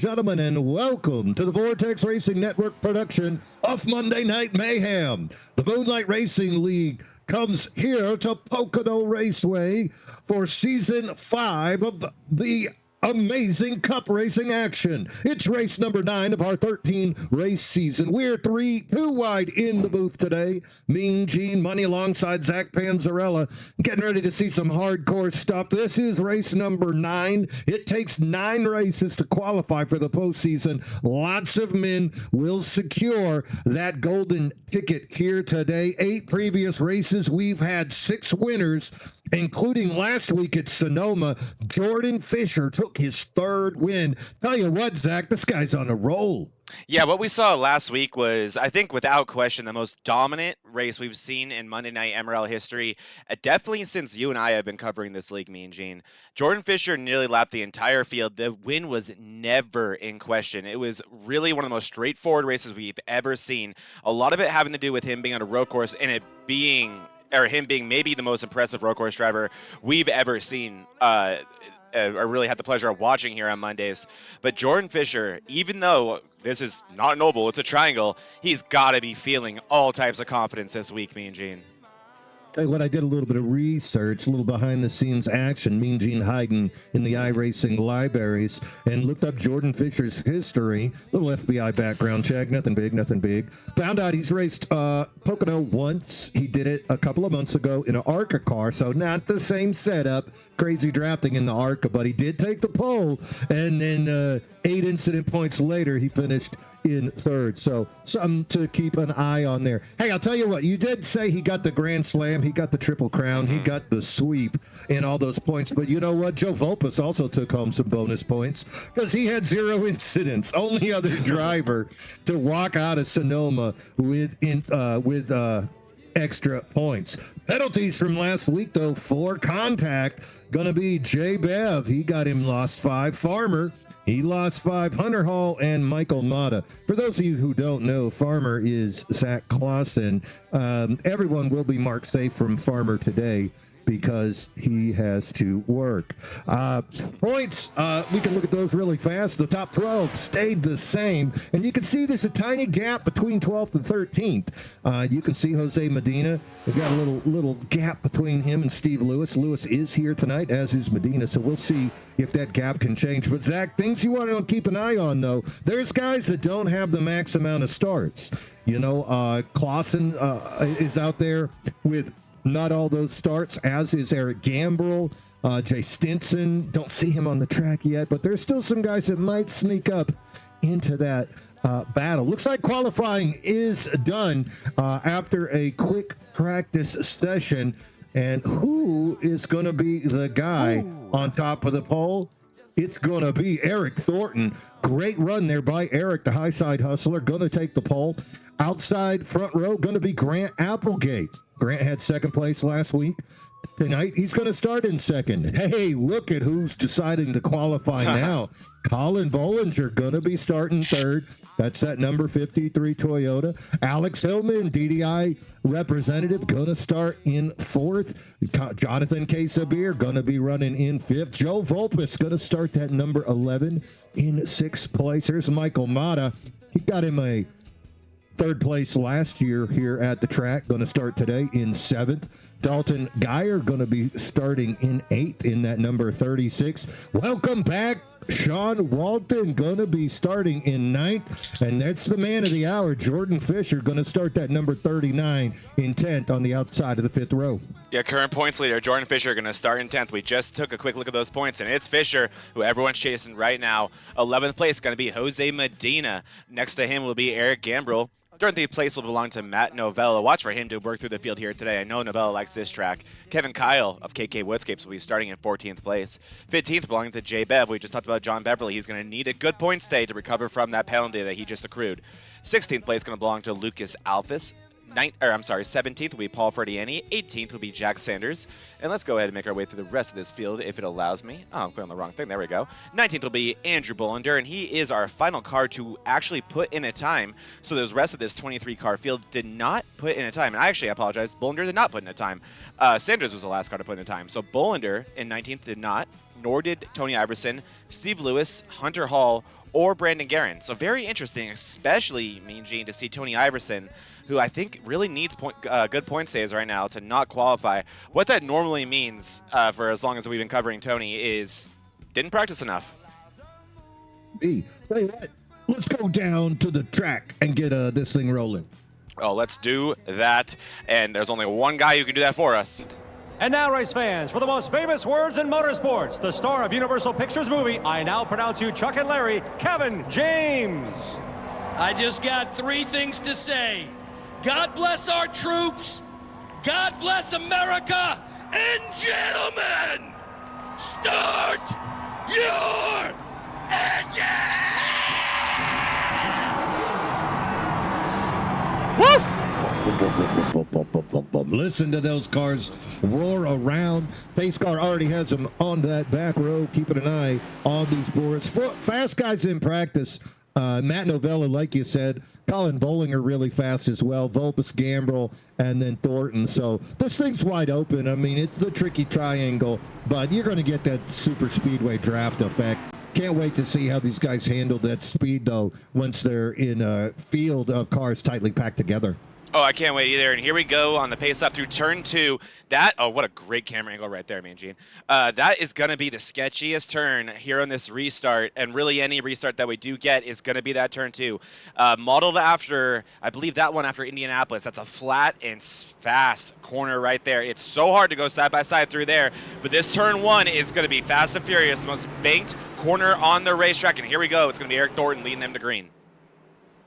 gentlemen, and welcome to the Vortex Racing Network production of Monday Night Mayhem. The Moonlight Racing League comes here to Pocono Raceway for Season 5 of the amazing cup racing action. It's race number 9 of our 13 race season. We're 2 wide in the booth today. Mean Gene Money alongside Zach Panzarella, getting ready to see some hardcore stuff. This is race number 9. It takes 9 races to qualify for the postseason. Lots of men will secure that golden ticket here today. 8 previous races. We've had 6 winners, including last week at Sonoma. Jordan Fisher took his 3rd win. Tell you what, Zach, this guy's on a roll. Yeah, what we saw last week was, I think, without question, the most dominant race we've seen in Monday Night MRL history, definitely since you and I have been covering this league, me and Gene. Jordan Fisher nearly lapped the entire field. The win was never in question. It was really one of the most straightforward races we've ever seen. A lot of it having to do with him being on a road course and it being, or him being maybe the most impressive road course driver we've ever seen. I really had the pleasure of watching here on Mondays. But Jordan Fisher, even though this is not an oval, it's a triangle, he's got to be feeling all types of confidence this week, me and Gene. Tell you what, I did a little bit of research, a little behind-the-scenes action, Mean Gene hiding in the iRacing libraries, and looked up Jordan Fisher's history. Little FBI background check, nothing big. Found out he's raced Pocono once. He did it a couple of months ago in an ARCA car, so not the same setup. Crazy drafting in the ARCA, but he did take the pole, and then 8 incident points later, he finished in 3rd. So something to keep an eye on there. Hey, I'll tell you what, you did say he got the Grand Slam, he got the Triple Crown, he got the sweep and all those points. But you know what? Joe Volpus also took home some bonus points because he had 0 incidents. Only other driver to walk out of Sonoma with extra points. Penalties from last week, though, for contact, gonna be Jay Bev. He got him lost 5. Farmer, he lost 5. Hunter Hall and Michael Mata. For those of you who don't know, Farmer is Zach Clausen. Everyone will be marked safe from Farmer today because he has to work. Points, we can look at those really fast. The top 12 stayed the same, and you can see there's a tiny gap between 12th and 13th. You can see Jose Medina. We've got a little gap between him and Steve Lewis. Lewis is here tonight, as is Medina, so we'll see if that gap can change. But, Zach, things you want to keep an eye on, though, there's guys that don't have the max amount of starts. You know, Clausen is out there with not all those starts, as is Eric Gambrell, Jay Stinson. Don't see him on the track yet, but there's still some guys that might sneak up into that battle. Looks like qualifying is done after a quick practice session. And who is going to be the guy on top of the pole? It's going to be Eric Thornton. Great run there by Eric, the high side hustler, going to take the pole. Outside front row, going to be Grant Applegate. Grant had 2nd place last week. Tonight, he's going to start in 2nd. Hey, look at who's deciding to qualify now. Colin Bollinger going to be starting 3rd. That's that number 53 Toyota. Alex Hillman, DDI representative, going to start in 4th. Jonathan Quesabir going to be running in 5th. Joe Volpus going to start that number 11 in 6th place. Here's Michael Mata. He got him a 3rd place last year here at the track, going to start today in 7th. Dalton Geyer going to be starting in 8th in that number 36. Welcome back, Sean Walton, going to be starting in 9th. And that's the man of the hour, Jordan Fisher, going to start that number 39 in 10th on the outside of the 5th row. Yeah, current points leader, Jordan Fisher, going to start in 10th. We just took a quick look at those points, and it's Fisher, who everyone's chasing right now. 11th place going to be Jose Medina. Next to him will be Eric Gambrell. 13th place will belong to Matt Novella. Watch for him to work through the field here today. I know Novella likes this track. Kevin Kyle of KK Woodscapes will be starting in 14th place. 15th belonging to Jay Bev. We just talked about John Beverly. He's going to need a good point stay to recover from that penalty that he just accrued. 16th place going to belong to Lucas Alphys. 17th will be Paul Ferdiani. 18th will be Jack Sanders. And let's go ahead and make our way through the rest of this field if it allows me. Oh, I'm clicking on the wrong thing. There we go. 19th will be Andrew Bullender, and he is our final car to actually put in a time. So the rest of this 23-car field did not put in a time. And I actually apologize. Bullender did not put in a time. Sanders was the last car to put in a time. So Bullender in 19th did not, nor did Tony Iverson, Steve Lewis, Hunter Hall, or Brandon Guerin. So very interesting, especially, Mean Gene, to see Tony Iverson, who I think really needs good point saves right now to not qualify. What that normally means for as long as we've been covering Tony is didn't practice enough. Tell you what, let's go down to the track and get this thing rolling. Oh, let's do that. And there's only one guy who can do that for us. And now, race fans, for the most famous words in motorsports, the star of Universal Pictures movie, I now pronounce you Chuck and Larry, Kevin James. I just got 3 things to say. God bless our troops, God bless America, and gentlemen, start your engine! Woo! Listen to those cars roar around. Pace car already has them on that back row, keeping an eye on these boards. Fast guys in practice. Matt Novella, like you said, Colin Bollinger really fast as well, Vulpes, Gambrel, and then Thornton. So this thing's wide open. I mean, it's the tricky triangle, but you're going to get that super speedway draft effect. Can't wait to see how these guys handle that speed, though, once they're in a field of cars tightly packed together. Oh, I can't wait either. And here we go on the pace up through turn 2. Oh, what a great camera angle right there, man, Gene. That is going to be the sketchiest turn here on this restart. And really any restart that we do get is going to be that turn 2. Modeled after, I believe that one after Indianapolis. That's a flat and fast corner right there. It's so hard to go side by side through there. But this turn 1 is going to be fast and furious, the most banked corner on the racetrack. And here we go. It's going to be Eric Thornton leading them to green.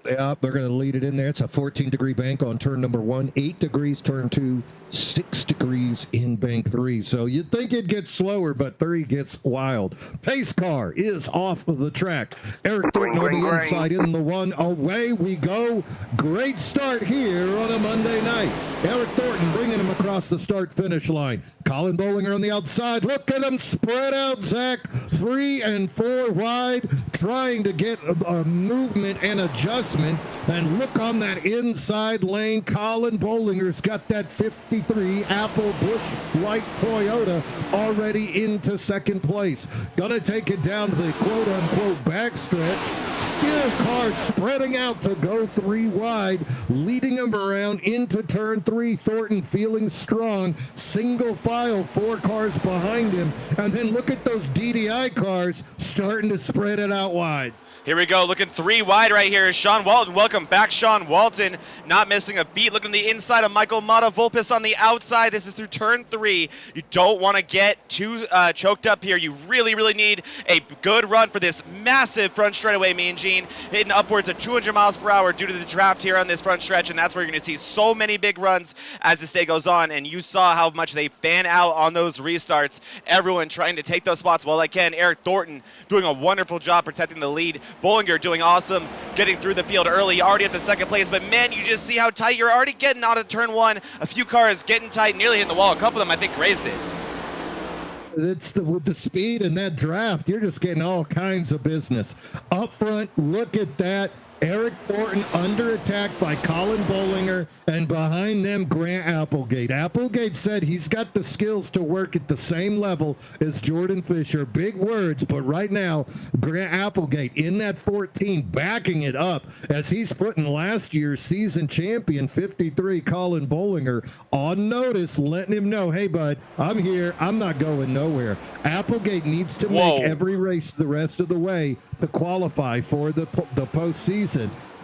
Yeah, they're going to lead it in there. It's a 14-degree bank on turn number 1, 8 degrees turn 2, 6 degrees in bank 3. So you'd think it gets slower, but 3 gets wild. Pace car is off of the track. Eric Thornton on the inside in the 1. Away we go. Great start here on a Monday night. Eric Thornton bringing him across the start-finish line. Colin Bollinger on the outside. Look at him spread out, Zach. 3 and 4 wide, trying to get a movement and adjustment. And look on that inside lane. Colin Bollinger's got that 53 Apple Busch White Toyota already into second place. Gonna take it down to the quote-unquote backstretch. Skill car spreading out to go 3 wide, leading him around into turn 3. Thornton feeling strong. Single file, 4 cars behind him. And then look at those DDI cars starting to spread it out wide. Here we go, looking 3 wide right here is Sean Walton. Welcome back, Sean Walton. Not missing a beat. Looking on the inside of Michael Mata. Vulpes on the outside. This is through turn 3. You don't want to get too choked up here. You really, really need a good run for this massive front straightaway, Mean Gene. Hitting upwards of 200 miles per hour due to the draft here on this front stretch, and that's where you're going to see so many big runs as this day goes on. And you saw how much they fan out on those restarts. Everyone trying to take those spots while they can. Eric Thornton doing a wonderful job protecting the lead. Bollinger doing awesome, getting through the field early, already at the second place. But man, you just see how tight you're already getting out of turn 1. A few cars getting tight, nearly hitting the wall. A couple of them, I think, grazed it. It's with the speed and that draft, you're just getting all kinds of business. Up front, look at that. Eric Thornton under attack by Colin Bollinger, and behind them, Grant Applegate. Applegate said he's got the skills to work at the same level as Jordan Fisher. Big words, but right now, Grant Applegate in that 14, backing it up as he's putting last year's season champion, 53, Colin Bollinger, on notice, letting him know, hey, bud, I'm here. I'm not going nowhere. Applegate needs to make every race the rest of the way to qualify for the postseason.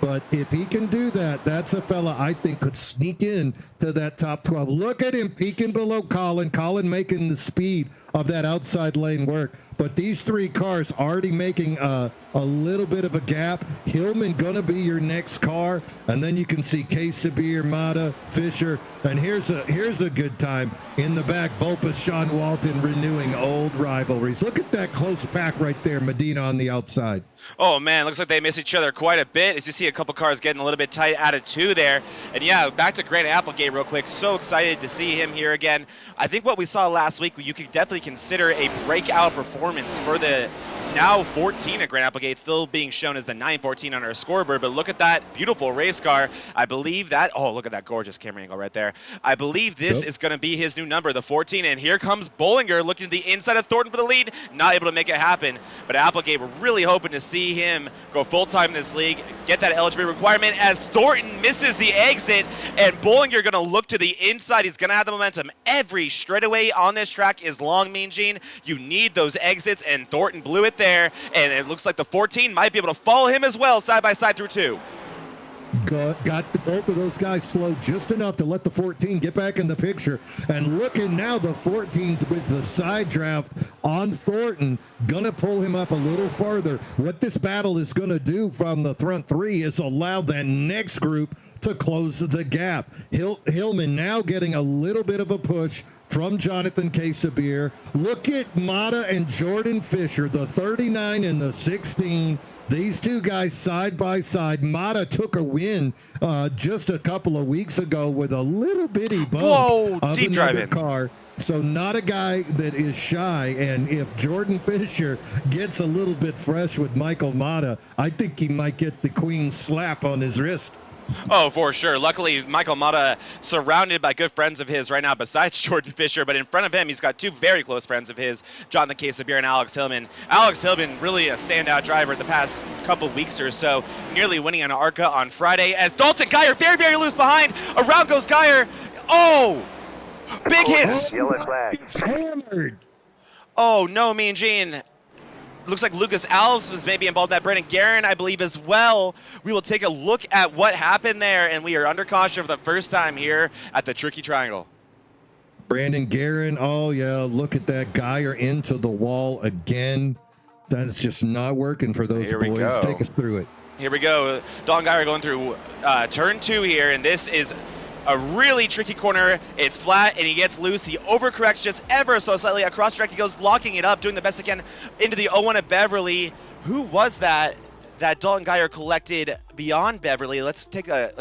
But if he can do that, that's a fella I think could sneak in to that top 12. Look at him peeking below Colin. Colin making the speed of that outside lane work. But these 3 cars already making a little bit of a gap. Hillman gonna be your next car, and then you can see Sabir, Mata, Fisher, and here's a good time in the back. Vulpes, Sean Walton renewing old rivalries. Look at that close pack right there. Medina on the outside. Oh man, looks like they miss each other quite a bit. As you see a couple cars getting a little bit tight out of 2 there. And yeah, back to Grant Applegate real quick. So excited to see him here again. I think what we saw last week, you could definitely consider a breakout performance for the now 14 at Grant Applegate, still being shown as the 914 on our scoreboard. But look at that beautiful race car. I believe that, oh, look at that gorgeous camera angle right there. I believe this is going to be his new number, the 14. And here comes Bollinger looking to the inside of Thornton for the lead. Not able to make it happen. But Applegate, we're really hoping to see him go full-time in this league, get that eligibility requirement as Thornton misses the exit. And Bollinger going to look to the inside. He's going to have the momentum. Every straightaway on this track is long, Mean Gene. You need those exits, and Thornton blew it there. And it looks like the 14 might be able to follow him as well, side by side through 2. Got both of those guys slowed just enough to let the 14 get back in the picture. And looking now, the 14's with the side draft on Thornton, gonna pull him up a little farther. What this battle is gonna do from the front 3 is allow that next group to close the gap. Hillman now getting a little bit of a push from Jonathan Quesabir. Look at Mata and Jordan Fisher, the 39 and the 16. These two guys side by side. Mata took a win just a couple of weeks ago with a little bitty bump of deep another driving car. So not a guy that is shy. And if Jordan Fisher gets a little bit fresh with Michael Mata, I think he might get the Queen's slap on his wrist. Oh, for sure. Luckily, Michael Mata surrounded by good friends of his right now besides Jordan Fisher, but in front of him, he's got 2 very close friends of his, Jonathan Quesabir and Alex Hillman. Alex Hillman, really a standout driver the past couple weeks or so, nearly winning an ARCA on Friday as Dalton Geyer very, very loose behind. Around goes Geyer. Oh, big hits. It's hammered. Oh, no, Mean Gene. Looks like Lucas Alves was maybe involved in that. Brandon Guerin, I believe, as well. We will take a look at what happened there, and we are under caution for the first time here at the Tricky Triangle. Brandon Guerin, oh, yeah, look at that. Geyer into the wall again. That's just not working for those boys. Take us through it. Here we go. Dalton Geyer going through turn 2 here, and this is a really tricky corner. It's flat, and he gets loose. He overcorrects just ever so slightly across track. He goes locking it up, doing the best he can into the 01 of Beverly. Who was that Dalton Geyer collected beyond Beverly? Let's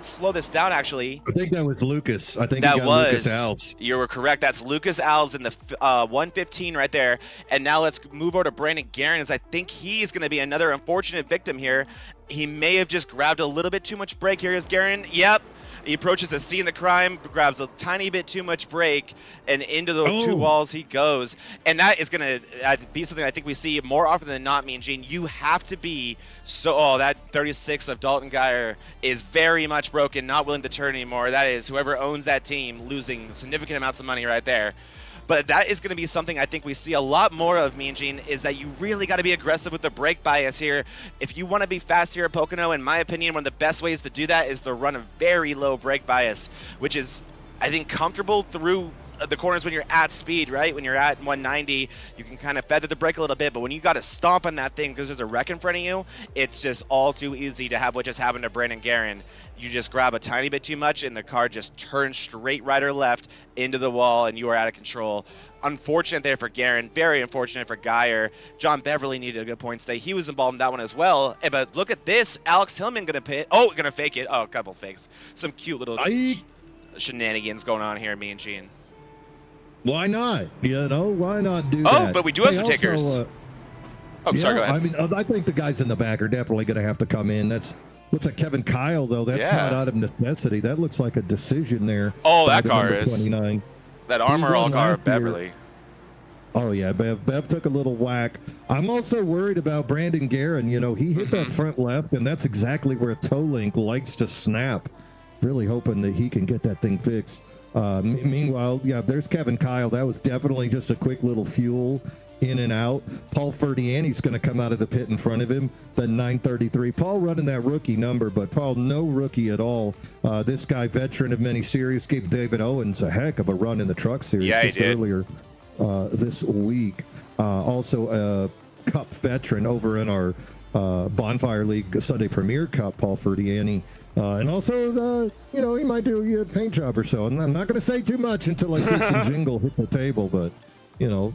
slow this down, actually. I think that was Lucas. I think that was Lucas Alves. You were correct. That's Lucas Alves in the 115 right there. And now let's move over to Brandon Guerin, as I think he's going to be another unfortunate victim here. He may have just grabbed a little bit too much brake. Here is Guerin. Yep. He approaches a scene of the crime, grabs a tiny bit too much brake, and into those 2 walls he goes. And that is going to be something I think we see more often than not, Mean Gene. You have to be that 36 of Dalton Geyer is very much broken, not willing to turn anymore. That is whoever owns that team losing significant amounts of money right there. But that is going to be something I think we see a lot more of, Mean Gene, is that you really got to be aggressive with the brake bias here. If you want to be fast here at Pocono, in my opinion, one of the best ways to do that is to run a very low brake bias, which is, I think, comfortable through the corners when you're at speed, right? When you're at 190, you can kind of feather the brake a little bit, but when you got to stomp on that thing because there's a wreck in front of you, it's just all too easy to have what just happened to Brandon Guerin. You just grab a tiny bit too much and the car just turns straight right or left into the wall and you are out of control. Unfortunate there for Guerin, very unfortunate for Geyer. John Beverly needed a good point stay. He was involved in that one as well. But look at this, Alex Hillman gonna pit. Oh, gonna fake it. Oh, a couple fakes. Some cute little shenanigans going on here, Mean Gene. Why not? Why not do that? Oh, but we do have some tickers. Sorry, go ahead. I mean, I think the guys in the back are definitely going to have to come in. Looks like Kevin Kyle, though. That's not out of necessity. That looks like a decision there. Oh, that car is 29. That MRL car, Beverly. Oh, yeah. Bev took a little whack. I'm also worried about Brandon Guerin. He hit that front left, and that's exactly where toe link likes to snap. Really hoping that he can get that thing fixed. Meanwhile, there's Kevin Kyle. That was definitely just a quick little fuel in and out. Paul Ferdiani's going to come out of the pit in front of him, the 933. Paul running that rookie number, but Paul, no rookie at all. This guy, veteran of many series, gave David Owens a heck of a run in the truck series just earlier this week. Also a Cup veteran over in our Bonfire League Sunday Premier Cup, Paul Ferdiani. And also, he might do a paint job or so. I'm not going to say too much until I see some jingle hit the table, but,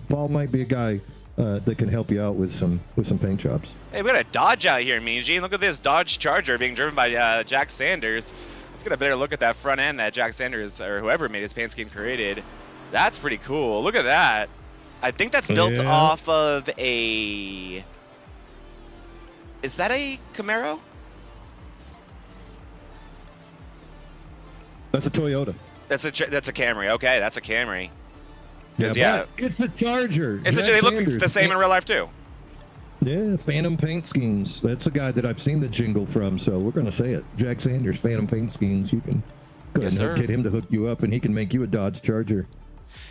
Paul might be a guy that can help you out with some paint jobs. Hey, we got a Dodge out here, Mean Gene. Look at this Dodge Charger being driven by Jack Sanders. Let's get a better look at that front end that Jack Sanders or whoever made his paint scheme created. That's pretty cool. Look at that. I think that's built off of a... Is that a Camaro? That's a Toyota. That's a Camry. Okay, that's a Camry. Yeah, it's a Charger. They look the same in real life too. Yeah, Phantom Paint Schemes. That's a guy that I've seen the jingle from, so we're going to say it. Jack Sanders, Phantom Paint Schemes. You can go ahead and get him to hook you up, and he can make you a Dodge Charger.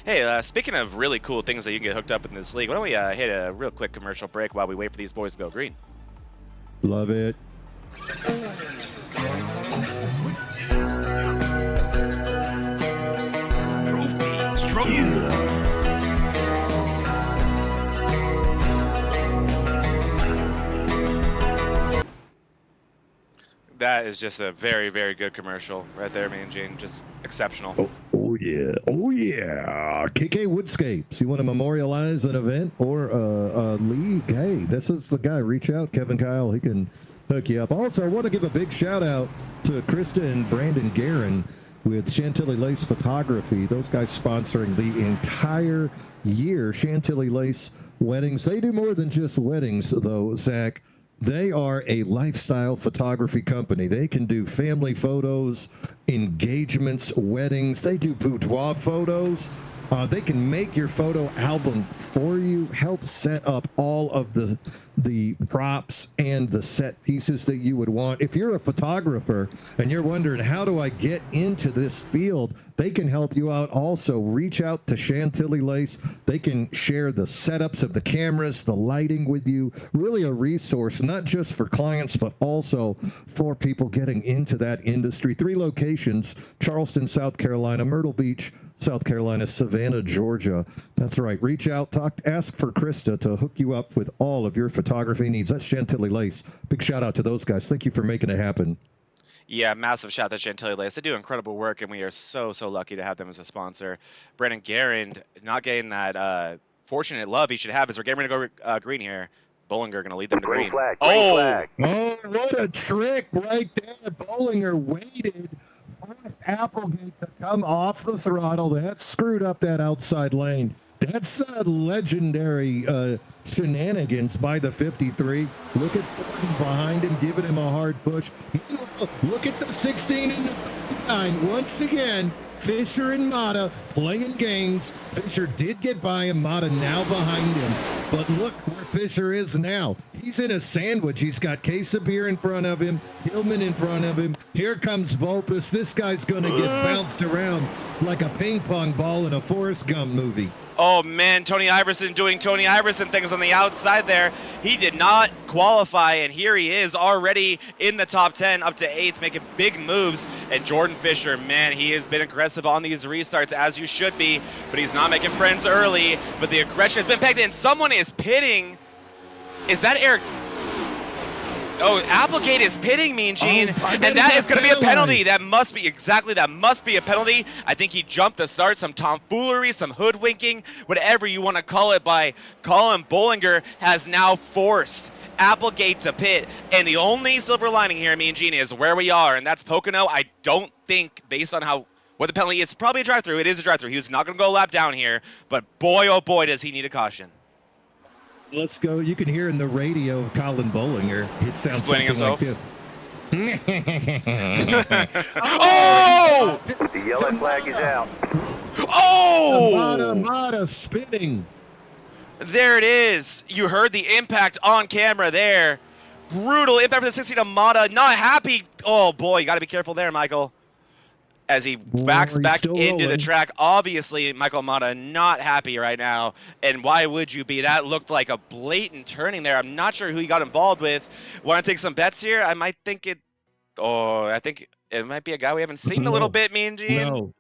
Hey, speaking of really cool things that you can get hooked up in this league, why don't we hit a real quick commercial break while we wait for these boys to go green? Love it. What's this? Trophies. That is just a very, very good commercial right there, Mean Gene. Just exceptional. Oh yeah. KK Woodscapes. You want to memorialize an event or a league? Hey, this is the guy. Reach out, Kevin Kyle. He can hook you up. Also, I want to give a big shout out to Krista and Brandon Guerin with Chantilly Lace Photography. Those guys sponsoring the entire year. Chantilly Lace weddings. They do more than just weddings, though, Zach. They are a lifestyle photography company. They can do family photos, engagements, weddings. They do boudoir photos. They can make your photo album for you, help set up all of the props and the set pieces that you would want. If you're a photographer and you're wondering, how do I get into this field? They can help you out also. Reach out to Chantilly Lace. They can share the setups of the cameras, the lighting with you. Really a resource, not just for clients, but also for people getting into that industry. 3 locations: Charleston, South Carolina; Myrtle Beach, South Carolina; Savannah, Georgia. That's right. Reach out, ask for Krista to hook you up with all of your photography needs. That's Chantilly Lace. Big shout out to those guys. Thank you for making it happen. Yeah, massive shout out to Chantilly Lace. They do incredible work, and we are so lucky to have them as a sponsor. Brandon Guerin not getting that fortunate love he should have as we're getting ready to go green here. Bollinger going to lead them to green. Flag. Oh, what a trick right there. Bollinger waited. Forced Applegate to come off the throttle. That screwed up that outside lane. That's legendary shenanigans by the 53. Look at Thornton behind him, giving him a hard push. Look at the 16 and the 39. Once again, Fisher and Mata playing games. Fisher did get by him. Mata now behind him. But look where Fisher is now. He's in a sandwich. He's got case of beer in front of him, Hillman in front of him. Here comes Volpus. This guy's going to get bounced around like a ping pong ball in a Forrest Gump movie. Oh, man, Tony Iverson doing Tony Iverson things on the outside there. He did not qualify, and here he is already in the top 10, up to 8th, making big moves. And Jordan Fisher, man, he has been aggressive on these restarts, as you should be, but he's not making friends early. But the aggression has been pegged in. Someone is pitting. Is that Eric? Oh, Applegate is pitting, Mean Gene, and that is going to be a penalty. That must be a penalty. I think he jumped the start, some tomfoolery, some hoodwinking, whatever you want to call it, by Colin Bollinger has now forced Applegate to pit. And the only silver lining here, Mean Gene, is where we are, and that's Pocono. I don't think, based on what the penalty is, probably a drive-through. It is a drive-through. He was not going to go a lap down here, but boy, oh boy, does he need a caution. Let's go. You can hear in the radio of Colin Bollinger. It sounds something like this. Oh! The yellow flag is out. Oh! Mata spinning. There it is. You heard the impact on camera there. Brutal impact for the 16 of Mata. Not happy. Oh, boy. You got to be careful there, Michael. As he backs back into the track. Obviously, Michael Mata not happy right now. And why would you be? That looked like a blatant turning there. I'm not sure who he got involved with. Want to take some bets here? I might think it... Oh, I think it might be a guy we haven't seen a little bit, Mean Gene.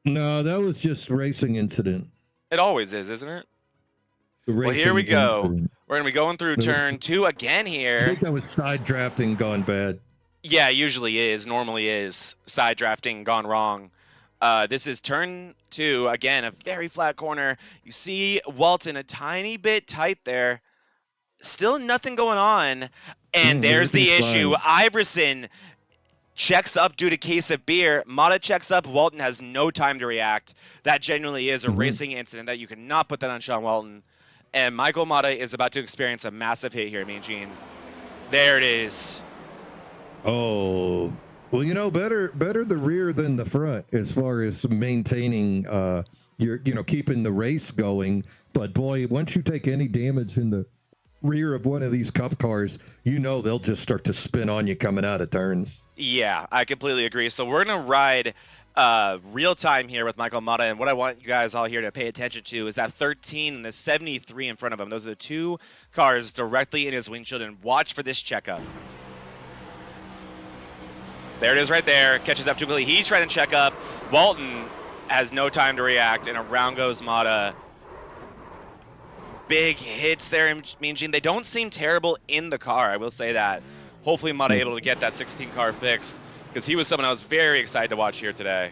No, that was just a racing incident. It always is, isn't it? Well, here we go. Incident. We're going to be going through turn 2 again here. I think that was side drafting gone bad. Yeah, usually is. Normally is. Side drafting gone wrong. This is turn 2. Again, a very flat corner. You see Walton a tiny bit tight there. Still nothing going on. And there's the issue. Iverson checks up due to case of beer. Mata checks up. Walton has no time to react. That genuinely is a racing incident that you cannot put that on Sean Walton. And Michael Mata is about to experience a massive hit here, Mean Gene. There it is. Oh, well, you know, better the rear than the front as far as maintaining keeping the race going. But boy, once you take any damage in the rear of one of these cup cars, you know they'll just start to spin on you coming out of turns. Yeah, I completely agree. So we're going to ride real time here with Michael Mata, and what I want you guys all here to pay attention to is that 13 and the 73 in front of him. Those are the two cars directly in his windshield, and watch for this checkup. There it is right there. Catches up too quickly. He's trying to check up. Walton has no time to react, and around goes Mata. Big hits there, Mean Gene. They don't seem terrible in the car, I will say that. Hopefully Mata able to get that 16 car fixed, because he was someone I was very excited to watch here today.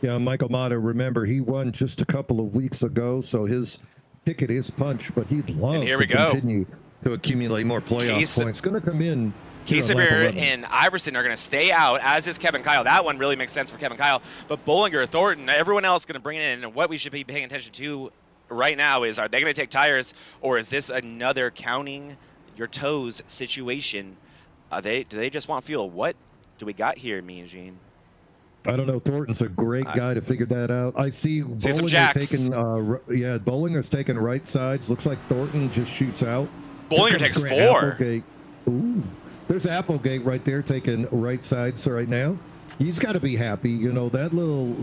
Yeah, Michael Mata, remember, he won just a couple of weeks ago, so his ticket is punched, but he'd love to continue to accumulate more playoff points. Going to come in. Kiesebeer and Iverson are going to stay out, as is Kevin Kyle. That one really makes sense for Kevin Kyle. But Bollinger, Thornton, everyone else going to bring it in. And what we should be paying attention to right now is, are they going to take tires, or is this another counting your toes situation? Do they just want fuel? What do we got here, Mean Gene? I don't know. Thornton's a great guy to figure that out. I see Bollinger taking, Bollinger's taking right sides. Looks like Thornton just shoots out. Bollinger takes 4. Ooh. There's Applegate right there taking right sides right now. He's got to be happy. You know, that little,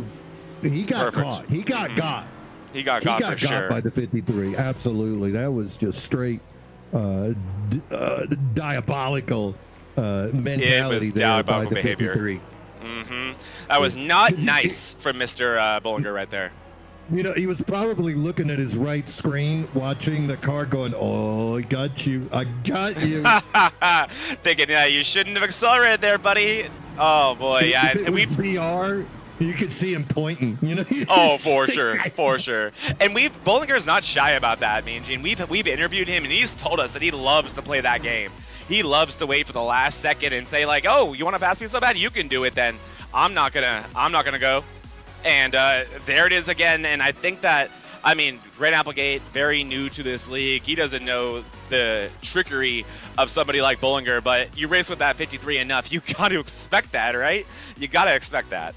he got caught. He got got. He got got for sure. By the 53. Absolutely. That was just straight diabolical mentality there by the 53. That was not nice from Mr. Bollinger right there. You know, he was probably looking at his right screen, watching the car going, oh, I got you. I got you. Thinking, yeah, you shouldn't have accelerated there, buddy. Oh, boy, yeah. If it was VR, you could see him pointing. You know? Oh, for sure. For sure. And Bollinger's not shy about that, Mean Gene. We've interviewed him, and he's told us that he loves to play that game. He loves to wait for the last second and say, like, oh, you want to pass me so bad? You can do it then. I'm not gonna go. And there it is again. And I think that, I mean, Grant Applegate, very new to this league. He doesn't know the trickery of somebody like Bollinger, but you race with that 53 enough, you got to expect that, right? You got to expect that.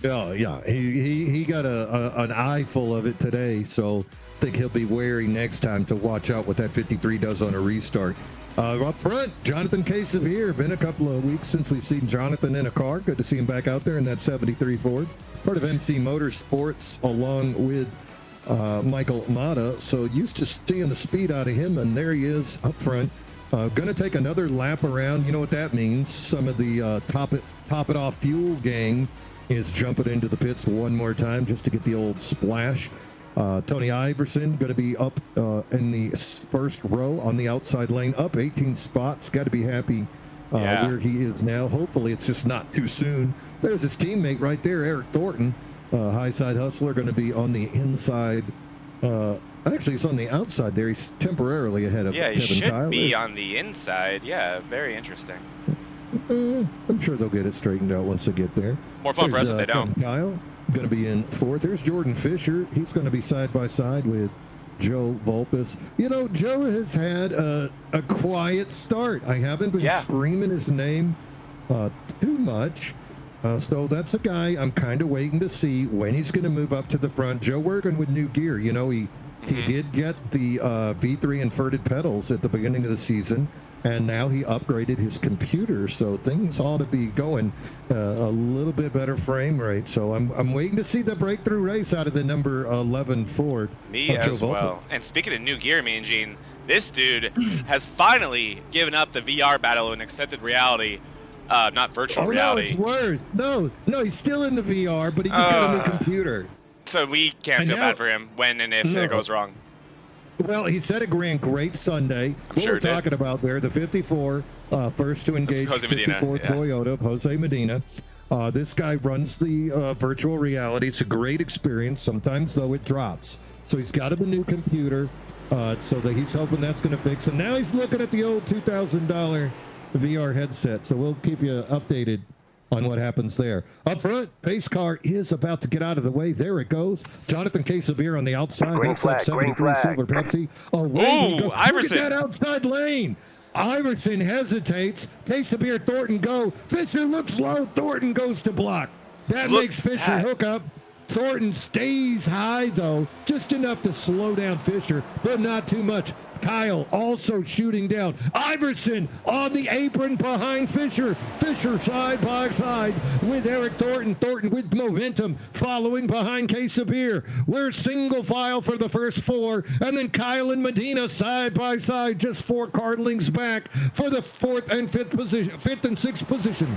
Yeah. He got an eye full of it today, so I think he'll be wary next time to watch out what that 53 does on a restart. Up front, Jonathan Kiesebeer. Been a couple of weeks since we've seen Jonathan in a car. Good to see him back out there in that 73 Ford. Part of MC Motorsports along with Michael Mata. So used to seeing the speed out of him, and there he is up front. Going to take another lap around. You know what that means. Some of the top it off fuel gang is jumping into the pits one more time just to get the old splash. Tony Iverson going to be up in the first row on the outside lane, up 18 spots. Got to be happy where he is now. Hopefully it's just not too soon. There's his teammate right there, Eric Thornton, high side hustler, going to be on the inside. Actually, he's on the outside there. He's temporarily ahead of Kevin Kyle. Yeah, he should be on the inside. Yeah, very interesting. I'm sure they'll get it straightened out once they get there. More fun for us if they don't. Kevin Kyle going to be in fourth. There's Jordan Fisher. He's going to be side by side with Joe Vulpes. You know, Joe has had a quiet start. I haven't been screaming his name too much. So that's a guy I'm kind of waiting to see when he's going to move up to the front. Joe working with new gear. You know, he did get the V3 inverted pedals at the beginning of the season, and now he upgraded his computer, so things ought to be going a little bit better frame rate. So I'm waiting to see the breakthrough race out of the number 11 Ford. Me as well. And speaking of new gear, Mean Gene, this dude has finally given up the VR battle and accepted reality. Not virtual reality. No, it's worse. No, he's still in the VR, but he just got a new computer. So we can't feel bad for him when and if it goes wrong. Well, he said it ran great Sunday. What we're talking about there, the 54, first to engage 54 Toyota, Jose Medina. This guy runs the virtual reality. It's a great experience. Sometimes, though, it drops. So he's got him a new computer, so that he's hoping that's going to fix. And now he's looking at the old $2,000 VR headset. So we'll keep you updated on what happens there. Up front, pace car is about to get out of the way. There it goes. Jonathan Casabir on the outside. Green That's that flag, 73 green Silver flag. Pepsi. Away we go. Iverson. Look at that outside lane. Iverson hesitates. Casabir, Thornton go. Fisher looks low. Thornton goes to block. That Look makes Fisher at that. hook up. Thornton stays high, though, just enough to slow down Fisher, but not too much. Kyle also shooting down. Iverson on the apron behind Fisher. Fisher side by side with Eric Thornton. Thornton with momentum following behind Casabir. We're single file for the first four, and then Kyle and Medina side by side, just 4 car lengths back for the fifth and sixth position.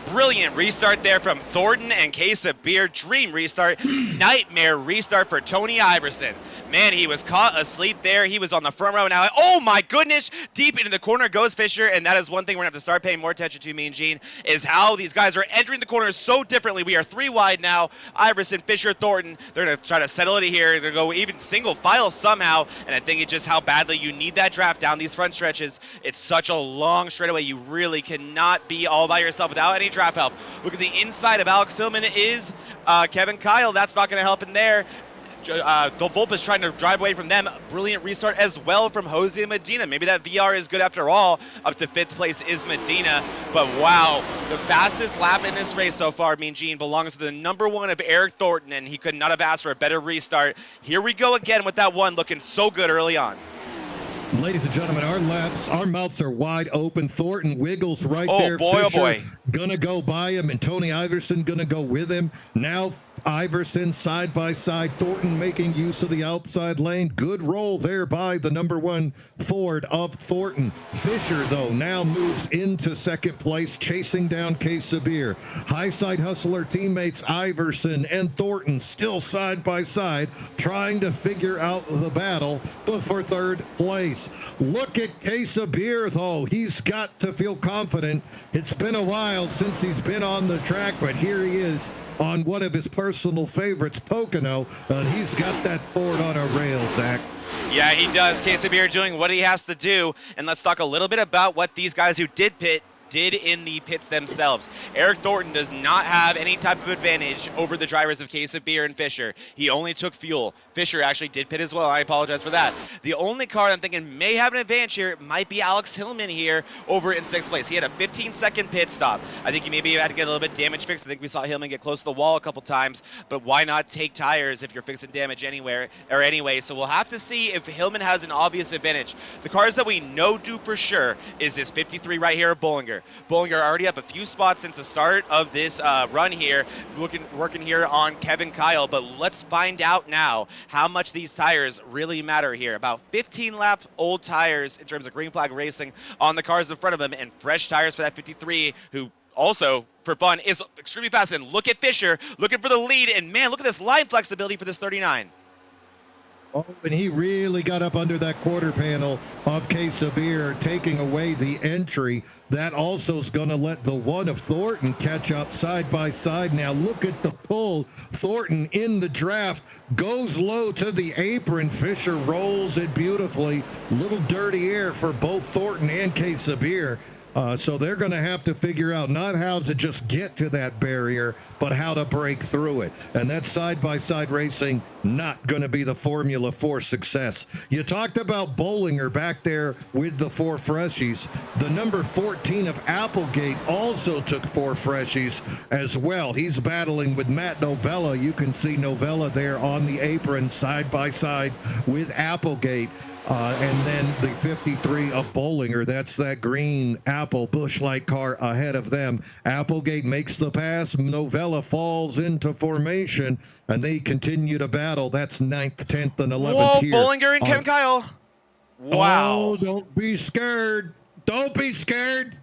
Brilliant restart there from Thornton and Casabir. Dream restart. Nightmare restart for Tony Iverson. Man, he was caught asleep there. He was on the front row now. Oh my goodness! Deep into the corner goes Fisher, and that is one thing we're going to have to start paying more attention to, me and Gene, is how these guys are entering the corners so differently. We are 3 wide now. Iverson, Fisher, Thornton. They're going to try to settle it here. They're going to go even single file somehow, and I think it's just how badly you need that draft down these front stretches. It's such a long straightaway. You really cannot be all by yourself without any draft help. Look at the inside of Alex Hillman is Kevin Kyle. That's not going to help in there. Volpa's trying to drive away from them. Brilliant restart as well from Jose Medina. Maybe that VR is good after all. Up to 5th place is Medina. But wow, the fastest lap in this race so far, Mean Gene, belongs to the number 1 of Eric Thornton, and he could not have asked for a better restart. Here we go again with that one looking so good early on. Ladies and gentlemen, our mouths are wide open. Thornton wiggles right Oh, there. boy, oh, Fisher boy. gonna go by him, and Tony Iverson gonna go with him. Now Iverson side by side. Thornton making use of the outside lane. Good roll there by the number 1 Ford of Thornton. Fisher, though, now moves into 2nd place, chasing down Casabir. High side hustler teammates Iverson and Thornton still side by side, trying to figure out the battle for 3rd place. Look at Casabir, though. He's got to feel confident. It's been a while since he's been on the track, but here he is on one of his personal favorites, Pocono, and he's got that Ford on a rail, Zach. Yeah, he does. Casabir doing what he has to do. And let's talk a little bit about what these guys who did pit did in the pits themselves. Eric Thornton does not have any type of advantage over the drivers of Casabir and Fisher. He only took fuel. Fisher actually did pit as well. I apologize for that. The only car I'm thinking may have an advantage here might be Alex Hillman here over in 6th place. He had a 15-second pit stop. I think he maybe had to get a little bit damage fixed. I think we saw Hillman get close to the wall a couple times, but why not take tires if you're fixing damage anywhere or anyway? So we'll have to see if Hillman has an obvious advantage. The cars that we know do for sure is this 53 right here, Bollinger. Bollinger already up a few spots since the start of this run here, working here on Kevin Kyle, but let's find out now how much these tires really matter here. About 15 lap old tires in terms of green flag racing on the cars in front of him, and fresh tires for that 53, who also, for fun, is extremely fast. And look at Fisher looking for the lead, and man, look at this line flexibility for this 39. Oh, and he really got up under that quarter panel of Casabir, taking away the entry. That also is going to let the 1 of Thornton catch up side by side. Now look at the pull. Thornton in the draft goes low to the apron. Fisher rolls it beautifully. Little dirty air for both Thornton and Casabir. So they're going to have to figure out not how to just get to that barrier, but how to break through it. And that side-by-side racing not going to be the formula for success. You talked about Bollinger back there with the 4 freshies. The number 14 of Applegate also took 4 freshies as well. He's battling with Matt Novella. You can see Novella there on the apron side-by-side with Applegate. And then the 53 of Bollinger, that's that green Apple Busch Light car ahead of them. Applegate makes the pass. Novella falls into formation, and they continue to battle. That's 9th, 10th, and 11th. Whoa, here. Bollinger and Kevin Kyle. Wow. Oh, don't be scared. Don't be scared.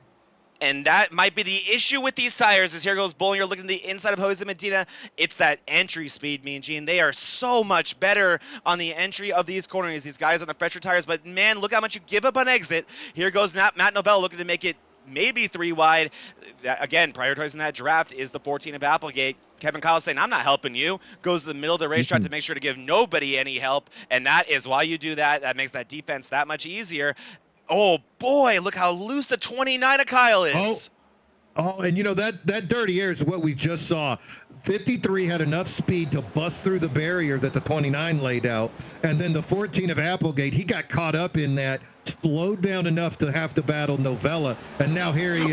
And that might be the issue with these tires, as here goes Bollinger looking at the inside of Jose Medina. It's that entry speed, Mean Gene. They are so much better on the entry of these corners, these guys on the fresher tires. But, man, look how much you give up on exit. Here goes Matt Novella looking to make it maybe 3 wide. Again, prioritizing that draft is the 14 of Applegate. Kevin Kyle saying, I'm not helping you. Goes to the middle of the racetrack to make sure to give nobody any help. And that is why you do that. That makes that defense that much easier. Oh, boy, look how loose the 29 of Kyle is. Oh, and you know, that dirty air is what we just saw. 53 had enough speed to bust through the barrier that the 29 laid out. And then the 14 of Applegate, he got caught up in that, slowed down enough to have to battle Novella. And now here he is.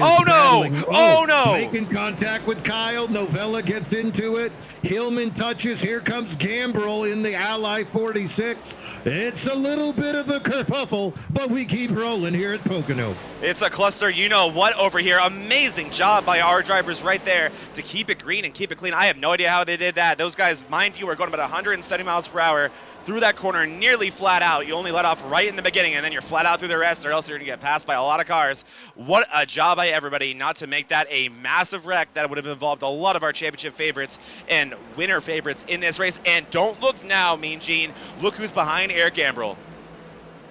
Making contact with Kyle. Novella gets into it. Hillman touches. Here comes Gambrel in the Ally 46. It's a little bit of a kerfuffle, but we keep rolling here at Pocono. It's a cluster, you know what, over here. Amazing job by our drivers right there to keep it green and keep it clean. I have no idea how they did that. Those guys, mind you, are going about 170 miles per hour through that corner, nearly flat out. You only let off right in the beginning, and then you're flat out through the rest, or else you're going to get passed by a lot of cars. What a job by everybody not to make that a massive wreck. That would have involved a lot of our championship favorites and winner favorites in this race. And don't look now, Mean Gene. Look who's behind Eric Gambrel.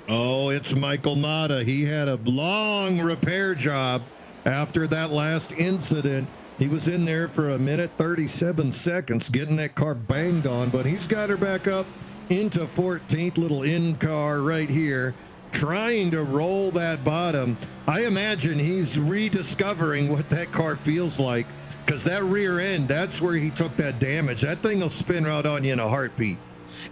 Oh, it's Michael Mata. He had a long repair job after that last incident. He was in there for 1 minute 37 seconds getting that car banged on, but he's got her back up into 14th, little in car right here, trying to roll that bottom. I imagine he's rediscovering what that car feels like, because that rear end, that's where he took that damage. That thing will spin right on you in a heartbeat.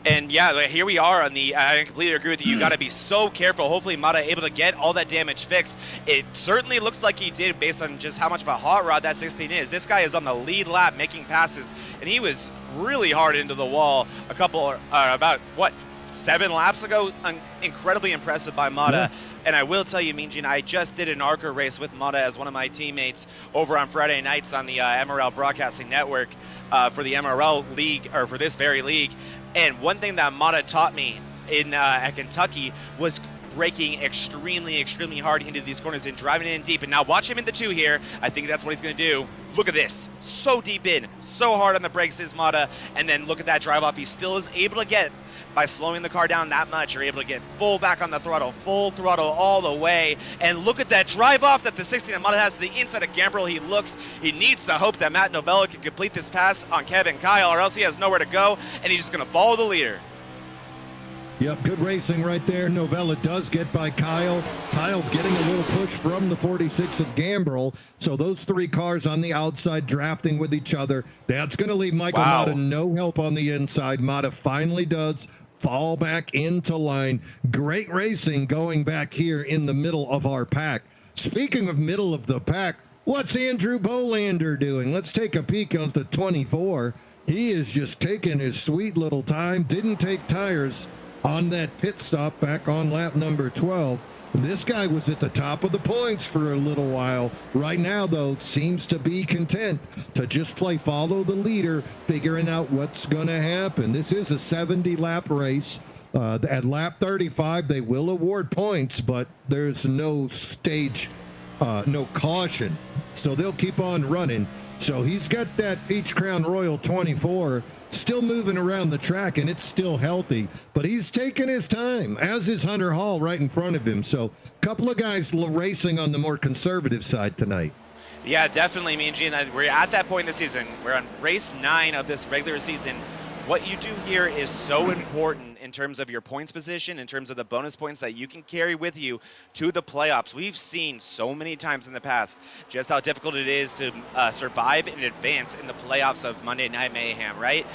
And yeah, here we are on the, I completely agree with you. You got to be so careful. Hopefully Mata able to get all that damage fixed. It certainly looks like he did based on just how much of a hot rod that 16 is. This guy is on the lead lap making passes, and he was really hard into the wall a couple, about, 7 laps ago? Incredibly impressive by Mata. Yeah. And I will tell you, Mean Gene, I just did an ARCA race with Mata as one of my teammates over on Friday nights on the MRL Broadcasting Network for the MRL League, or for this very league. And one thing that Mata taught me at Kentucky was braking extremely, extremely hard into these corners and driving in deep. And now watch him in the 2 here. I think that's what he's going to do. Look at this. So deep in. So hard on the brakes is Mata. And then look at that drive off. He still is able to get, by slowing the car down that much, you're able to get full back on the throttle, full throttle all the way. And look at that drive off that the 16 of Mata has to the inside of Gambrel. He needs to hope that Matt Novella can complete this pass on Kevin Kyle, or else he has nowhere to go, and he's just going to follow the leader. Yep, good racing right there. Novella does get by Kyle. Kyle's getting a little push from the 46 of Gambrel. So those 3 cars on the outside drafting with each other. That's going to leave Michael Mata no help on the inside. Mata finally does fall back into line. Great racing going back here in the middle of our pack. Speaking of middle of the pack, what's Andrew Bolander doing? Let's take a peek at the 24. He is just taking his sweet little time. Didn't take tires on that pit stop back on lap number 12. This guy was at the top of the points for a little while. Right now, though, seems to be content to just follow the leader, figuring out what's going to happen. This is a 70-lap race. At lap 35, they will award points, but there's no stage, no caution. So they'll keep on running. So he's got that Peach Crown Royal 24 still moving around the track, and it's still healthy, but he's taking his time, as is Hunter Hall right in front of him. So a couple of guys racing on the more conservative side tonight. Yeah, definitely, Mean Gene. We're at that point in the season. We're on race 9 of this regular season. What you do here is so important in terms of your points position, in terms of the bonus points that you can carry with you to the playoffs. We've seen so many times in the past just how difficult it is to survive and advance in the playoffs of Monday Night Mayhem, right?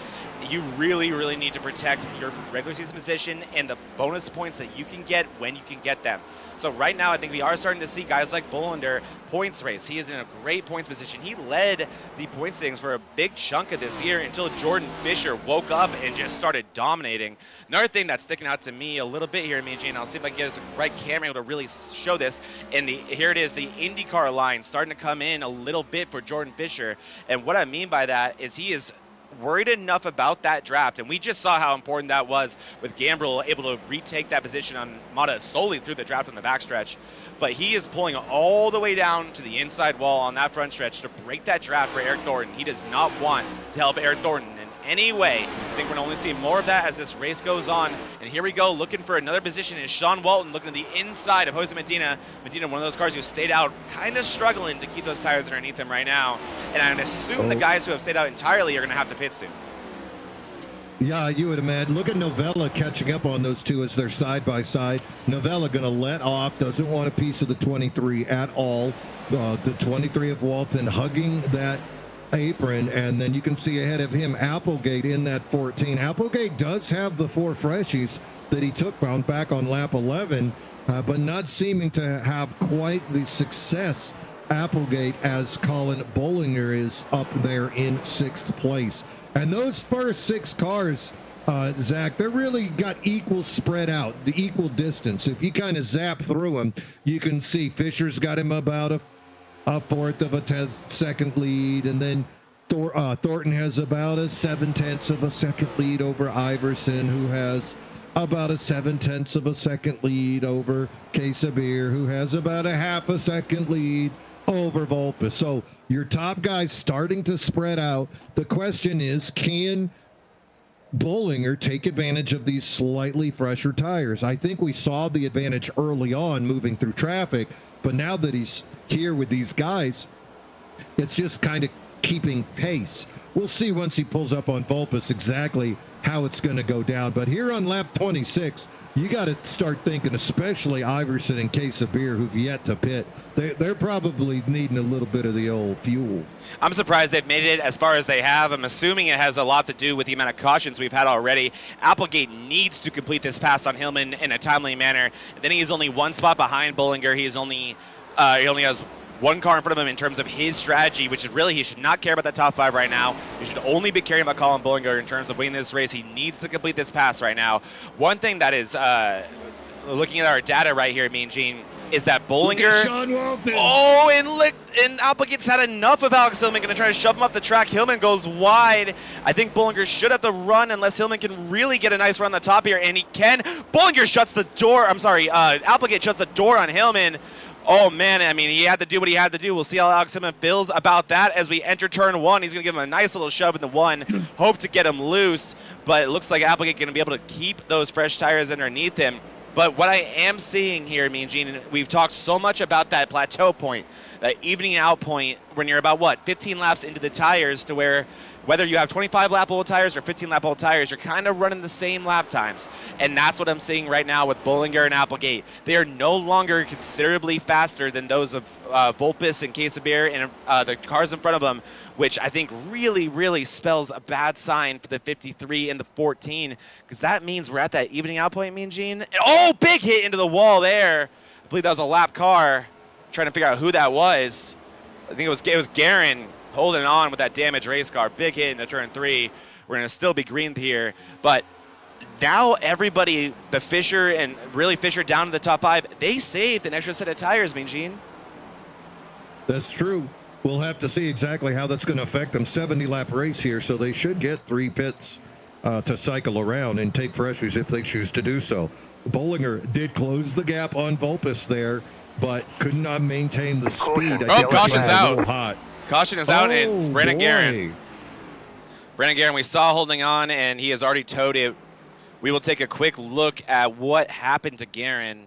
You really, really need to protect your regular season position and the bonus points that you can get when you can get them. So right now, I think we are starting to see guys like Bolander points race. He is in a great points position. He led the points standings for a big chunk of this year until Jordan Fisher woke up and just started dominating. Another thing that's sticking out to me a little bit here, Mean Gene, I'll see if I can get us a right camera able to really show this. And here it is, the IndyCar line starting to come in a little bit for Jordan Fisher. And what I mean by that is he is worried enough about that draft, and we just saw how important that was with Gambrel able to retake that position on Mata solely through the draft on the backstretch. But he is pulling all the way down to the inside wall on that front stretch to break that draft for Eric Thornton. He does not want to help Eric Thornton in any way. I think we're going to only see more of that as this race goes on. And here we go, looking for another position is Sean Walton, looking at the inside of Jose Medina. Medina, one of those cars who stayed out, kind of struggling to keep those tires underneath him right now. And I assume the guys who have stayed out entirely are going to have to pit soon. Yeah, you would imagine. Look at Novella catching up on those two as they're side by side. Novella going to let off, doesn't want a piece of the 23 at all. The 23 of Walton hugging that apron, and then you can see ahead of him Applegate in that 14. Applegate does have the 4 freshies that he took back on lap 11, but not seeming to have quite the success Applegate as Colin Bollinger is up there in 6th place. And those first 6 cars, Zach, they're really got equal spread out, the equal distance. If you kind of zap through them, you can see Fisher's got him about a 1/4 of a 10-second lead, and then Thornton has about a 7/10 of a second lead over Iverson, who has about a 7/10 of a second lead over Quesabir, who has about a 1/2 second lead over Volpes. So your top guys starting to spread out. The question is, can Bollinger take advantage of these slightly fresher tires? I think we saw the advantage early on moving through traffic, but now that he's here with these guys, it's just kind of keeping pace. We'll see once he pulls up on Volpes exactly how it's going to go down. But here on lap 26, you got to start thinking, especially Iverson and Quesabir, who've yet to pit. They're probably needing a little bit of the old fuel. I'm surprised they've made it as far as they have. I'm assuming it has a lot to do with the amount of cautions we've had already. Applegate needs to complete this pass on Hillman in a timely manner. And then he's only 1 spot behind Bollinger. He only has 1 car in front of him in terms of his strategy, which is really, he should not care about that top 5 right now. He should only be caring about Colin Bollinger in terms of winning this race. He needs to complete this pass right now. One thing that is, looking at our data right here, Mean Gene, is that Bollinger. Sean Walton. Oh, and Applegate's had enough of Alex Hillman, going to try to shove him off the track. Hillman goes wide. I think Bollinger should have to run unless Hillman can really get a nice run on the top here, and he can. Bollinger shuts the door. I'm sorry, Applegate shuts the door on Hillman. Oh, man, I mean, he had to do what he had to do. We'll see how Alex Hillman feels about that as we enter turn 1. He's going to give him a nice little shove in the 1, hope to get him loose, but it looks like Applegate going to be able to keep those fresh tires underneath him. But what I am seeing here, Mean Gene, we've talked so much about that plateau point, that evening out point when you're about, 15 laps into the tires, to where whether you have 25 lap old tires or 15 lap old tires, you're kind of running the same lap times. And that's what I'm seeing right now with Bollinger and Applegate. They are no longer considerably faster than those of Volpes and Quesabir and the cars in front of them, which I think really, really spells a bad sign for the 53 and the 14, because that means we're at that evening out point, Mean Gene. And, oh, big hit into the wall there. I believe that was a lap car. I'm trying to figure out who that was. I think it was Guerin holding on with that damaged race car. Big hit into turn 3. We're going to still be green here, but now everybody, the Fisher and really Fisher down to the top 5, they saved an extra set of tires, Mean Gene. That's true. We'll have to see exactly how that's going to affect them. 70-lap race here, so they should get 3 pits to cycle around and take freshies if they choose to do so. Bollinger did close the gap on Volpes there, but could not maintain the speed. Caution's out. Hot. Caution is out, and it's Brandon boy. Guerin. Brandon Guerin, we saw holding on, and he has already towed it. We will take a quick look at what happened to Guerin.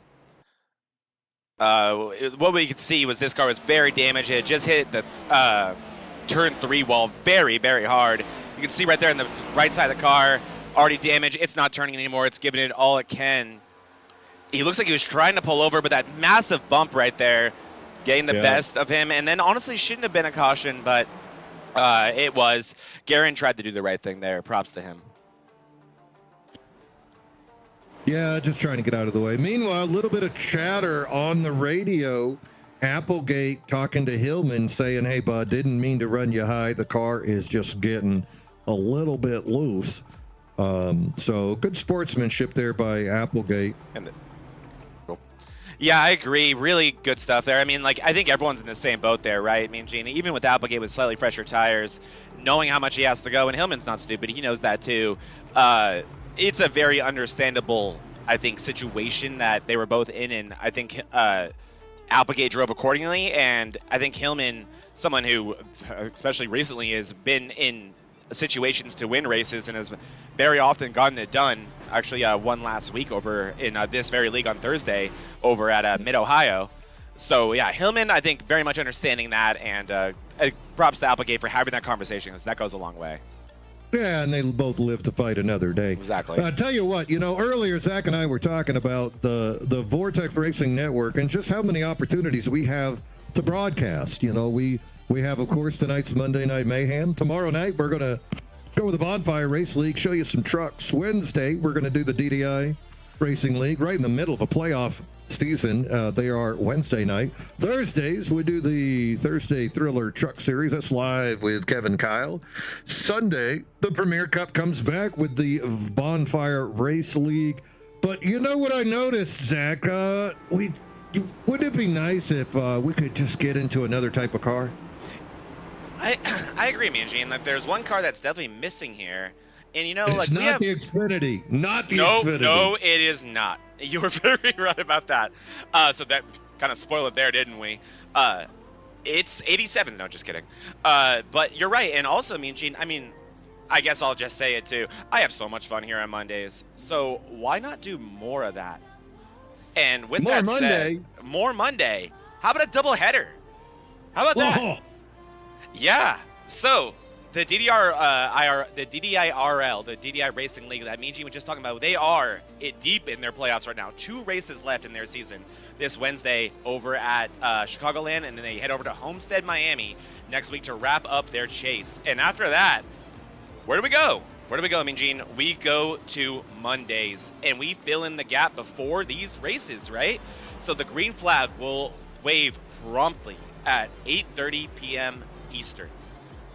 What we could see was this car was very damaged. It just hit the turn 3 wall very, very hard. You can see right there on the right side of the car, already damaged. It's not turning anymore. It's giving it all it can. He looks like he was trying to pull over, but that massive bump right there, getting the best of him. And then honestly shouldn't have been a caution, but it was. Guerin tried to do the right thing there. Props to him. Yeah, just trying to get out of the way. Meanwhile, a little bit of chatter on the radio. Applegate talking to Hillman saying, hey, bud, didn't mean to run you high. The car is just getting a little bit loose. So good sportsmanship there by Applegate. Yeah, I agree. Really good stuff there. I mean, like, I think everyone's in the same boat there, right? I mean, Gene, even with Applegate with slightly fresher tires, knowing how much he has to go, and Hillman's not stupid. He knows that too. It's a very understandable, I think, situation that they were both in, and I think Applegate drove accordingly, and I think Hillman, someone who, especially recently, has been in situations to win races and has very often gotten it done. Actually, won last week over in this very league on Thursday over at Mid-Ohio. So, yeah, Hillman, I think, very much understanding that, and props to Applegate for having that conversation, because that goes a long way. Yeah, and they both live to fight another day. Exactly. Tell you what, earlier Zach and I were talking about the Vortex Racing Network and just how many opportunities we have to broadcast. We have, of course, tonight's Monday Night Mayhem. Tomorrow night, we're going to go with the Bonfire Race League, show you some trucks. Wednesday, we're going to do the DDI Racing League right in the middle of a playoff season. They are Wednesday night. Thursdays, we do the Thursday Thriller Truck Series. That's live with Kevin Kyle. Sunday, the Premier Cup comes back with the Bonfire Race League. But you know what I noticed, Zach? Wouldn't it be nice if we could just get into another type of car? I agree, Mean Gene. Like, there's one car that's definitely missing here. And, it's not the Xfinity. Not the Xfinity. No, it is not. You were very right about that. So that kind of spoiled it there, didn't we? It's 87. No, just kidding. But you're right. And also, Mean Gene, I guess I'll just say it too. I have so much fun here on Mondays. So why not do more of that? And with that said, more Monday. How about a double header? How about that? Yeah. So the DDIRL, the DDI Racing League that Mean Gene was just talking about, they are deep in their playoffs right now. 2 races left in their season this Wednesday over at Chicagoland, and then they head over to Homestead, Miami next week to wrap up their chase. And after that, where do we go? Where do we go, Mean Gene? We go to Mondays, and we fill in the gap before these races, right? So the green flag will wave promptly at 8:30 p.m. Eastern.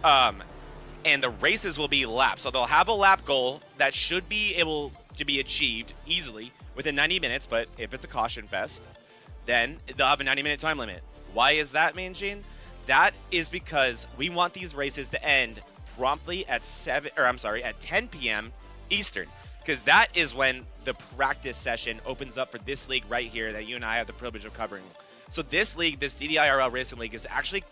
And the races will be laps. So they'll have a lap goal that should be able to be achieved easily within 90 minutes, but if it's a caution fest, then they'll have a 90-minute time limit. Why is that, Mean Gene? That is because we want these races to end promptly at 10 p.m. Eastern, because that is when the practice session opens up for this league right here that you and I have the privilege of covering. So this league, this DDIRL Racing League, is actually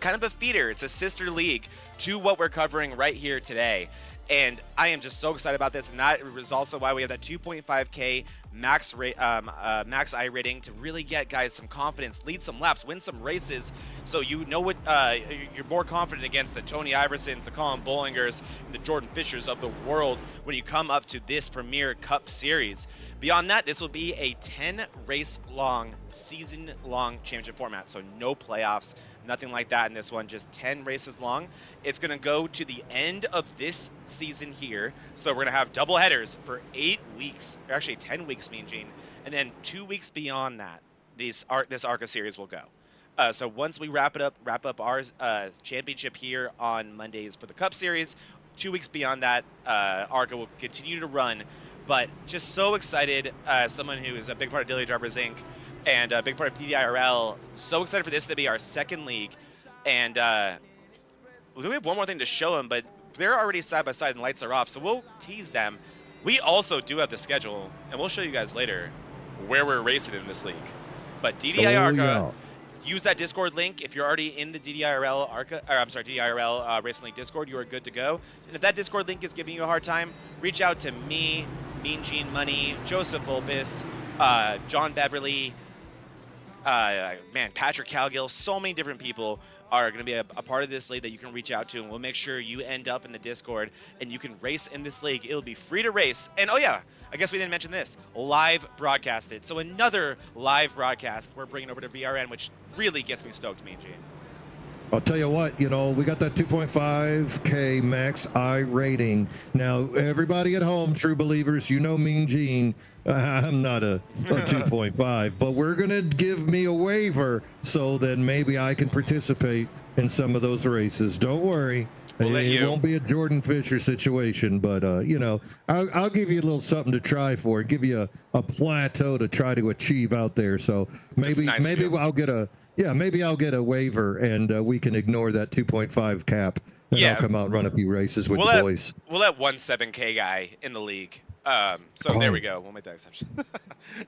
kind of a feeder. It's a sister league to what we're covering right here today. And I am just so excited about this. And that is also why we have that 2.5K max I rating to really get guys some confidence, lead some laps, win some races. So you know what, you're more confident against the Tony Iversons, the Colin Bollingers, and the Jordan Fishers of the world when you come up to this Premier Cup Series. Beyond that, this will be a 10-race-long, season-long championship format. So no playoffs, nothing like that in this one, just 10 races long. It's going to go to the end of this season here. So we're going to have double headers for 8 weeks, or actually 10 weeks, Mean Gene. And then 2 weeks beyond that, this ARCA series will go. So once we wrap up our championship here on Mondays for the Cup Series, 2 weeks beyond that, ARCA will continue to run. But just so excited, someone who is a big part of Daily Drivers Inc. and a big part of DDIRL, so excited for this to be our second league. And we have one more thing to show them, but they're already side by side and lights are off, so we'll tease them. We also do have the schedule, and we'll show you guys later where we're racing in this league. But DDIRL, use that Discord link. If you're already in the DDIRL Racing League Discord, you are good to go. And if that Discord link is giving you a hard time, reach out to me, Mean Gene Money, Joseph Volpis, John Beverly, Patrick Calgill. So many different people are going to be a part of this league that you can reach out to, and we'll make sure you end up in the Discord and you can race in this league. It'll be free to race. And oh yeah, I guess we didn't mention this, live broadcasted. So another live broadcast we're bringing over to VRN, which really gets me stoked, Mean Gene. I'll tell you what, we got that 2.5K max I rating. Now, everybody at home, true believers, Mean Gene, I'm not a 2.5, but we're going to give me a waiver so that maybe I can participate in some of those races. Don't worry. It won't be a Jordan Fisher situation, but, I'll give you a little something to try for, give you a plateau to try to achieve out there. So maybe I'll get a waiver and we can ignore that 2.5 cap. And I'll come out and run a few races with the boys. We'll let 1.7K guy in the league So there we go. We'll make that exception.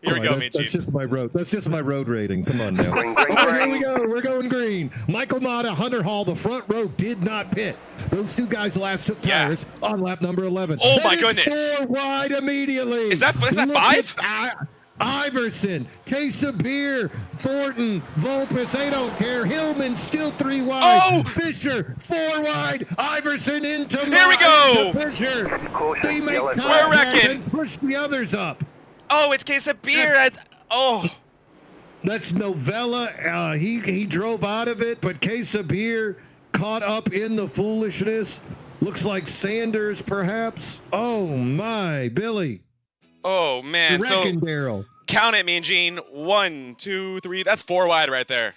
Here we go, Mean Gene. That's just my road. That's just my road rating. Come on now. Green, All right, here we go. We're going green. Michael Mata, Hunter Hall. The front row did not pit. Those two guys last took tires on lap number 11. Oh my And goodness! it's 4 wide immediately. Is that Look 5? at Iverson, Case of Beer, Thornton, Volpus, they don't care. Hillman still 3 wide. Oh! Fisher 4 wide. Iverson into Here we go! into Fisher. Caution, They make yellow flag. We're contact wrecking. and push the others up. Oh, it's Case of Beer. That's Novella. He drove out of it, but Case of Beer caught up in the foolishness. Looks like Sanders, perhaps. Oh my, Billy. Oh man. So Wrecking Daryl. count it, Mean Gene. 1, 2, 3. That's 4 wide right there.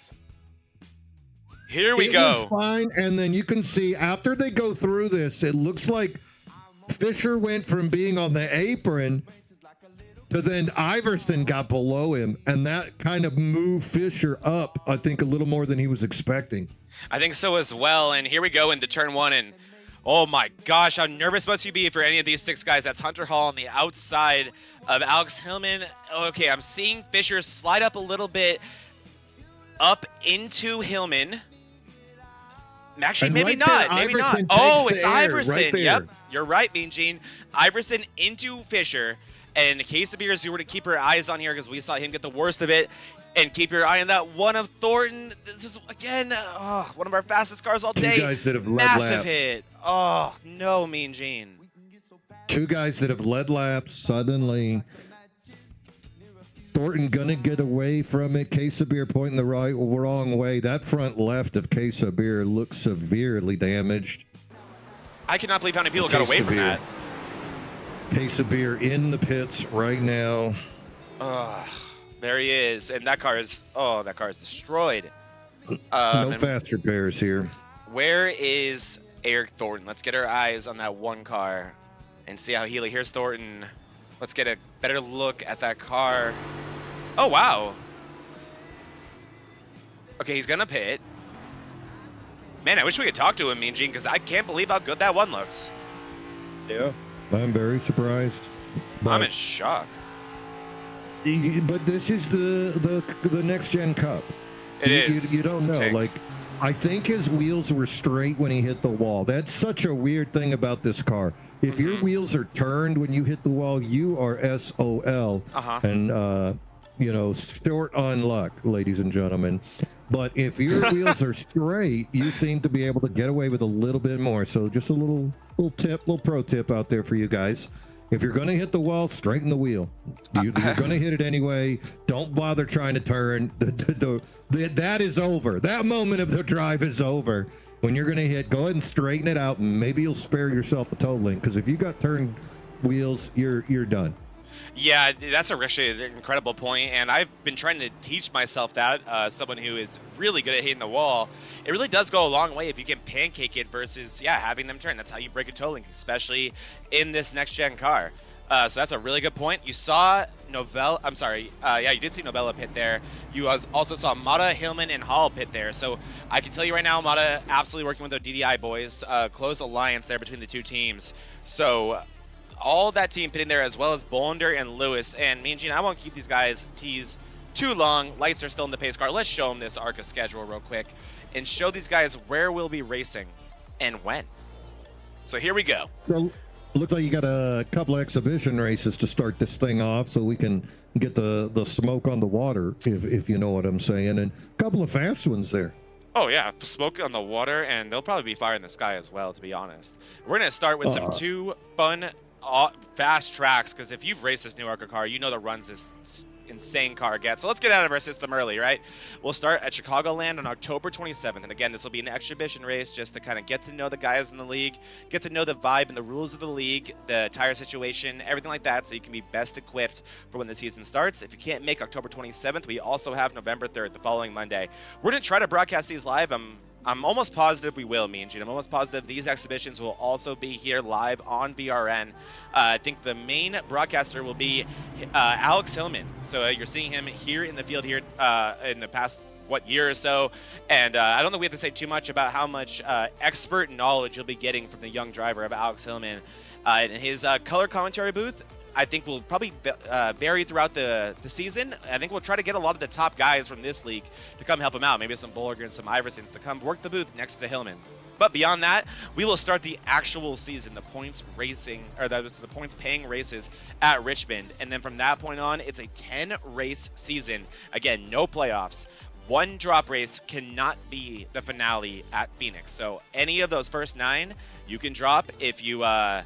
Here we It go. was fine, and then you can see after they go through this, it looks like Fisher went from being on the apron to then Iverson got below him, and that kind of moved Fisher up, I think, a little more than he was expecting. I think so as well. And here we go into turn 1. And oh my gosh, how nervous must you be for any of these 6 guys? That's Hunter Hall on the outside of Alex Hillman. Okay, I'm seeing Fisher slide up a little bit up into Hillman. Actually, And maybe right not. there, Maybe Iverson not. Oh, takes it's the air Iverson. right there. Yep, you're right, Mean Gene. Iverson into Fisher. And Case of Beers, you were to keep your eyes on here because we saw him get the worst of it. And keep your eye on that one of Thornton. This is, again, one of our fastest cars all day. 2 guys that have led Massive laps. hit. Oh, no, Mean Gene. 2 guys that have led laps suddenly. Thornton gonna get away from it. Case of Beer pointing the wrong way. That front left of Case of Beer looks severely damaged. I cannot believe how many people got away from that. Case of Beer in the pits right now. There he is. And that car is destroyed. No fast repairs here. Where is Eric Thornton? Let's get our eyes on that one car and see how Healy. Here's Thornton. Let's get a better look at that car. Oh, wow. Okay, he's going to pit. Man, I wish we could talk to him, Mean Gene, because I can't believe how good that one looks. Yeah, I'm very surprised. I'm in shock. But this is the next gen cup. It is. You don't know. Like, I think his wheels were straight when he hit the wall. That's such a weird thing about this car. If your wheels are turned when you hit the wall, you are SOL. And short on luck, ladies and gentlemen. But if your wheels are straight, you seem to be able to get away with a little bit more. So just a little pro tip out there for you guys. If you're going to hit the wall, straighten the wheel. You're going to hit it anyway. Don't bother trying to turn. That is over. That moment of the drive is over. When you're going to hit, go ahead and straighten it out, and maybe you'll spare yourself a totaling. Because if you got turned wheels, you're done. Yeah, that's actually an incredible point, and I've been trying to teach myself that, someone who is really good at hitting the wall. It really does go a long way if you can pancake it versus, having them turn. That's how you break a toe link, especially in this next-gen car. So that's a really good point. You saw Novella, you did see Novella pit there. You also saw Mata, Hillman, and Hall pit there. So I can tell you right now, Mata absolutely working with the DDI boys. Close alliance there between the two teams. So all that team pitting there, as well as Bolander and Lewis. And Mean Gene, I won't keep these guys teased too long. Lights are still in the pace car. Let's show them this ARCA schedule real quick and show these guys where we'll be racing and when. So here we go. Well, looks like you got a couple of exhibition races to start this thing off so we can get the smoke on the water, if you know what I'm saying, and a couple of fast ones there. Oh, yeah, smoke on the water, and they'll probably be fire in the sky as well, to be honest. We're going to start with some 2 fun, fast tracks, because if you've raced this new ARCA car, you know the runs this insane car gets. So let's get out of our system early, right? We'll start at Chicagoland on October 27th. And again, this will be an exhibition race just to kind of get to know the guys in the league, get to know the vibe and the rules of the league, the tire situation, everything like that, so you can be best equipped for when the season starts. If you can't make October 27th, we also have November 3rd, the following Monday. We're going to try to broadcast these live. I'm almost positive we will, Mean Gene. I'm almost positive these exhibitions will also be here live on VRN. I think the main broadcaster will be Alex Hillman. So you're seeing him here in the field here in the past, year or so. And I don't think we have to say too much about how much expert knowledge you'll be getting from the young driver of Alex Hillman. In his color commentary booth, I think will probably vary throughout the season. I think we'll try to get a lot of the top guys from this league to come help him out. Maybe some Bollinger and some Iversons to come work the booth next to Hillman. But beyond that, we will start the actual season, the points racing, or the points paying races at Richmond. And then from that point on, it's a 10 race season. Again, no playoffs. One drop race cannot be the finale at Phoenix. So any of those first 9, you can drop if you have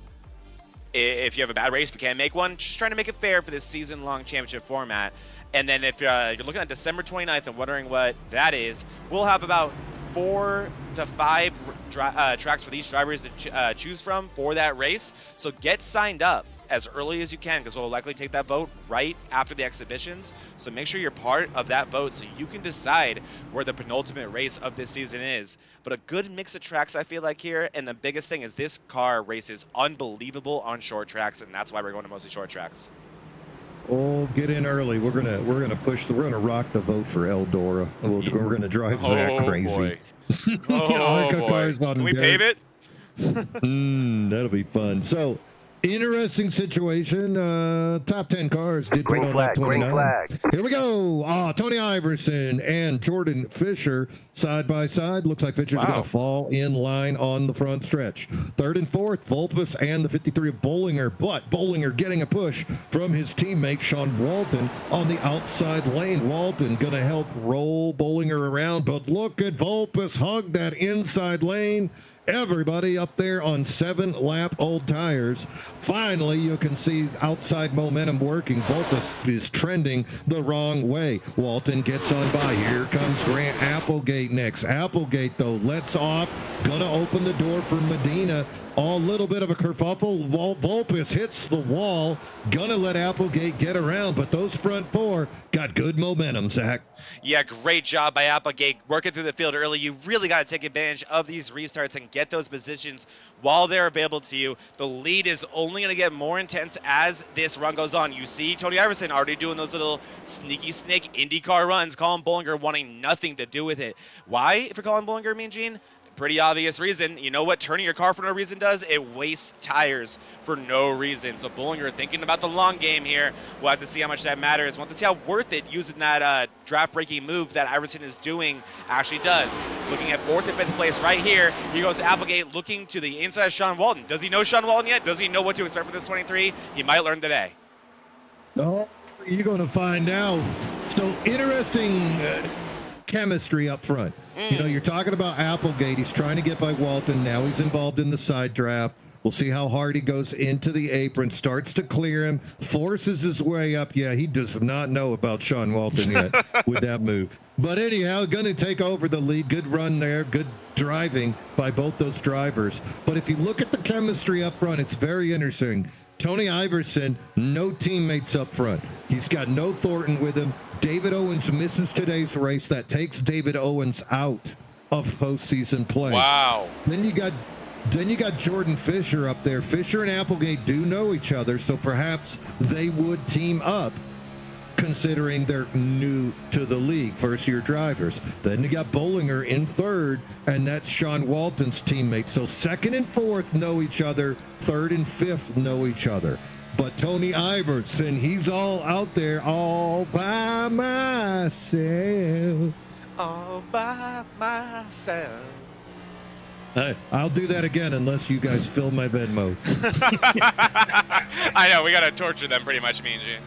a bad race, if you can't make one. Just trying to make it fair for this season-long championship format. And then if you're looking at December 29th and wondering what that is, we'll have about 4 to 5 tracks for these drivers to choose from for that race. So get signed up as early as you can, because we'll likely take that vote right after the exhibitions. So make sure you're part of that vote so you can decide where the penultimate race of this season is. But a good mix of tracks, I feel like, here. And the biggest thing is this car races unbelievable on short tracks, and that's why we're going to mostly short tracks. Oh, get in early. We're gonna rock the vote for Eldora. We're gonna drive Zach crazy. Oh boy. Can we pave it? That'll be fun. So, interesting situation. Top 10 cars did put on that 29. Here we go. Tony Iverson and Jordan Fisher side by side. Looks like Fisher's going to fall in line on the front stretch. Third and fourth, Vulpes and the 53 of Bollinger. But Bollinger getting a push from his teammate Sean Walton on the outside lane. Walton going to help roll Bollinger around. But look at Vulpes hug that inside lane. Everybody up there on 7-lap old tires. Finally, you can see outside momentum working. Vulpes is trending the wrong way. Walton gets on by. Here comes Grant Applegate next. Applegate, though, lets off. Gonna open the door for Medina. A little bit of a kerfuffle. Vulpes hits the wall. Gonna let Applegate get around, but those front 4 got good momentum, Zach. Yeah, great job by Applegate working through the field early. You really got to take advantage of these restarts and get those positions while they're available to you. The lead is only going to get more intense as this run goes on. You see Tony Iverson already doing those little sneaky snake IndyCar runs. Colin Bollinger wanting nothing to do with it. Why, if you're Colin Bollinger, Mean Gene? Pretty obvious reason. You know what turning your car for no reason does? It wastes tires for no reason. So Bollinger thinking about the long game here. We'll have to see how much that matters. We'll have to see how worth it using that draft-breaking move that Iverson is doing actually does. Looking at 4th and 5th place right here. Here goes Applegate looking to the inside of Sean Walton. Does he know Sean Walton yet? Does he know what to expect for this 23? He might learn today. No, you're going to find out. So interesting chemistry up front. You know, you're talking about Applegate. He's trying to get by Walton. Now he's involved in the side draft. We'll see how hard he goes into the apron, starts to clear him, forces his way up. Yeah, he does not know about Sean Walton yet with that move. But anyhow, going to take over the lead. Good run there. Good driving by both those drivers. But if you look at the chemistry up front, it's very interesting. Tony Iverson, no teammates up front. He's got no Thornton with him. David Owens misses today's race. That takes David Owens out of postseason play. Wow. Then you got Jordan Fisher up there. Fisher and Applegate do know each other, so perhaps they would team up, considering they're new to the league, first-year drivers. Then you got Bollinger in 3rd, and that's Sean Walton's teammate. So 2nd and 4th know each other. 3rd and 5th know each other. But Tony Iverson, he's all out there all by myself. All by myself. I'll do that again unless you guys fill my Venmo. I know, we got to torture them pretty much, Mean Gene.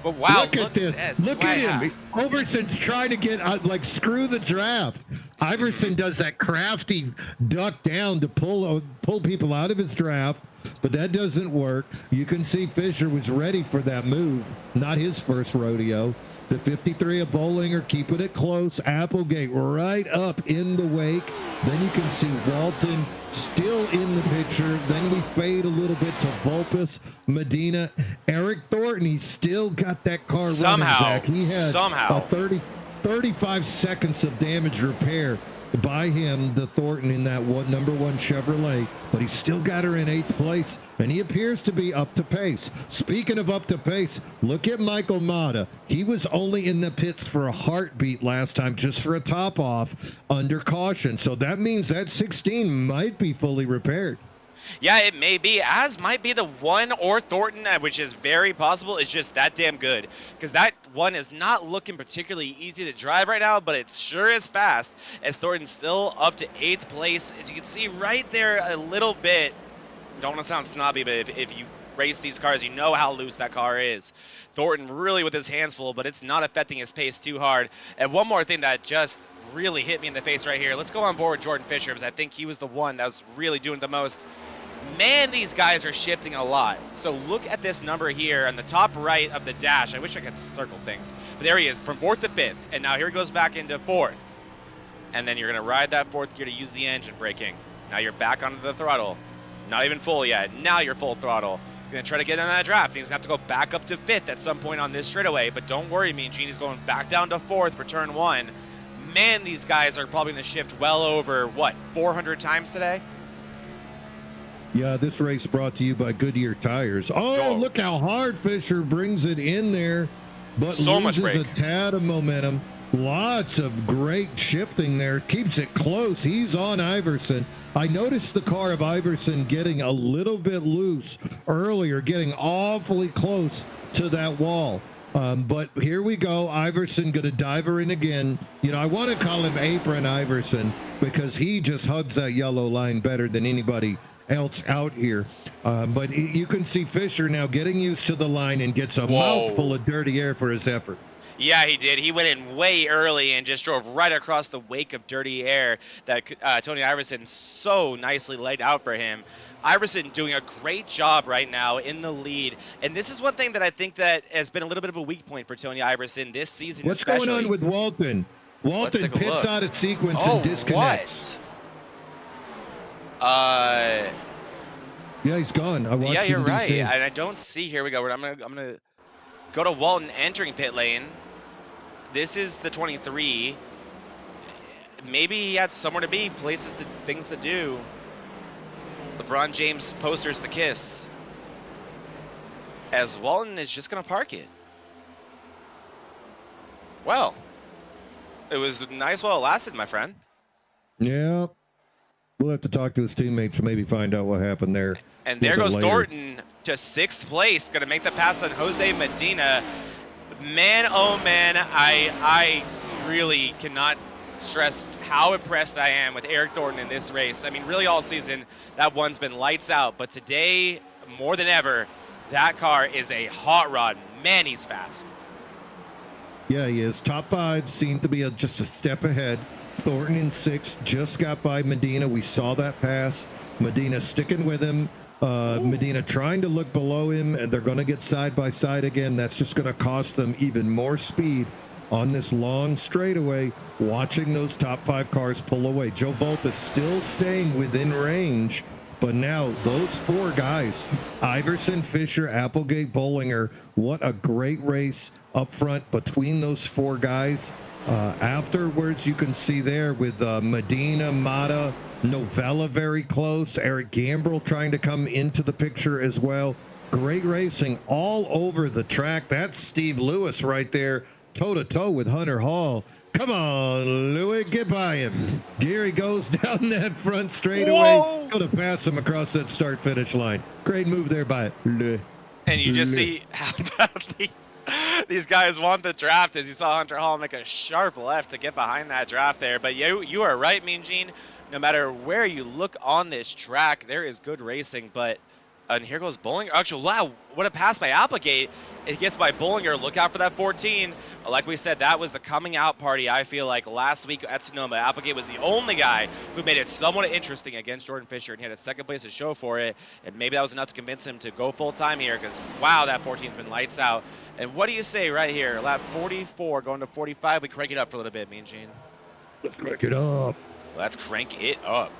But wow, look at this. Look at him. Iverson's trying to get screw the draft. Iverson does that crafty duck down to pull people out of his draft, but that doesn't work. You can see Fisher was ready for that move. Not his first rodeo. The 53 of Bollinger keeping it close. Applegate right up in the wake. Then you can see Walton still in the picture. Then we fade a little bit to Vulpes, Medina, Eric Thornton. He's still got that car running, Zach. He had 35 seconds of damage repair by him, the Thornton, in that number 1 Chevrolet, but he's still got her in 8th place, and he appears to be up to pace. Speaking of up to pace, look at Michael Mata. He was only in the pits for a heartbeat last time, just for a top off under caution. So that means that 16 might be fully repaired. Yeah, it may be, as might be the one, or Thornton, which is very possible. It's just that damn good, because that one is not looking particularly easy to drive right now, but it sure is fast, as Thornton's still up to 8th place. As you can see right there a little bit, don't want to sound snobby, but if you race these cars, you know how loose that car is. Thornton really with his hands full, but it's not affecting his pace too hard. And one more thing that just really hit me in the face right here. Let's go on board Jordan Fisher, because I think he was the one that was really doing the most. Man, these guys are shifting a lot. So look at this number here on the top right of the dash. I wish I could circle things. But there he is, from 4th to 5th. And now here he goes back into 4th. And then you're going to ride that 4th gear to use the engine braking. Now you're back onto the throttle. Not even full yet. Now you're full throttle. You're going to try to get in that draft. He's going to have to go back up to 5th at some point on this straightaway. But don't worry, Mean Gene. He's going back down to 4th for turn 1. Man, these guys are probably going to shift well over, what, 400 times today? Yeah, this race brought to you by Goodyear Tires. Oh, look how hard Fisher brings it in there, but so much loses brake. a tad of momentum. Lots of great shifting there. Keeps it close. He's on Iverson. I noticed the car of Iverson getting a little bit loose earlier, getting awfully close to that wall. But here we go. Iverson going to dive her in again. You know, I want to call him Apron Iverson because he just hugs that yellow line better than anybody else out here. But you can see Fisher now getting used to the line and gets a mouthful of dirty air for his effort. Yeah, he did. He went in way early and just drove right across the wake of dirty air that Tony Iverson so nicely laid out for him. Iverson doing a great job right now in the lead. And this is one thing that I think that has been a little bit of a weak point for Tony Iverson this season. What's going on with Walton? Walton pits out of sequence and disconnects. What? Yeah, he's gone. I watched yeah, you're him right. DC. And I don't see, here we go. I'm gonna go to Walton entering pit lane. This is the 23. Maybe he had somewhere to be, places, things to do. LeBron James posters the kiss. As Walton is just going to park it. Well, it was nice while it lasted, my friend. Yeah. We'll have to talk to his teammates and maybe find out what happened there. And there goes Thornton to 6th place. Going to make the pass on Jose Medina. Man, oh man, I really cannot stress how impressed I am with Eric Thornton in this race. I mean, really all season, that one's been lights out. But today, more than ever, that car is a hot rod. Man, he's fast. Yeah, he is. Top 5 seemed to be just a step ahead. Thornton in 6th, just got by Medina. We saw that pass. Medina sticking with him. Medina trying to look below him, and they're going to get side by side again. That's just going to cost them even more speed on this long straightaway, watching those top 5 cars pull away. Joe Volta still staying within range, but now those 4 guys, Iverson, Fisher, Applegate, Bollinger, what a great race up front between those 4 guys. Afterwards, you can see there with Medina, Mata, Novella very close. Eric Gambrell trying to come into the picture as well. Great racing all over the track. That's Steve Lewis right there, toe-to-toe with Hunter Hall. Come on, Louis, get by him. Gary goes down that front straightaway. Going to pass him across that start-finish line. Great move there by Louis. And you just see how badly these guys want the draft, as you saw Hunter Hall make a sharp left to get behind that draft there. But you are right, Mean Gene. No matter where you look on this track, there is good racing. But and here goes Bollinger. Actually, wow, what a pass by Applegate. It gets by Bollinger. Look out for that 14. Like we said, that was the coming out party, I feel like, last week at Sonoma. Applegate was the only guy who made it somewhat interesting against Jordan Fisher, and he had a 2nd place to show for it. And maybe that was enough to convince him to go full time here, because, wow, that 14's been lights out. And what do you say right here? Lap 44 going to 45. We crank it up for a little bit, Mean Gene. Let's crank it up. Let's crank it up.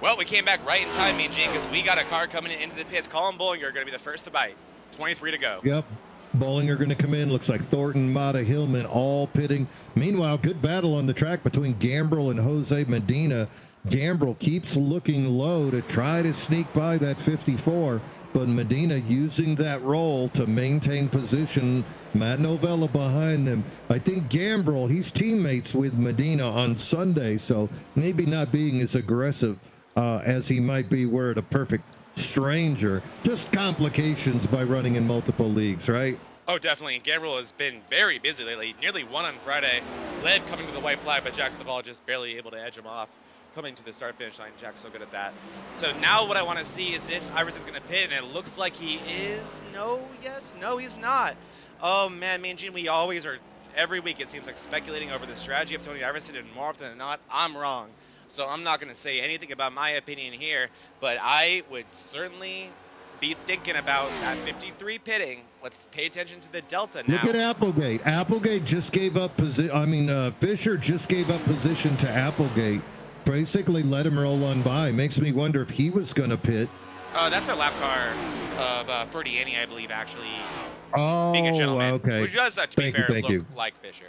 Well, we came back right in time, Mean Gene, because we got a car coming into the pits. Colin Bollinger going to be the first to bite. 23 to go. Yep. Bollinger going to come in. Looks like Thornton, Mata, Hillman all pitting. Meanwhile, good battle on the track between Gambrel and Jose Medina. Gambrel keeps looking low to try to sneak by that 54, but Medina using that roll to maintain position. Matt Novella behind them. I think Gambrel, he's teammates with Medina on Sunday, so maybe not being as aggressive as he might be were at a perfect stranger. Just complications by running in multiple leagues, right? Oh, definitely. And Gambrel has been very busy lately. Nearly won on Friday. Led coming to the white flag, but Jack's Laval just barely able to edge him off. Coming to the start-finish line, Jack's so good at that. So now what I want to see is if Iverson's going to pit, and it looks like he is. No, yes, no, he's not. Oh, man, me and Gene, we always are, every week it seems like speculating over the strategy of Tony Iverson, and more often than not, I'm wrong. So I'm not going to say anything about my opinion here, but I would certainly be thinking about that 53 pitting. Let's pay attention to the Delta now. Look at Applegate. Applegate just gave up position. Fisher just gave up position to Applegate. Basically let him roll on by. Makes me wonder if he was going to pit. That's a lap car of Ferdiani, I believe, actually. Oh, being a gentleman. okay. Which does, to be fair, look like Fisher.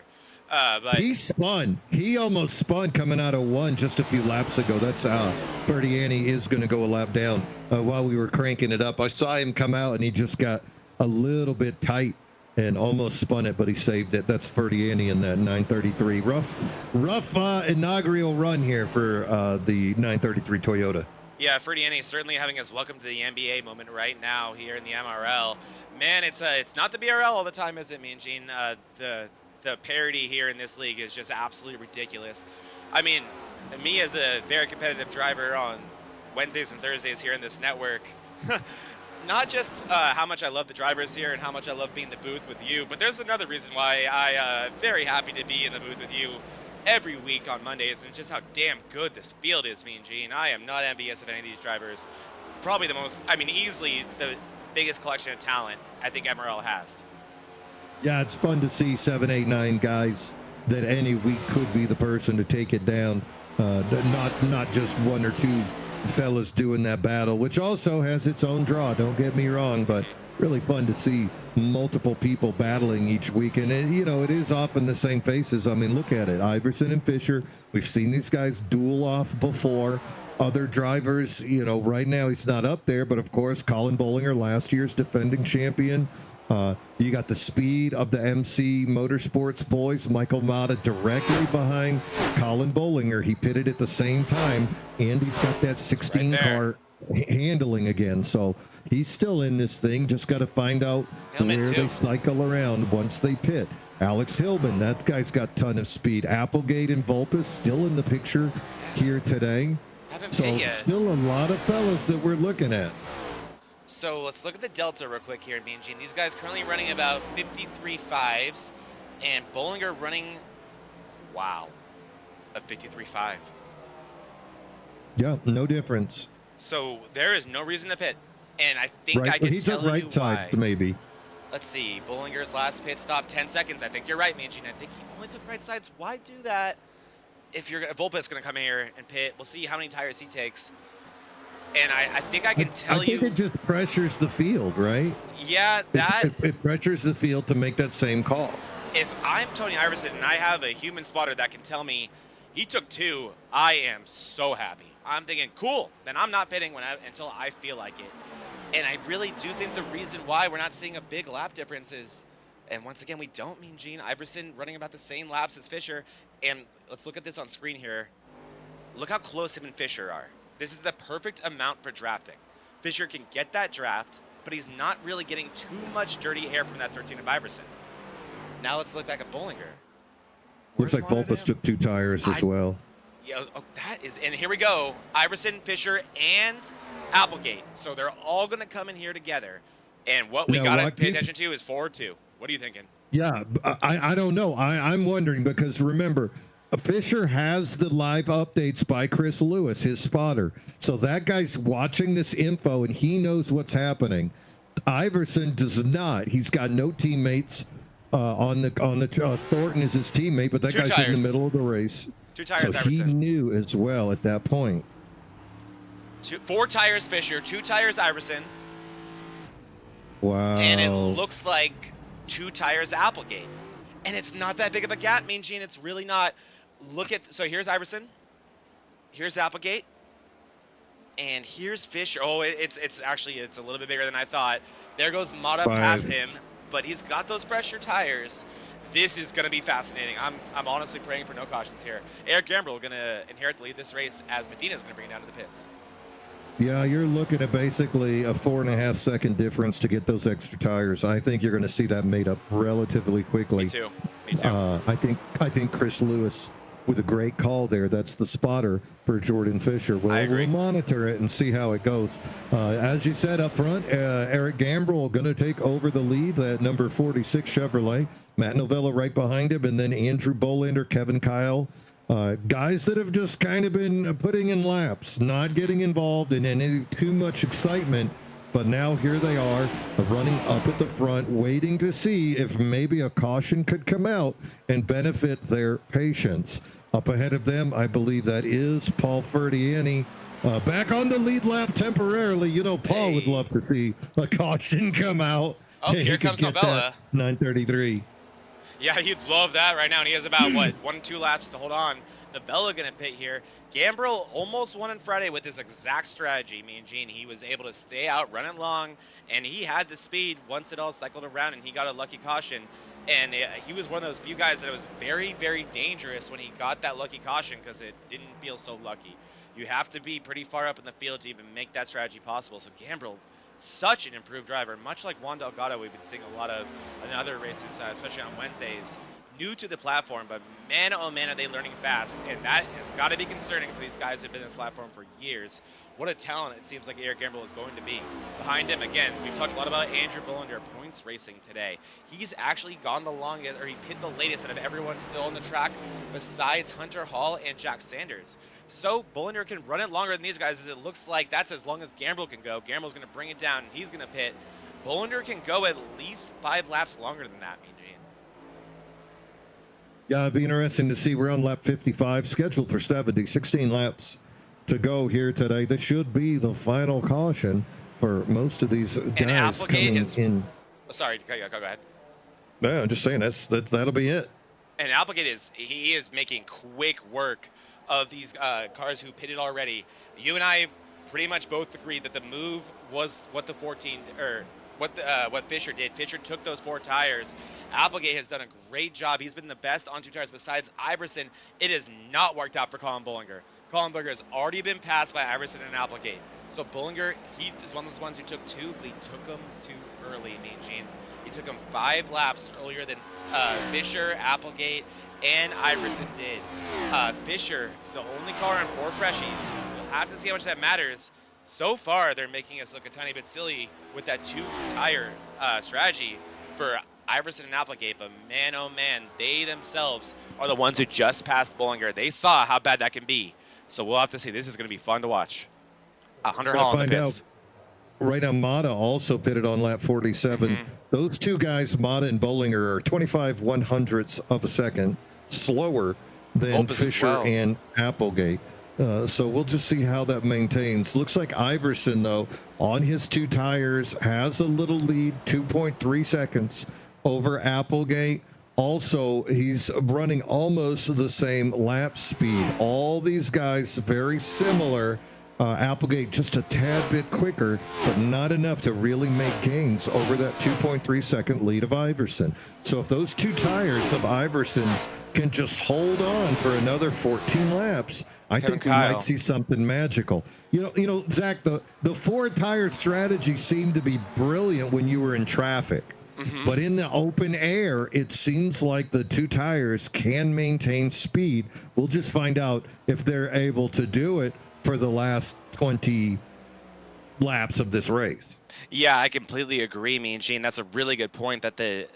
But he spun. He almost spun coming out of one just a few laps ago. That's Ferdiani is going to go a lap down. While we were cranking it up, I saw him come out and he just got a little bit tight and almost spun it, but he saved it. That's Ferdiani in that 933. Rough inaugural run here for the 933 Toyota. Yeah, Ferdiani certainly having us welcome to the NBA moment right now here in the MRL. Man, it's not the BRL all the time, is it, Mean Gene? The parity here in this league is just absolutely ridiculous. I mean, me as a very competitive driver on Wednesdays and Thursdays here in this network, not just how much I love the drivers here and how much I love being in the booth with you, but there's another reason why I very happy to be in the booth with you every week on Mondays, and just how damn good this field is, Mean Gene. I am not envious of any of these drivers. Probably the most, I mean, easily the biggest collection of talent I think MRL has. Yeah, it's fun to see 7, 8, 9 guys that any week could be the person to take it down. Not just one or two fellas doing that battle, which also has its own draw. Don't get me wrong, but really fun to see multiple people battling each week. And, it is often the same faces. I mean, look at it. Iverson and Fisher. We've seen these guys duel off before. Other drivers, right now he's not up there, but of course, Colin Bollinger, last year's defending champion. You got the speed of the MC Motorsports boys. Michael Mata directly behind Colin Bollinger. He pitted at the same time, and he's got that 16 car handling again. So he's still in this thing. Just got to find out where they cycle around once they pit. Alex Hillman, that guy's got ton of speed. Applegate and Vulpes still in the picture here today. So still a lot of fellas that we're looking at. So let's look at the Delta real quick here, Mean Gene. These guys currently running about 53.5s, and Bollinger running, wow, a 53.5. Yeah, no difference. So there is no reason to pit, and I think I can he tell took right you side, why. maybe. Let's see, Bollinger's last pit stop, 10 seconds. I think you're right, Mean Gene. I think he only took right sides. Why do that? If Volpe is going to come here and pit, we'll see how many tires he takes. And I think I can tell you. I think it just pressures the field, right? Yeah, it pressures the field to make that same call. If I'm Tony Iverson and I have a human spotter that can tell me he took 2, I am so happy. I'm thinking, cool, then I'm not pitting until I feel like it. And I really do think the reason why we're not seeing a big lap difference is, and once again, we don't mean Gene Iverson running about the same laps as Fisher. And let's look at this on screen here. Look how close him and Fisher are. This is the perfect amount for drafting. Fisher can get that draft, but he's not really getting too much dirty air from that 13 of Iverson. Now let's look back at Bollinger. Looks like Vulpes took 2 tires as well. Yeah, and here we go. Iverson, Fisher, and Applegate. So they're all going to come in here together. And what we got to pay attention to is 4-2. What are you thinking? Yeah, I don't know. I'm wondering because remember, Fisher has the live updates by Chris Lewis, his spotter. So that guy's watching this info and he knows what's happening. Iverson does not. He's got no teammates on the Thornton is his teammate, but that guy's in the middle of the race. 2 tires, so Iverson. He knew as well at that point. 4 tires Fisher, 2 tires Iverson, Wow. and it looks like 2 tires Applegate. And it's not that big of a gap, Mean Gene. It's really not. So here's Iverson, here's Applegate, and here's Fisher. Oh, it's a little bit bigger than I thought. There goes Mata 5. past him, but he's got those fresher tires. This is going to be fascinating. I'm honestly praying for no cautions here. Eric Gambrell going to inherit the lead this race as Medina's going to bring it down to the pits. Yeah, you're looking at basically a 4.5 second difference to get those extra tires. I think you're going to see that made up relatively quickly. Me too. I think Chris Lewis with a great call there. That's the spotter for Jordan Fisher. I agree. We'll monitor it and see how it goes. As you said up front, Eric Gambrell going to take over the lead. That number 46 Chevrolet. Matt Novella right behind him, and then Andrew Bolander, Kevin Kyle. Guys that have just kind of been putting in laps, not getting involved in any too much excitement. But now here they are running up at the front, waiting to see if maybe a caution could come out and benefit their patience. Up ahead of them, I believe that is Paul Ferdiani, back on the lead lap temporarily. You know, Paul would love to see a caution come out. Oh, here comes Novella. 9:33. Yeah, he'd love that right now, and he has about, 1 or 2 laps to hold on. Novella going to pit here. Gambrell almost won on Friday with his exact strategy, Mean Gene. He was able to stay out, run it long, and he had the speed once it all cycled around, and he got a lucky caution. And he was one of those few guys that it was very, very dangerous when he got that lucky caution because it didn't feel so lucky. You have to be pretty far up in the field to even make that strategy possible. So Gambrell, such an improved driver, much like Juan Delgado we've been seeing a lot of in other races, especially on Wednesdays. New to the platform, but man, oh man, are they learning fast. And that has got to be concerning for these guys who have been in this platform for years. What a talent it seems like Eric Gambrell is going to be. Behind him, again, we've talked a lot about Andrew Bolander points racing today. He's actually gone the longest, or he pit the latest out of everyone still on the track besides Hunter Hall and Jack Sanders. So Bolander can run it longer than these guys, as it looks like that's as long as Gambrell can go. Gambrell's going to bring it down, and he's going to pit. Bolander can go at least 5 laps longer than that, Mean Gene. Yeah, it'd be interesting to see. We're on lap 55, scheduled for 70, 16 laps to go here today. This should be the final caution for most of these guys coming in. Oh, sorry, go ahead. No, I'm just saying that'll be it. And Applegate he is making quick work of these cars who pitted already. You and I pretty much both agreed that the move was what the 14 or what Fisher did. Fisher took those 4 tires. Applegate has done a great job. He's been the best on 2 tires besides Iverson. It has not worked out for Colin Bolinger. Colin Bolinger has already been passed by Iverson and Applegate. So Bolinger, he is one of those ones who took 2, but he took them too early, Mean Gene. He took them 5 laps earlier than Fisher, Applegate, and Iverson did. Fisher, the only car on 4 freshies. We'll have to see how much that matters. So far, they're making us look a tiny bit silly with that 2-tire strategy for Iverson and Applegate. But man, oh man, they themselves are the ones who just passed Bolinger. They saw how bad that can be. So we'll have to see. This is going to be fun to watch. Hunter Hall in the pits. Right now, Mata also pitted on lap 47. Mm-hmm. Those 2 guys, Mata and Bolinger, are 25 100ths of a second slower than Fisher and Applegate. So we'll just see how that maintains. Looks like Iverson, though, on his 2 tires, has a little lead, 2.3 seconds over Applegate. Also, he's running almost the same lap speed. All these guys very similar. Applegate just a tad bit quicker, but not enough to really make gains over that 2.3 second lead of Iverson. So if those 2 tires of Iverson's can just hold on for another 14 laps, I think we might see something magical. You know, Zach, the 4-tire strategy seemed to be brilliant when you were in traffic. Mm-hmm. But in the open air, it seems like the 2 tires can maintain speed. We'll just find out if they're able to do it for the last 20 laps of this race. Yeah, I completely agree, Mean Gene. That's a really good point, that the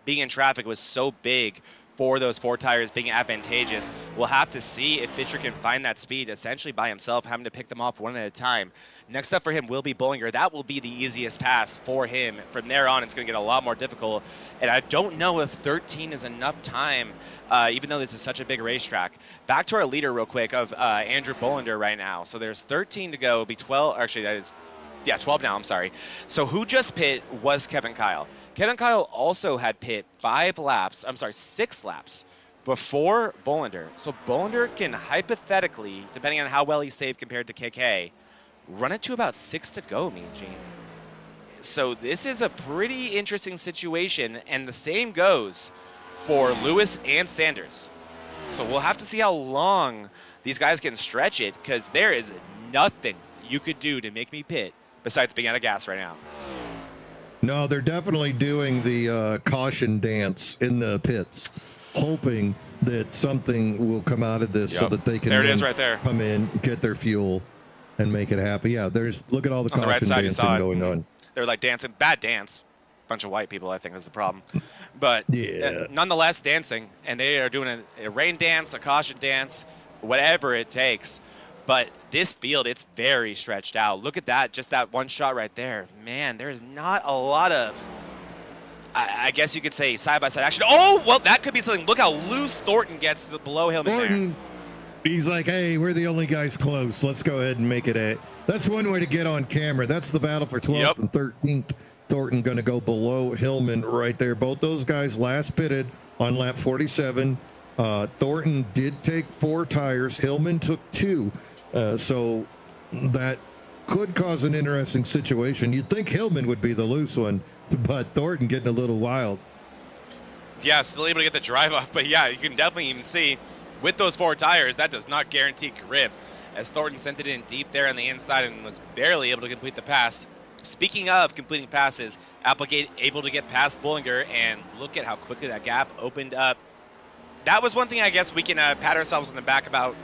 being in traffic was so big for those 4 tires being advantageous. We'll have to see if Fisher can find that speed essentially by himself, having to pick them off one at a time. Next up for him will be Bollinger. That will be the easiest pass for him. From there on, it's going to get a lot more difficult. And I don't know if 13 is enough time, even though this is such a big racetrack. Back to our leader real quick of Andrew Bollinger right now. So there's 13 to go, be 12, actually that is, yeah, 12 now, I'm sorry. So who just pit was Kevin Kyle. Kevin Kyle also had pit 6 laps before Bollinger. So Bollinger can hypothetically, depending on how well he saved compared to KK, run it to about 6 to go, Mean Gene. So this is a pretty interesting situation, and the same goes for Lewis and Sanders. So we'll have to see how long these guys can stretch it, because there is nothing you could do to make me pit besides being out of gas right now. No, they're definitely doing the caution dance in the pits, hoping that something will come out of this so that they can there it is right there. Come in, get their fuel, and make it happen. Yeah, look at all the on caution the right side, dancing going on. They're like dancing, bad dance. Bunch of white people, I think, is the problem. But yeah, nonetheless dancing, and they are doing a rain dance, a caution dance, whatever it takes. But this field, it's very stretched out. Look at that, just that one shot right there. Man, there's not a lot of, I guess you could say, side-by-side action. Oh, well, that could be something. Look how loose Thornton gets below him there. He's like, hey, we're the only guys close. Let's go ahead and make it that's one way to get on camera. That's the battle for 12th and 13th. Thornton going to go below Hillman right there. Both those guys last pitted on lap 47. Thornton did take 4 tires. Hillman took 2. So that could cause an interesting situation. You'd think Hillman would be the loose one, but Thornton getting a little wild. Yeah, still able to get the drive off, but yeah, you can definitely even see with those 4 tires, that does not guarantee grip, as Thornton sent it in deep there on the inside and was barely able to complete the pass. Speaking of completing passes, Applegate able to get past Bollinger, and look at how quickly that gap opened up. That was one thing I guess we can pat ourselves in the back about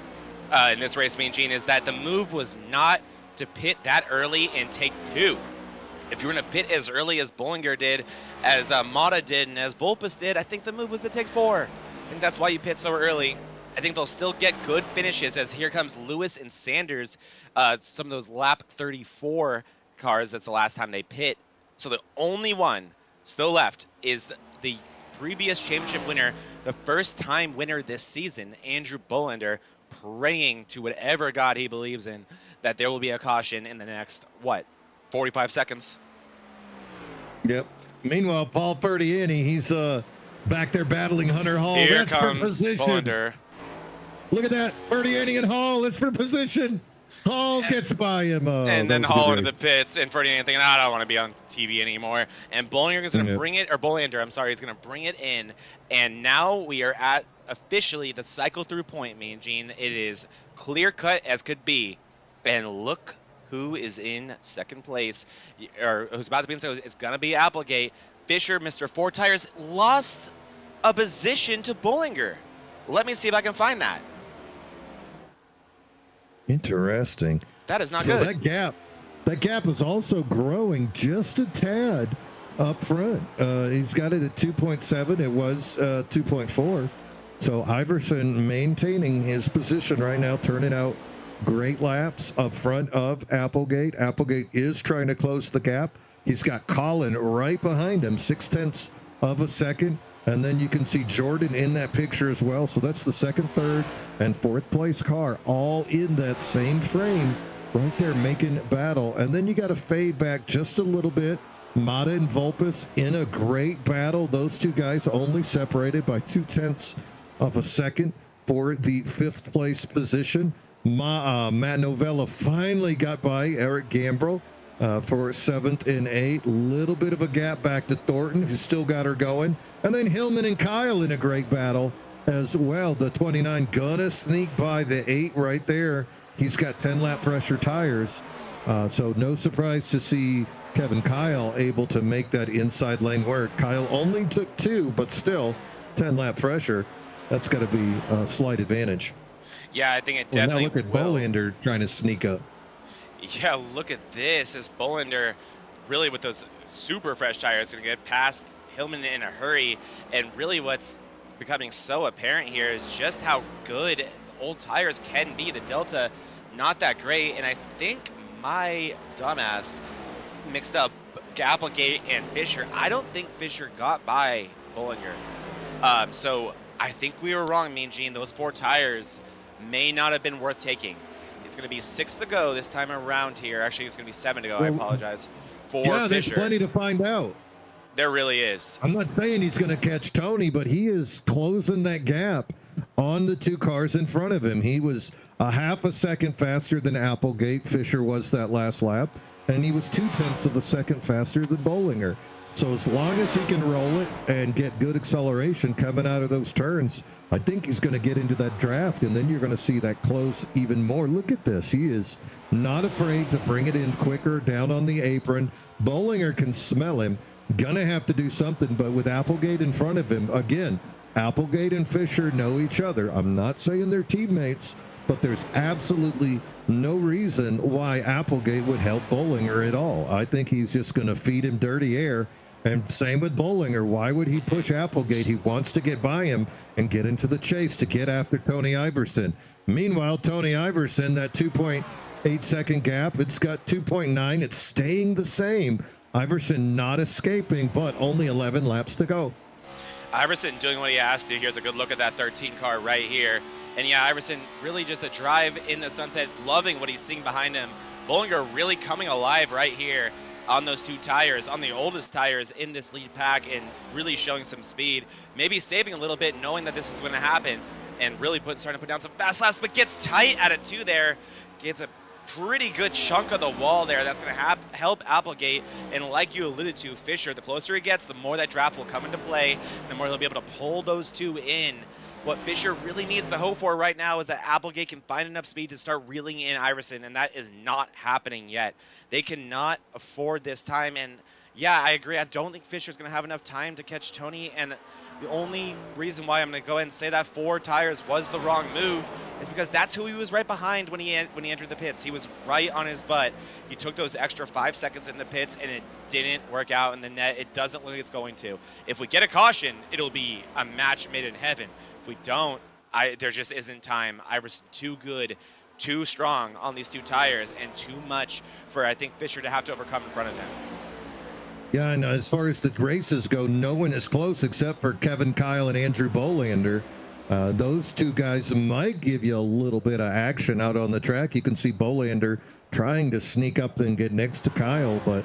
in this race, Mean Gene, is that the move was not to pit that early and take 2. If you were going to pit as early as Bollinger did, as Mata did, and as Volpus did, I think the move was to take 4. I think that's why you pit so early. I think they'll still get good finishes, as here comes Lewis and Sanders, some of those lap 34 cars. That's the last time they pit. So the only one still left is the previous championship winner, the first time winner this season, Andrew Bollinger, praying to whatever God he believes in that there will be a caution in the next, 45 seconds? Yep. Meanwhile, Paul Ferdiani, he's back there battling Hunter Hall. Here That's comes for position. Bollinger. Look at that. Ferdiani and Hall. It's for position. Hall gets by him. And then Hall into the pits, and Ferdiani thinking, I don't want to be on TV anymore. And Bollinger is going to bring it, or Bollinger, I'm sorry, is going to bring it in. And now we are at officially the cycle through point, Mean Gene. It is clear cut as could be. And look who is in second place, or who's about to be in second. It's going to be Applegate. Fisher, Mr. 4 Tires, lost a position to Bollinger. Let me see if I can find that. Interesting. That is not so good. That gap is also growing just a tad up front. He's got it at 2.7. It was 2.4. So Iverson maintaining his position right now, turning out great laps up front of Applegate. Applegate is trying to close the gap. He's got Colin right behind him, 0.6 of a second. And then you can see Jordan in that picture as well. So that's the second, third, and fourth place car all in that same frame right there making battle. And then you got to fade back just a little bit. Mata and Volpus in a great battle. Those two guys only separated by 0.2 of a second for the 5th place position. Matt Novella finally got by Eric Gambrill for 7th and 8th. Little bit of a gap back to Thornton, who's still got her going. And then Hillman and Kyle in a great battle as well. The 29 gonna sneak by the 8 right there. He's got 10 lap fresher tires. So no surprise to see Kevin Kyle able to make that inside lane work. Kyle only took 2, but still 10 lap fresher. That's got to be a slight advantage. Yeah, I think it definitely now look at Bollinger trying to sneak up. Yeah, look at this. As Bollinger, really with those super fresh tires, going to get past Hillman in a hurry. And really what's becoming so apparent here is just how good old tires can be. The Delta, not that great, and I think my dumbass mixed up Applegate and Fisher. I don't think Fisher got by Bollinger. So I think we were wrong, Mean Gene. Those 4 tires may not have been worth taking. It's going to be 6 to go this time around here. Actually, it's going to be 7 to go. I apologize. For yeah, there's Fisher. plenty to find out. There really is. I'm not saying he's going to catch Tony, but he is closing that gap on the 2 cars in front of him. He was a half a second faster than Applegate. Fisher was that last lap, and he was 0.2 of a second faster than Bollinger. So as long as he can roll it and get good acceleration coming out of those turns, I think he's going to get into that draft, and then you're going to see that close even more. Look at this. He is not afraid to bring it in quicker down on the apron. Bollinger can smell him. Gonna have to do something, but with Applegate in front of him, again, Applegate and Fisher know each other. I'm not saying they're teammates, but there's absolutely no reason why Applegate would help Bollinger at all. I think he's just going to feed him dirty air. And same with Bollinger. Why would he push Applegate? He wants to get by him and get into the chase to get after Tony Iverson. Meanwhile, Tony Iverson, that 2.8 second gap, it's got 2.9. It's staying the same. Iverson not escaping, but only 11 laps to go. Iverson doing what he has to. Here's a good look at that 13 car right here. And yeah, Iverson really just a drive in the sunset, loving what he's seeing behind him. Bollinger really coming alive right here on those 2 tires, on the oldest tires in this lead pack, and really showing some speed. Maybe saving a little bit, knowing that this is going to happen, and really starting to put down some fast laps, but gets tight at a 2 there. Gets a pretty good chunk of the wall there. That's going to help Applegate. And like you alluded to, Fisher, the closer he gets, the more that draft will come into play, the more he'll be able to pull those 2 in. What Fisher really needs to hope for right now is that Applegate can find enough speed to start reeling in Iverson, and that is not happening yet. They cannot afford this time, and yeah, I agree. I don't think Fisher's going to have enough time to catch Tony, and the only reason why I'm going to go ahead and say that 4 tires was the wrong move is because that's who he was right behind when he entered the pits. He was right on his butt. He took those extra 5 seconds in the pits, and it didn't work out in the net. It doesn't look like it's going to. If we get a caution, it'll be a match made in heaven. If we don't, there just isn't time. Iverson's too good, too strong on these 2 tires, and too much for, I think, Fisher to have to overcome in front of him. Yeah, and as far as the races go, no one is close except for Kevin Kyle and Andrew Bolander. Those 2 guys might give you a little bit of action out on the track. You can see Bolander trying to sneak up and get next to Kyle, but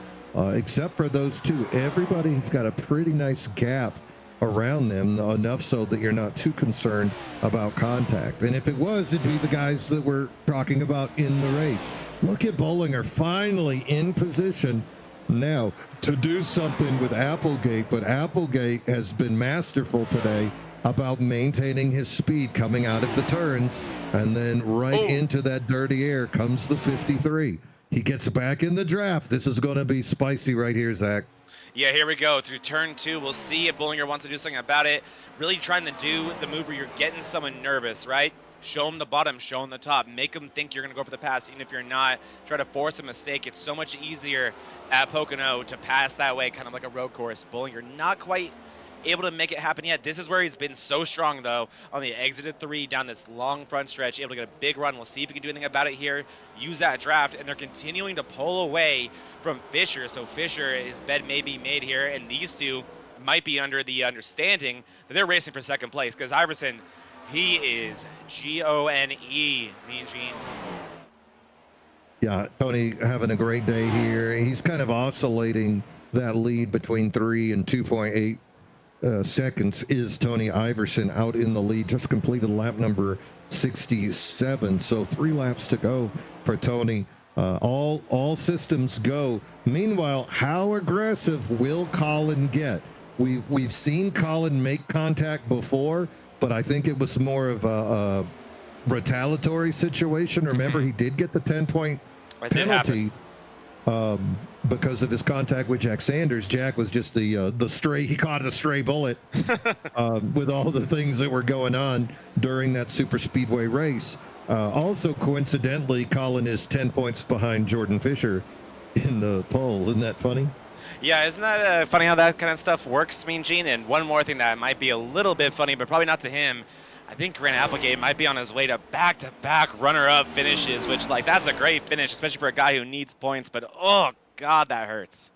except for those 2, everybody's got a pretty nice gap around them, enough so that you're not too concerned about contact. And if it was, it'd be the guys that we're talking about in the race. Look at Bollinger finally in position now to do something with Applegate, but Applegate has been masterful today about maintaining his speed coming out of the turns, and then into that dirty air comes the 53. He gets back in the draft. This is going to be spicy right here, Zach. Yeah, here we go. Through turn 2, we'll see if Bollinger wants to do something about it. Really trying to do the move where you're getting someone nervous, right? Show them the bottom, show them the top. Make them think you're going to go for the pass, even if you're not. Try to force a mistake. It's so much easier at Pocono to pass that way, kind of like a road course. Bollinger not quite able to make it happen yet. This is where he's been so strong, though, on the exited 3 down this long front stretch, able to get a big run. We'll see if he can do anything about it here. Use that draft, and they're continuing to pull away from Fisher. So Fisher, his bed may be made here, and these 2 might be under the understanding that they're racing for second place, because Iverson, he is Gone, Mean Gene. Yeah, Tony having a great day here. He's kind of oscillating that lead between 3 and 2.8 seconds is Tony Iverson out in the lead. Just completed lap number 67, so 3 laps to go for Tony. All systems go. Meanwhile, how aggressive will Colin get? We've seen Colin make contact before, but I think it was more of a retaliatory situation. Remember, he did get the 10-point penalty because of his contact with Jack Sanders. Jack was just the stray. He caught a stray bullet with all the things that were going on during that super speedway race. Also, coincidentally, Colin is 10 points behind Jordan Fisher in the pole. Isn't that funny? Yeah, isn't that funny how that kind of stuff works, Mean Gene? And one more thing that might be a little bit funny, but probably not to him. I think Grant Applegate might be on his way to back-to-back runner-up finishes, which, like, that's a great finish, especially for a guy who needs points. But, oh, God, that hurts.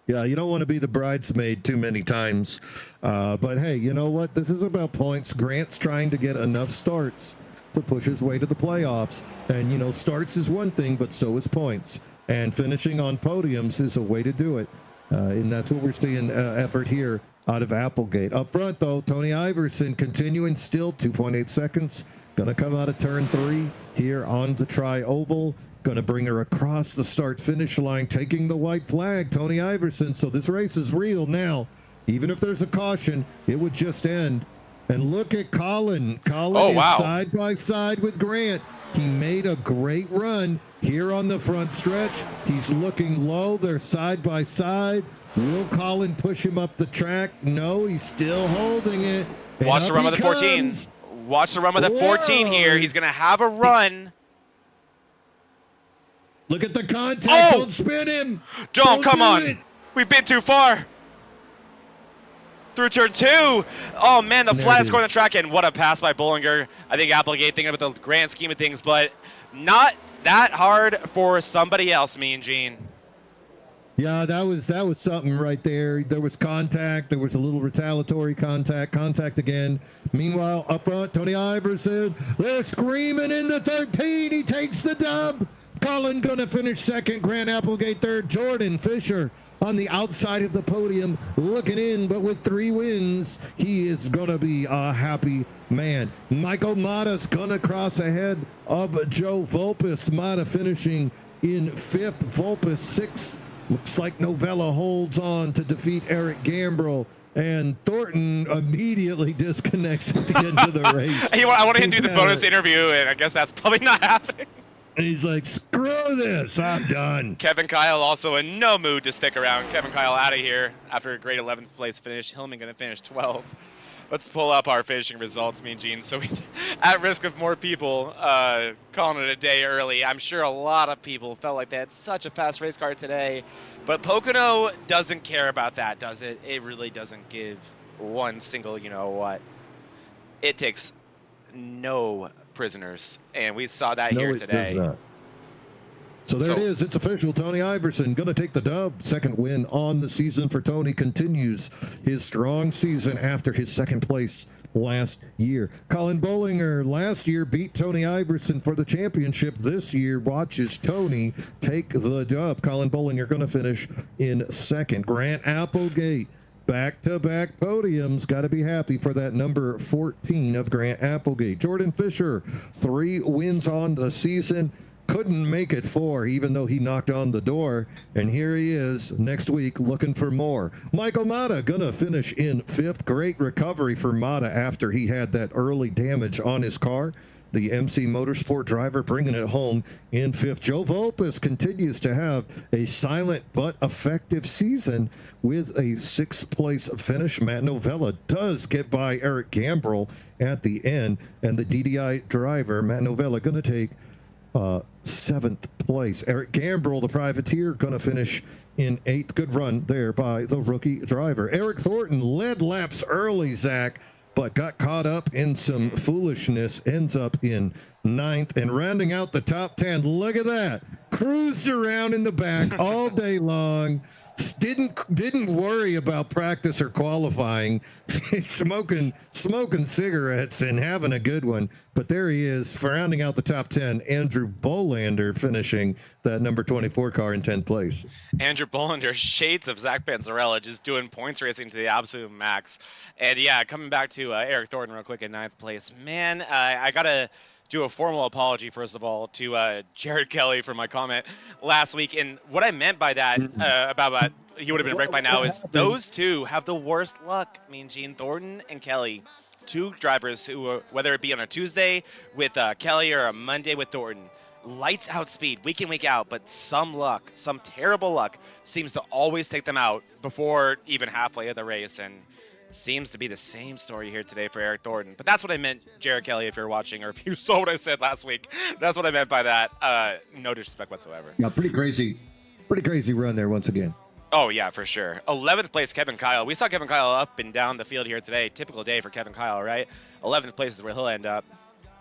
Yeah, you don't want to be the bridesmaid too many times. But, hey, you know what? This is about points. Grant's trying to get enough starts to push his way to the playoffs. And, you know, starts is one thing, but so is points. And finishing on podiums is a way to do it. And that's what we're seeing effort here out of Applegate. Up front, though, Tony Iverson continuing still 2.8 seconds. Going to come out of turn 3 here on the tri-oval. Going to bring her across the start-finish line, taking the white flag, Tony Iverson. So this race is real now. Even if there's a caution, it would just end. And look at Colin. Colin is side by side with Grant. He made a great run here on the front stretch. He's looking low. They're side by side. Will Colin push him up the track? No, he's still holding it. And watch the run with the 14. Watch the run with the 14 here. He's going to have a run. Look at the contact. Don't spin him. Don't come on. We've been too far. Through turn 2. Oh, man, the flat score on the track. And what a pass by Bollinger. I think Applegate thinking about the grand scheme of things, but not that hard for somebody else, Mean Gene. Yeah, that was something right there. There was contact. There was a little retaliatory contact again. Meanwhile, up front, Tony Iverson. They're screaming in the 13. He takes the dub. Colin gonna finish second. Grant Applegate third. Jordan Fisher on the outside of the podium looking in, but with 3 wins, he is gonna be a happy man. Michael Mata's gonna cross ahead of Joe Volpus. Mata finishing in 5th, Volpus 6th. Looks like Novella holds on to defeat Eric Gambrell, and Thornton immediately disconnects at the end of the race. I wanted him to do the bonus interview, and I guess that's probably not happening. And he's like, screw this, I'm done. Kevin Kyle also in no mood to stick around. Kevin Kyle out of here after a great 11th place finish. Hillman going to finish 12th. Let's pull up our finishing results, Mean Gene. So at risk of more people calling it a day early, I'm sure a lot of people felt like they had such a fast race car today. But Pocono doesn't care about that, does it? It really doesn't give one single, you know what. It takes no prisoners, and we saw that here today. So there it is. It's official. Tony Iverson going to take the dub. Second win on the season for Tony. Continues his strong season after his second place last year. Colin Bollinger last year beat Tony Iverson for the championship. This year watches Tony take the dub. Colin Bollinger going to finish in second. Grant Applegate, back-to-back podiums. Got to be happy for that number 14 of Grant Applegate. Jordan Fisher, 3 wins on the season. Couldn't make it 4, even though he knocked on the door. And here he is next week looking for more. Michael Mata gonna finish in 5th. Great recovery for Mata after he had that early damage on his car. The MC Motorsport driver bringing it home in 5th. Joe Volpus continues to have a silent but effective season with a 6th place finish. Matt Novella does get by Eric Gambrell at the end, and the DDI driver, Matt Novella, going to take 7th place. Eric Gambrell, the privateer, going to finish in 8th. Good run there by the rookie driver. Eric Thornton led laps early, Zach, but got caught up in some foolishness, ends up in 9th, and rounding out the top 10. Look at that. Cruised around in the back all day long. Didn't worry about practice or qualifying. smoking cigarettes and having a good one. But there he is, rounding out the top 10. Andrew Bolander finishing that number 24 car in 10th place. Andrew Bolander, shades of Zach Panzarella, just doing points racing to the absolute max. And yeah, coming back to Eric Thornton real quick in 9th place. Man, I gotta do a formal apology, first of all, to Jared Kelly for my comment last week. And what I meant by that, about he would have been wrecked by now, is those two have the worst luck. I mean, Gene Thornton and Kelly, 2 drivers who, whether it be on a Tuesday with Kelly or a Monday with Thornton, lights out speed week in, week out, but some luck, some terrible luck, seems to always take them out before even halfway of the race. And seems to be the same story here today for Eric Thornton. But that's what I meant, Jared Kelly, if you're watching, or if you saw what I said last week. That's what I meant by that. No disrespect whatsoever. Yeah, pretty crazy run there once again. Oh, yeah, for sure. 11th place, Kevin Kyle. We saw Kevin Kyle up and down the field here today. Typical day for Kevin Kyle, right? 11th place is where he'll end up.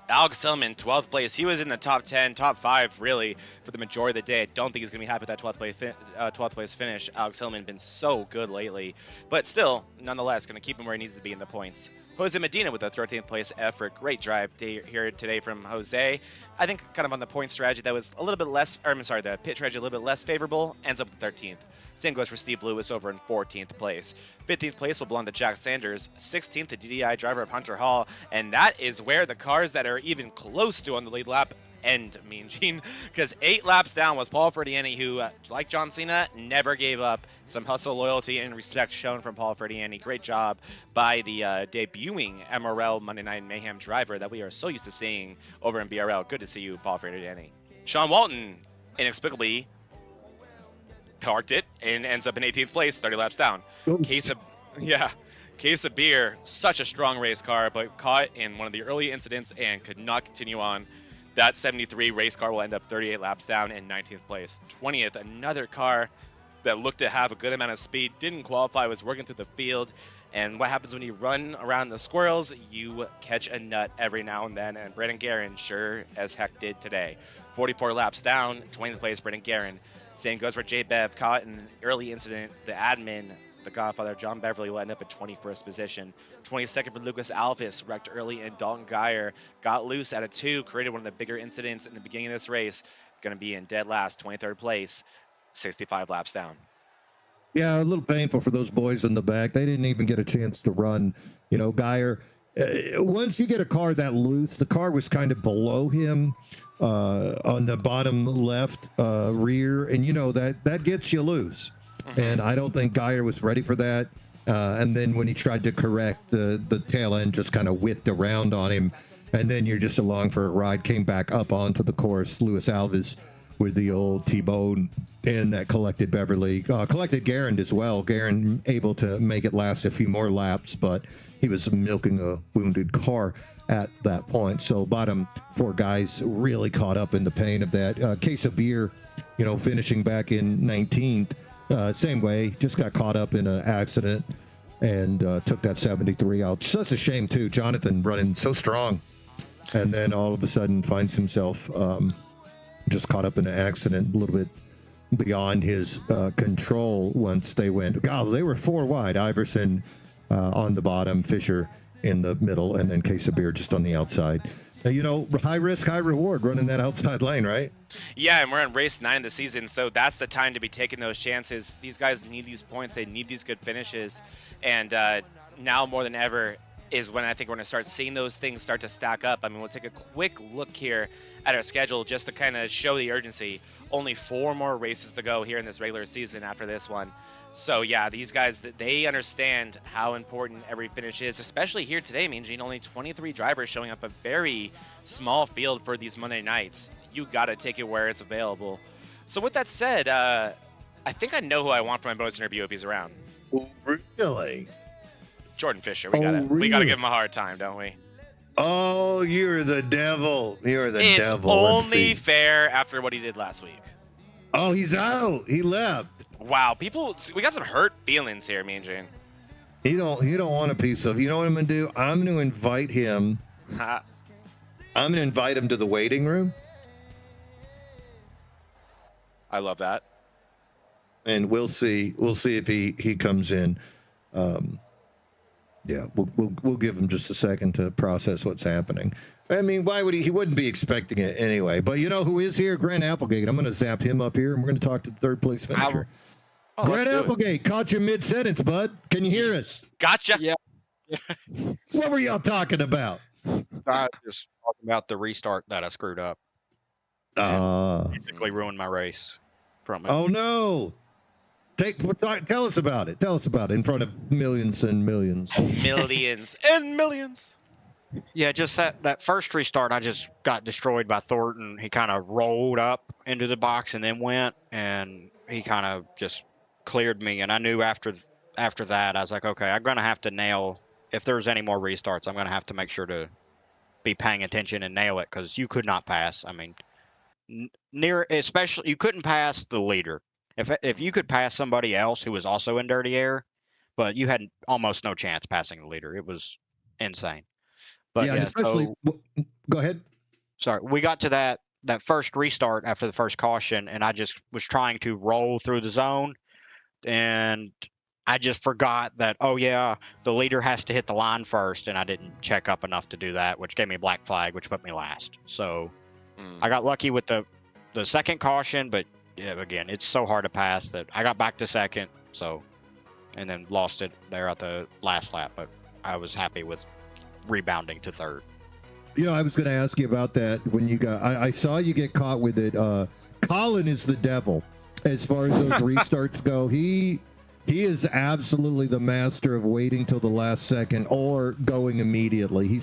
Alex Tillman, 12th place. He was in the top 10, top 5, really, for the majority of the day. I don't think he's going to be happy with that 12th place finish. Alex Tillman been so good lately. But still, nonetheless, going to keep him where he needs to be in the points. Jose Medina with a 13th place effort. Great drive here today from Jose. I think kind of on the point strategy that was a little bit less, or I'm sorry, the pit strategy a little bit less favorable, ends up with 13th. Same goes for Steve Lewis over in 14th place. 15th place will belong to Jack Sanders. 16th, the DDI driver of Hunter Hall. And that is where the cars that are even close to on the lead lap end, Mean Gene, because 8 laps down was Paul Ferdiani, who, like John Cena, never gave up. Some hustle, loyalty, and respect shown from Paul Ferdiani. Great job by the debuting MRL Monday Night Mayhem driver that we are so used to seeing over in BRL. Good to see you, Paul Ferdiani. Sean Walton, inexplicably, parked it and ends up in 18th place, 30 laps down. Case of beer, such a strong race car, but caught in one of the early incidents and could not continue on. That 73 race car will end up 38 laps down in 19th place. 20th, another car that looked to have a good amount of speed, didn't qualify, was working through the field. And what happens when you run around the squirrels? You catch a nut every now and then, and Brandon Guerin sure as heck did today. 44 laps down, 20th place, Brandon Guerin. Same goes for Jay Bev, caught in an early incident. The admin, the Godfather, John Beverly, will end up at 21st position. 22nd for Lucas Alvis, wrecked early, and Dalton Geyer got loose at a 2, created one of the bigger incidents in the beginning of this race. Going to be in dead last, 23rd place, 65 laps down. Yeah, a little painful for those boys in the back. They didn't even get a chance to run. You know, Geyer, once you get a car that loose, the car was kind of below him. On the bottom left rear, and you know that gets you loose. And I don't think Geyer was ready for that. And then when he tried to correct, the tail end just kind of whipped around on him, and then you're just along for a ride. Came back up onto the course. Louis Alves with the old T-bone, and that collected Beverly, collected Guerin as well. Guerin able to make it last a few more laps, but he was milking a wounded car at that point. So bottom 4 guys really caught up in the pain of that. Case of beer, you know, finishing back in 19th, same way, just got caught up in an accident and took that 73 out. Such a shame too. Jonathan running so strong, and then all of a sudden finds himself just caught up in an accident a little bit beyond his control once they went. God, they were 4 wide. Iverson on the bottom, Fisher in the middle, and then Case of Beer just on the outside. You know, high risk, high reward running that outside lane, right? Yeah, and we're in race 9 of the season, so that's the time to be taking those chances. These guys need these points. They need these good finishes. And now more than ever is when I think we're going to start seeing those things start to stack up. I mean, we'll take a quick look here at our schedule just to kind of show the urgency. Only 4 more races to go here in this regular season after this one. So, yeah, these guys, they understand how important every finish is, especially here today. I mean, only 23 drivers showing up, a very small field for these Monday nights. You got to take it where it's available. So, with that said, I think I know who I want for my bonus interview if he's around. Really? Jordan Fisher. We gotta give him a hard time, don't we? Oh, you're the devil. You're the it's devil. It's only fair after what he did last week. Oh, he's out. He left. Wow, we got some hurt feelings here, me and Jane. He don't want a piece of. You know what I'm gonna do? I'm gonna invite him. I'm gonna invite him to the waiting room. I love that. And we'll see if he comes in. Yeah, we'll give him just a second to process what's happening. I mean, why would he wouldn't be expecting it anyway. But you know who is here? Grant Applegate. I'm going to zap him up here, and we're going to talk to the 3rd place finisher. Grant Applegate, caught you mid-sentence, bud. Can you hear us? Gotcha. Yeah. What were y'all talking about? I was just talking about the restart that I screwed up. Basically ruined my race. Oh, no. Tell us about it. Tell us about it in front of millions and millions. Millions and millions. Yeah, just that first restart, I just got destroyed by Thornton. He kind of rolled up into the box and then went, and he kind of just cleared me. And I knew after that, I was like, okay, I'm going to have to nail, if there's any more restarts, I'm going to have to make sure to be paying attention and nail it, because you could not pass. I mean, especially, you couldn't pass the leader. If you could pass somebody else who was also in dirty air, but you had almost no chance passing the leader. It was insane. But yeah, and especially go ahead. Sorry, we got to that first restart after the first caution, and I just was trying to roll through the zone, and I just forgot that, oh yeah, the leader has to hit the line first, and I didn't check up enough to do that, which gave me a black flag, which put me last. So I got lucky with the second caution, but yeah, again, it's so hard to pass that I got back to second, and then lost it there at the last lap, but I was happy with rebounding to third. You know, I was going to ask you about that when you got. I saw you get caught with it. Colin is the devil as far as those restarts go. He is absolutely the master of waiting till the last second or going immediately.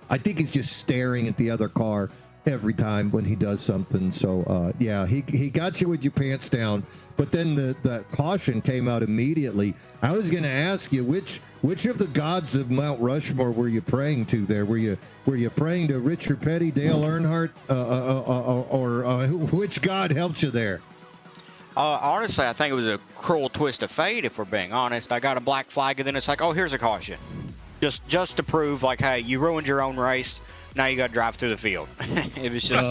I think he's just staring at the other car every time when he does something. So yeah, he got you with your pants down, but then the caution came out immediately. I was going to ask you which of the gods of Mount Rushmore were you praying to there? Were you praying to Richard Petty, Dale Earnhardt, or which god helped you there? Honestly, I think it was a cruel twist of fate, if we're being honest. I got a black flag, and then it's like, oh, here's a caution. Just to prove, like, hey, you ruined your own race. Now you got to drive through the field. It was just,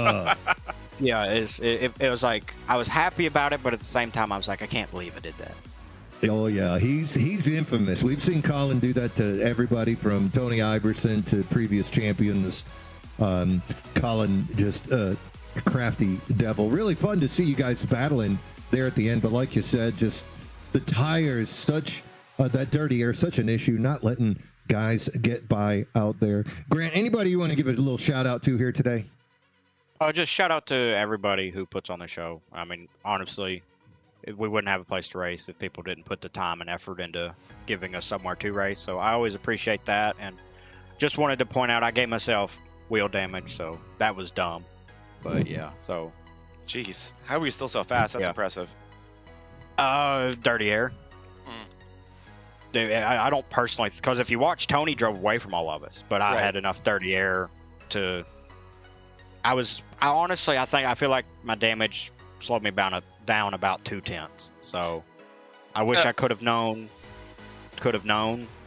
yeah, it was like, I was happy about it, but at the same time, I was like, I can't believe I did that. Oh, yeah, he's infamous. We've seen Colin do that to everybody from Tony Iverson to previous champions. Colin, just a crafty devil. Really fun to see you guys battling there at the end. But like you said, just the tires, that dirty air, such an issue, not letting guys get by out there. Grant, anybody you want to give a little shout out to here today? Just shout out to everybody who puts on the show. I mean, honestly, we wouldn't have a place to race if people didn't put the time and effort into giving us somewhere to race. So I always appreciate that. And just wanted to point out I gave myself wheel damage, so that was dumb. But yeah, so. Jeez, how are you still so fast? That's impressive. Dirty air. Dude, I don't personally, because if you watch, Tony drove away from all of us, but I had enough dirty air to. I feel like my damage slowed me down about 2/10. So I wish I could have known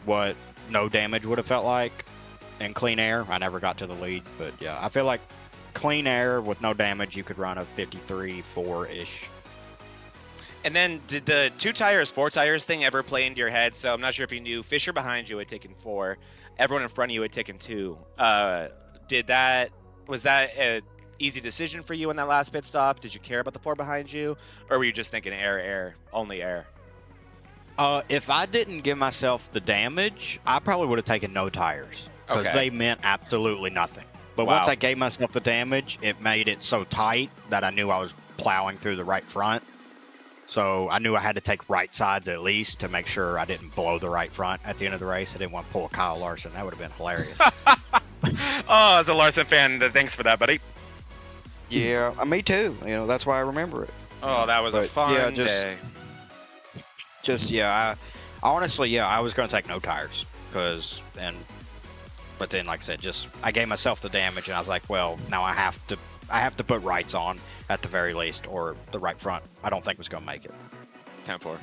what no damage would have felt like in clean air. I never got to the lead, but yeah, I feel like clean air with no damage, you could run a 53.4-ish. And then did the 2 tires, 4 tires thing ever play into your head? So I'm not sure if you knew Fisher behind you had taken 4, everyone in front of you had taken 2. Was that an easy decision for you in that last pit stop? Did you care about the 4 behind you, or were you just thinking air, only air? If I didn't give myself the damage, I probably would have taken no tires because they meant absolutely nothing. But once I gave myself the damage, it made it so tight that I knew I was plowing through the right front. So I knew I had to take right sides at least to make sure I didn't blow the right front at the end of the race. I didn't want to pull a Kyle Larson. That would have been hilarious. Oh, as a Larson fan, thanks for that, buddy. Yeah, me too. You know, that's why I remember it. Oh, that was a fun day. Honestly, I was going to take no tires but then, like I said, I gave myself the damage, and I was like, well, now I have to put rights on at the very least, or the right front. I don't think was going to make it. 10-4.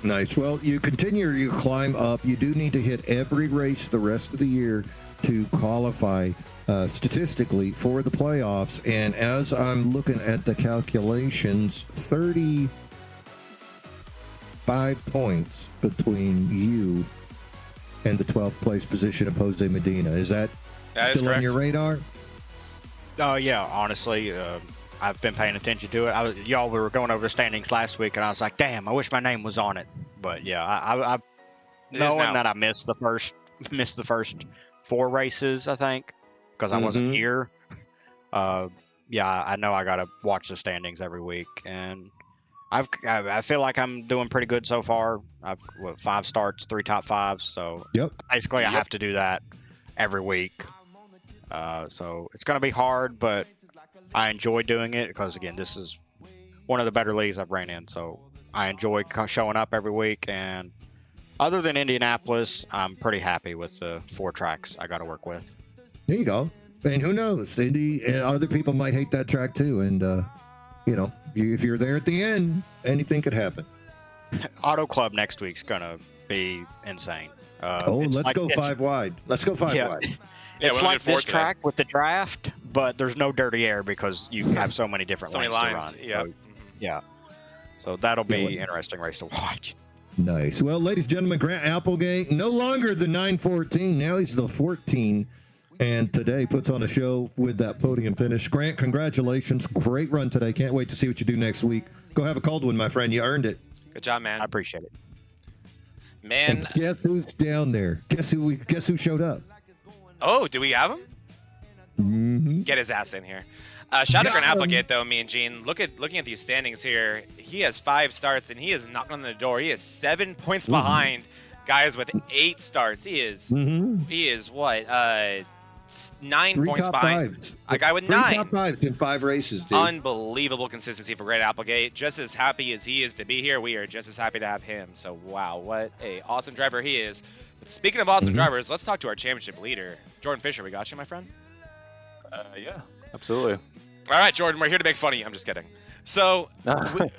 Nice. Well, you continue your climb up. You do need to hit every race the rest of the year to qualify statistically for the playoffs. And as I'm looking at the calculations, 35 points between you and the 12th place position of Jose Medina. Is that still on your radar? Oh, yeah, honestly, I've been paying attention to it. We were going over the standings last week, and I was like, damn, I wish my name was on it. But yeah, I knowing that I missed the first 4 races, I think, because I wasn't here. I know I got to watch the standings every week, and I feel like I'm doing pretty good so far. I've 5 starts, 3 top 5s, so basically I have to do that every week. So it's going to be hard, but I enjoy doing it because, again, this is one of the better leagues I've ran in. So I enjoy showing up every week. And other than Indianapolis, I'm pretty happy with the 4 tracks I got to work with. There you go. And who knows? Other people might hate that track too. And if you're there at the end, anything could happen. Auto Club next week's gonna be insane. Let's go 5 wide. Let's go 5 Yeah. wide. Yeah, It's we're looking like forward this to track with the draft, but there's no dirty air because you have so many different So many lanes to lines. run. Yeah. Yeah. So that'll be Yeah, interesting race to watch. Nice. Well, ladies and gentlemen, Grant Applegate, no longer the 914. Now he's the 14. And today puts on a show with that podium finish. Grant, congratulations. Great run today. Can't wait to see what you do next week. Go have a cold one, my friend. You earned it. Good job, man. I appreciate it. Man. And guess who's down there? Guess who showed up? Oh, do we have him? Mm-hmm. Get his ass in here. Shout out to Grant Got him. Applegate, though, me and Gene. Looking at these standings here, he has 5 starts, and he is knocking on the door. He is 7 points behind guys with 8 starts. He is what? 9 3 points top behind 5s. a guy with 3 9. top 5s in 5 races, dude. Unbelievable consistency for Grant Applegate. Just as happy as he is to be here, we are just as happy to have him. So, wow, what a awesome driver he is. But speaking of awesome drivers, let's talk to our championship leader, Jordan Fisher. We got you, my friend? Yeah, absolutely. All right, Jordan, we're here to make fun of you. I'm just kidding. So, I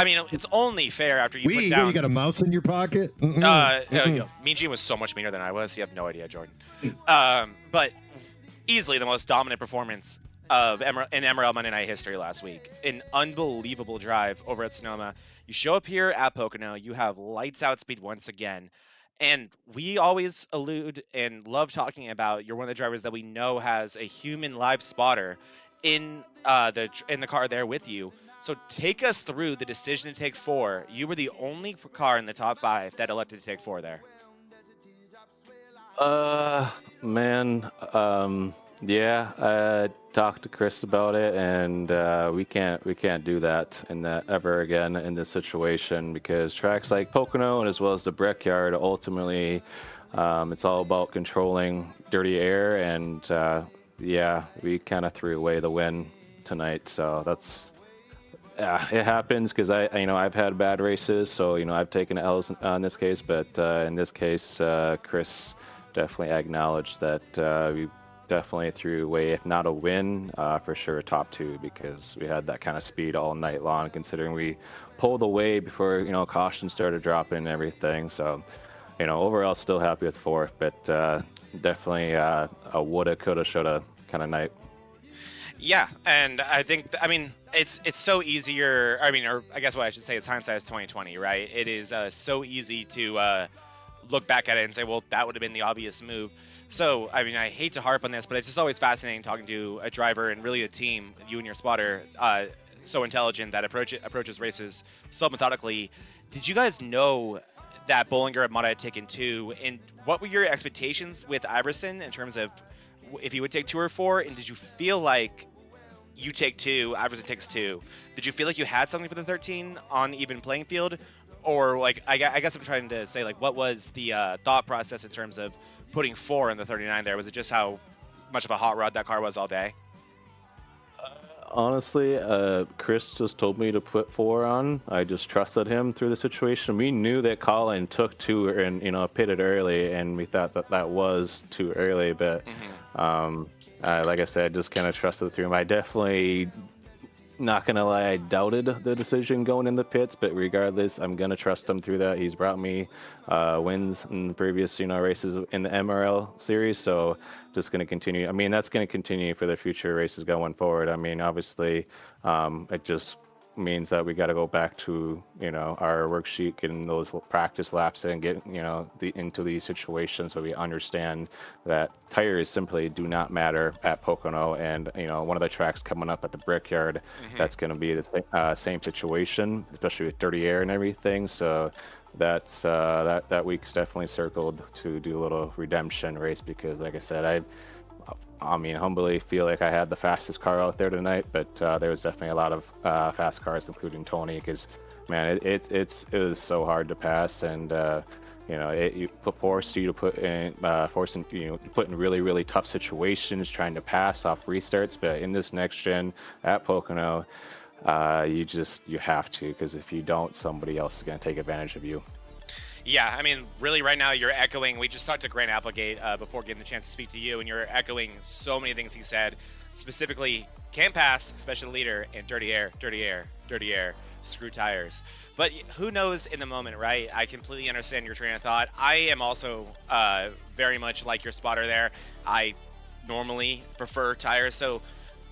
mean, it's only fair after you put down... You got a mouse in your pocket? Mean Gene was so much meaner than I was. You have no idea, Jordan. But easily the most dominant performance in MRL Monday Night history last week. An unbelievable drive over at Sonoma. You show up here at Pocono. You have lights out speed once again. And we always allude and love talking about you're one of the drivers that we know has a human live spotter in the car there with you. So take us through the decision to take 4. You were the only car in the top 5 that elected to take 4 there. Yeah, I talked to Chris about it, and we can't do that ever again in this situation, because tracks like Pocono and as well as the Brickyard, ultimately, it's all about controlling dirty air, and we kind of threw away the win tonight. So that's it happens, because I've had bad races, so I've taken L's in this case, but in this case, Chris definitely acknowledged that we definitely threw away, if not a win, for sure a top 2, because we had that kind of speed all night long, considering we pulled away before caution started dropping and everything. So overall still happy with 4th, but definitely a woulda, coulda, shoulda kind of night. Yeah, and I think it's so easier. Or I guess what I should say is hindsight is 2020, right? It is so easy to look back at it and say, well, that would have been the obvious move. So, I hate to harp on this, but it's just always fascinating talking to a driver and really a team, you and your spotter, so intelligent that approaches races so methodically. Did you guys know that Bollinger and Mata had taken 2? And what were your expectations with iRacing in terms of if you would take 2 or 4? And did you feel like you take 2, iRacing takes 2? Did you feel like you had something for the 13 on even playing field? Or, I guess I'm trying to say, what was the thought process in terms of putting 4 in the 39 there? Was it just how much of a hot rod that car was all day? Honestly, Chris just told me to put 4 on. I just trusted him through the situation. We knew that Colin took 2 and pitted early, and we thought that was too early. But like I said, just kind of trusted through him. I definitely, not gonna lie, I doubted the decision going in the pits, but regardless, I'm gonna trust him through that. He's brought me wins in the previous races in the MRL series, so just gonna continue. That's gonna continue for the future races going forward. Obviously, it just means that we got to go back to our worksheet, getting those practice laps and get into these situations so we understand that tires simply do not matter at Pocono. And one of the tracks coming up at the Brickyard, that's going to be the same situation, especially with dirty air and everything. So that's that week's definitely circled to do a little redemption race, because like I said, humbly feel like I had the fastest car out there tonight, but there was definitely a lot of fast cars, including Tony, because, man, it was so hard to pass, and it forced you to put in put in really, really tough situations trying to pass off restarts. But in this next gen at Pocono, you have to, because if you don't, somebody else is going to take advantage of you. Yeah, I mean, really, right now you're echoing. We just talked to Grant Applegate before getting the chance to speak to you, and you're echoing so many things he said. Specifically, can't pass, especially the leader, and dirty air, dirty air, dirty air, screw tires. But who knows in the moment, right? I completely understand your train of thought. I am also very much like your spotter there. I normally prefer tires, so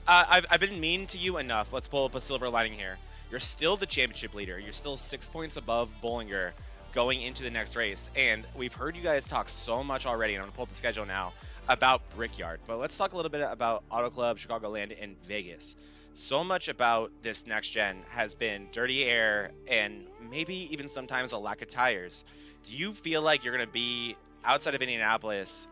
I've been mean to you enough. Let's pull up a silver lining here. You're still the championship leader. You're still 6 points above Bollinger going into the next race. And we've heard you guys talk so much already, and I'm going to pull up the schedule now, about Brickyard. But let's talk a little bit about Auto Club, Chicagoland, and Vegas. So much about this next gen has been dirty air and maybe even sometimes a lack of tires. Do you feel like you're going to be outside of Indianapolis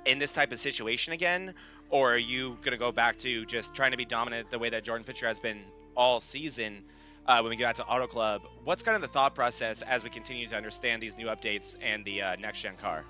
in this type of situation again? Or are you going to go back to just trying to be dominant the way that Jordan Fisher has been all season when we get out to Auto Club? What's kind of the thought process as we continue to understand these new updates and the next-gen car?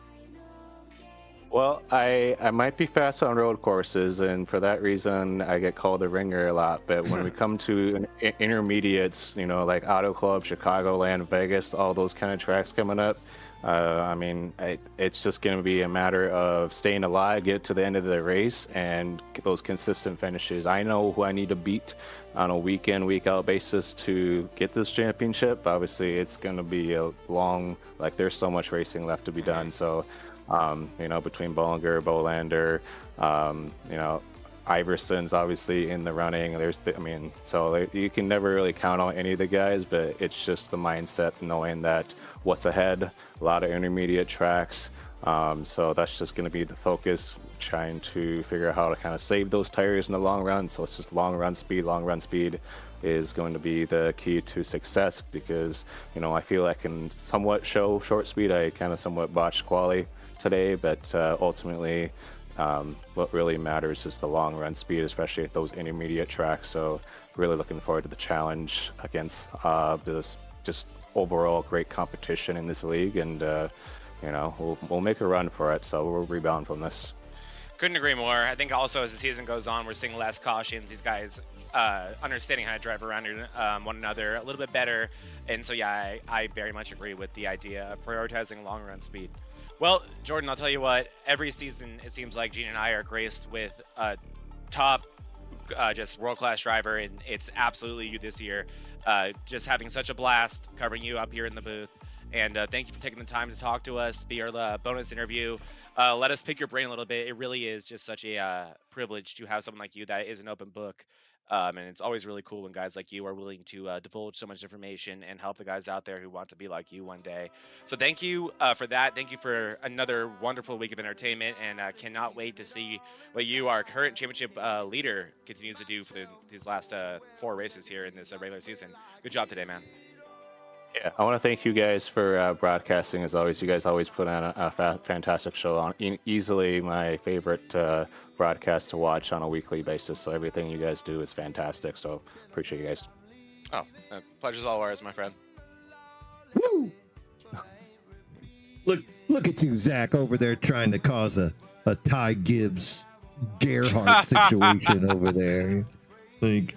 Well, I might be fast on road courses, and for that reason, I get called a ringer a lot. But when we come to intermediates, you know, like Auto Club, Chicagoland, Vegas, all those kind of tracks coming up, I mean, it's just going to be a matter of staying alive, get to the end of the race, and get those consistent finishes. I know who I need to beat on a week in, week out basis to get this championship. Obviously, it's going to be a long, like, there's so much racing left to be done. So, you know, between Bollinger, Bolander, you know, Iverson's obviously in the running. So you can never really count on any of the guys, but it's just the mindset knowing that what's ahead, a lot of intermediate tracks. So that's just going to be the focus, trying to figure out how to kind of save those tires in the long run. So it's just long run speed is going to be the key to success, because, you know, I feel I can somewhat show short speed. I kind of somewhat botched quali today, but ultimately, what really matters is the long run speed, especially at those intermediate tracks. So really looking forward to the challenge against this just overall great competition in this league, and you know, we'll make a run for it. So we'll rebound from this. Couldn't agree more. I think also as the season goes on, we're seeing less cautions. These guys understanding how to drive around one another a little bit better. And so, yeah, I very much agree with the idea of prioritizing long run speed. Well, Jordan, I'll tell you what, every season it seems like Gene and I are graced with a top, just world-class driver, and it's absolutely you this year. Just having such a blast covering you up here in the booth. And thank you for taking the time to talk to us, be our bonus interview. Let us pick your brain a little bit. It really is just such a privilege to have someone like you that is an open book. And it's always really cool when guys like you are willing to divulge so much information and help the guys out there who want to be like you one day. So thank you for that. Thank you for another wonderful week of entertainment, and cannot wait to see what you, our current championship leader, continues to do for these last 4 races here in this regular season. Good job today, man. Yeah, I want to thank you guys for broadcasting. As always, you guys always put on a fantastic show. On easily my favorite broadcast to watch on a weekly basis. So everything you guys do is fantastic. So appreciate you guys. Oh, pleasure's all ours, my friend. Woo! Look at you, Zach, over there trying to cause a Ty Gibbs Gerhardt situation over there. Like,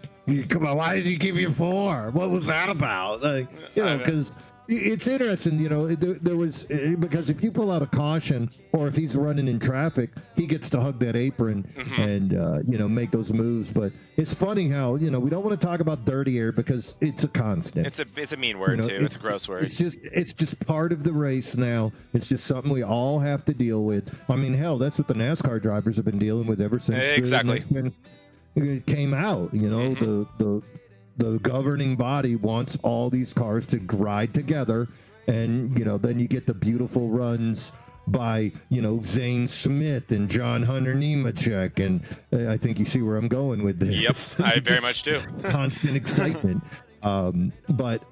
come on, why did he give you 4? What was that about? Like, you know, because it's interesting, you know, there was, because if you pull out a caution, or if he's running in traffic, he gets to hug that apron and, you know, make those moves. But it's funny how, you know, we don't want to talk about dirty air because it's a constant. It's a mean word, you know, too. It's a gross word. It's just part of the race now. It's just something we all have to deal with. I mean, hell, that's what the NASCAR drivers have been dealing with ever since it came out. You know, the governing body wants all these cars to ride together, and, you know, then you get the beautiful runs by, you know, Zane Smith and John Hunter Nemechek, and I think you see where I'm going with this. Yep, I very much do. Constant excitement. But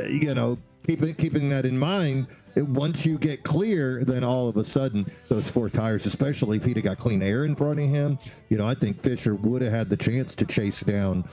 you know, keeping that in mind, once you get clear, then all of a sudden those 4 tires, especially if he'd have got clean air in front of him, you know, I think Fisher would have had the chance to chase down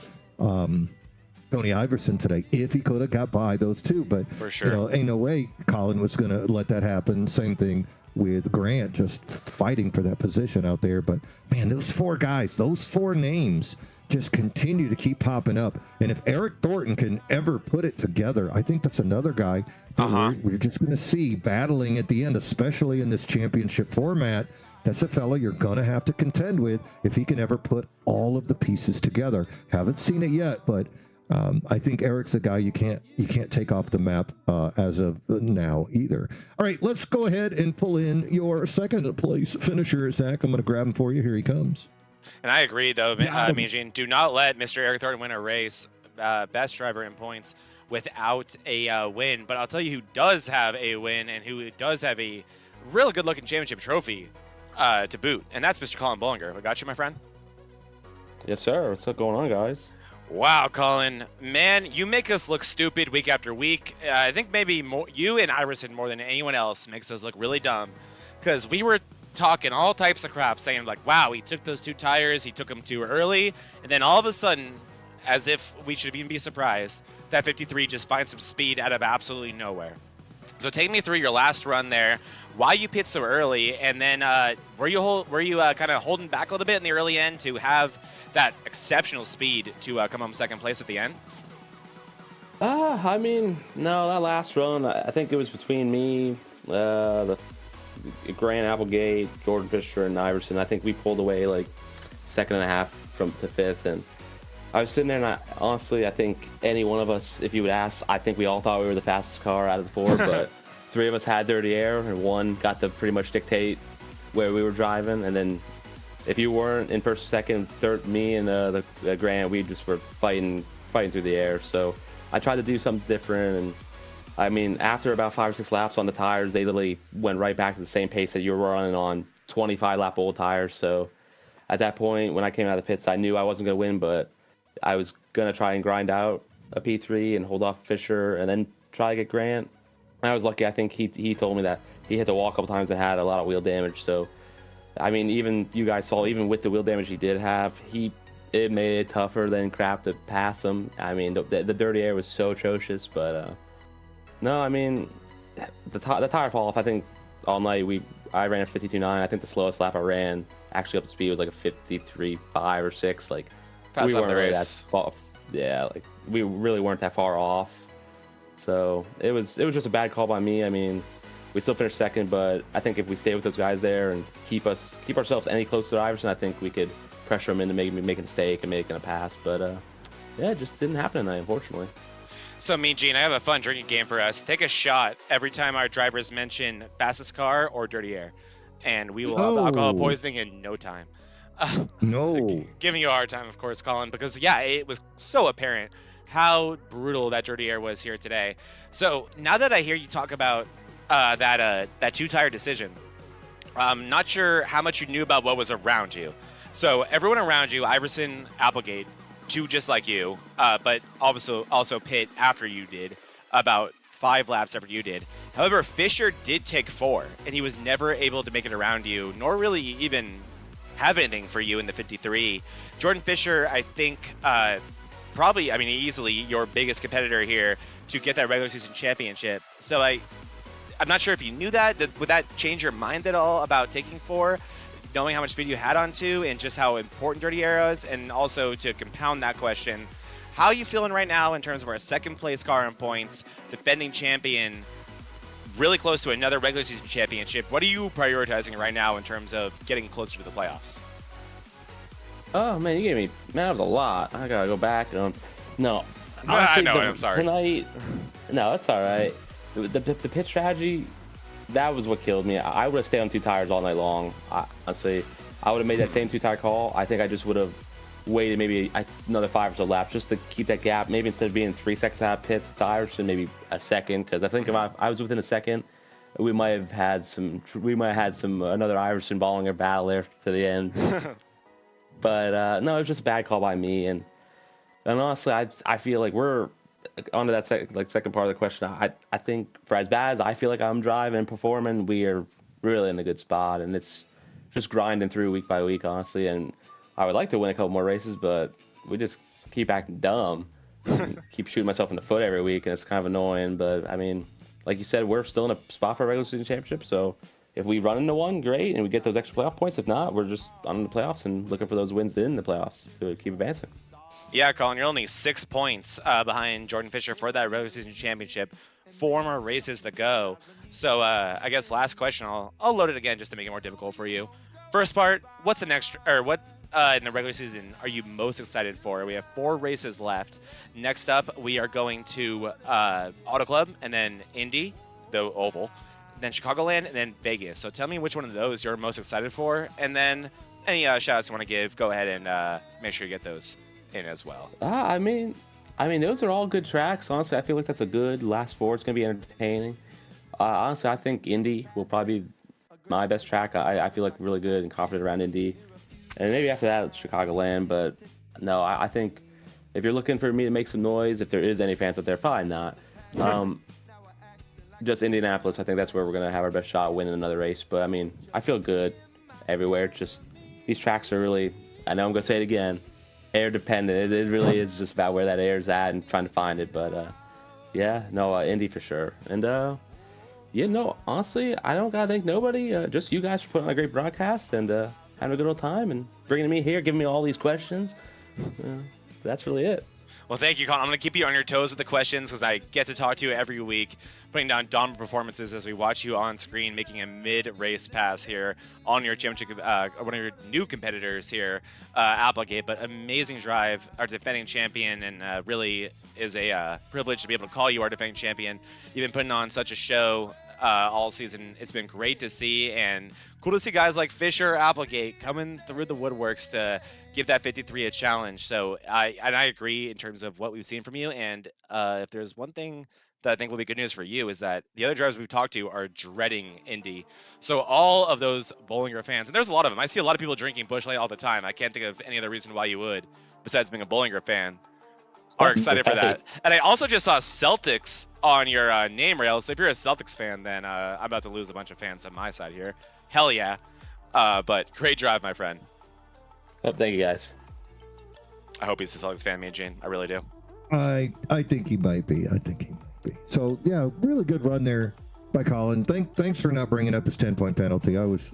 Tony Iverson today if he could have got by those 2. But for sure, you know, ain't no way Colin was going to let that happen. Same thing with Grant just fighting for that position out there. But man, those 4 guys, those 4 names just continue to keep popping up. And if Eric Thornton can ever put it together, I think that's another guy that we're just going to see battling at the end, especially in this championship format. That's a fella you're going to have to contend with if he can ever put all of the pieces together. Haven't seen it yet, but I think Eric's a guy you can't take off the map as of now either. All right, let's go ahead and pull in your second place finisher, Zach. I'm going to grab him for you. Here he comes. And I agree, though, Eugene, do not let Mr. Eric Thornton win a race, best driver in points, without a win. But I'll tell you who does have a win and who does have a really good-looking championship trophy to boot, and that's Mr. Colin Bullinger. We got you, my friend? Yes, sir. What's up going on, guys? Wow, Colin. Man, you make us look stupid week after week. I think maybe you and iRacing more than anyone else makes us look really dumb, because we were talking all types of crap, saying like, wow, he took those 2 tires, he took them too early, and then all of a sudden, as if we should even be surprised, that 53 just finds some speed out of absolutely nowhere. So take me through your last run there, why you pit so early, and then were you kind of holding back a little bit in the early end to have that exceptional speed to come home second place at the end? I mean, no, that last run, I think it was between me, the Grant Applegate, Jordan Fisher, and Iverson. I think we pulled away like 2.5 from to 5th, and I was sitting there, and honestly, I think any one of us, if you would ask, I think we all thought we were the fastest car out of the 4, but 3 of us had dirty air, and 1 got to pretty much dictate where we were driving. And then if you weren't in first or second, third, me and the Grant, we just were fighting through the air. So I tried to do something different, and I mean, after about 5 or 6 laps on the tires, they literally went right back to the same pace that you were running on 25-lap old tires. So at that point, when I came out of the pits, I knew I wasn't going to win, but I was going to try and grind out a P3 and hold off Fisher and then try to get Grant. I was lucky. I think he told me that he hit the wall a couple times and had a lot of wheel damage. So, I mean, even you guys saw, even with the wheel damage he did have, it made it tougher than crap to pass him. I mean, the dirty air was so atrocious. But, no, I mean, the tire fall off, I think all night I ran a 52.9. I think the slowest lap I ran actually up to speed was like a 53.5 or 6. Like, we weren't really that far, like we really weren't that far off. So it was just a bad call by me. I mean, we still finished second, but I think if we stay with those guys there and keep ourselves any closer to Iverson, I think we could pressure him into making a mistake and making a pass. But yeah, it just didn't happen tonight, unfortunately. So, Mean Gene, I have a fun drinking game for us. Take a shot every time our drivers mention fastest car or dirty air, and we will have alcohol poisoning in no time. No. Giving you a hard time, of course, Colin, because, yeah, it was so apparent how brutal that dirty air was here today. So now that I hear you talk about that 2-tire decision, I'm not sure how much you knew about what was around you. So everyone around you, Iverson, Applegate, 2 just like you, but also pit after you did, about 5 laps after you did. However, Fisher did take 4, and he was never able to make it around you, nor really even have anything for you in the 53. Jordan Fisher, I think, probably, I mean, easily your biggest competitor here to get that regular season championship. So I'm not sure if you knew that. Would that change your mind at all about taking 4, knowing how much speed you had on 2 and just how important dirty air is? And also to compound that question, how are you feeling right now in terms of our second place car in points, defending champion, really close to another regular season championship? What are you prioritizing right now in terms of getting closer to the playoffs? Oh man, you gave me, man, that was a lot. I gotta go back. No, honestly, I know. I'm sorry. Tonight, no, it's all right. The pit strategy, that was what killed me. I would have stayed on 2 tires all night long. Honestly, I would have made that same 2-tire call. I think I just would have waited maybe another 5 or so laps just to keep that gap. Maybe instead of being 3 seconds out of pits, tires, and maybe a second. Because I think if I was within a second, we might have had another Iverson Bollinger battle there to the end. But no, it was just a bad call by me. And honestly, I feel like we're onto that second part of the question. I think for as bad as I feel like I'm driving and performing, we are really in a good spot, and it's just grinding through week by week, honestly. And I would like to win a couple more races, but we just keep acting dumb, keep shooting myself in the foot every week, and it's kind of annoying. But I mean, like you said, we're still in a spot for a regular season championship, so if we run into one, great, and we get those extra playoff points. If not, we're just on the playoffs and looking for those wins in the playoffs to keep advancing. Yeah, Colin, you're only 6 points behind Jordan Fisher for that regular season championship. 4 more races to go. So I guess last question, I'll load it again just to make it more difficult for you. First part, what's the next, or what in the regular season are you most excited for? We have 4 races left. Next up, we are going to Auto Club, and then Indy, the Oval, then Chicagoland, and then Vegas. So tell me which one of those you're most excited for, and then any shout-outs you want to give, go ahead and make sure you get those in as well. I mean, those are all good tracks. Honestly, I feel like that's a good last 4. It's going to be entertaining. Honestly, I think Indy will probably be my best track. I feel like really good and confident around Indy. And maybe after that, it's Chicagoland. But no, I think if you're looking for me to make some noise, if there is any fans out there, probably not. Just Indianapolis, I think that's where we're going to have our best shot winning another race. But I mean, I feel good everywhere. Just these tracks are really, I know I'm going to say it again, air dependent. It really is just about where that air is at and trying to find it. But yeah, no, Indy for sure. And yeah, no, honestly, I don't gotta thank nobody. Just you guys for putting on a great broadcast and having a good old time and bringing me here, giving me all these questions. That's really it. Well, thank you, Colin. I'm going to keep you on your toes with the questions because I get to talk to you every week, putting down dominant performances as we watch you on screen making a mid-race pass here on your championship, one of your new competitors here, Applegate. But amazing drive, our defending champion, and really is a privilege to be able to call you our defending champion. You've been putting on such a show all season. It's been great to see, and cool to see guys like Fisher, Applegate coming through the woodworks to give that 53 a challenge. So I agree in terms of what we've seen from you. And if there's one thing that I think will be good news for you is that the other drivers we've talked to are dreading Indy. So all of those Bollinger fans, and there's a lot of them. I see a lot of people drinking Busch Light all the time. I can't think of any other reason why you would, besides being a Bollinger fan, are excited for that. And I also just saw Celtics on your name rail. So if you're a Celtics fan, then I'm about to lose a bunch of fans on my side here. Hell yeah. But great drive, my friend. Oh, thank you, guys. I hope he's a Celtics fan, me and Gene. I really do. I think he might be. So yeah, really good run there by Colin. Thanks for not bringing up his 10-point penalty. I was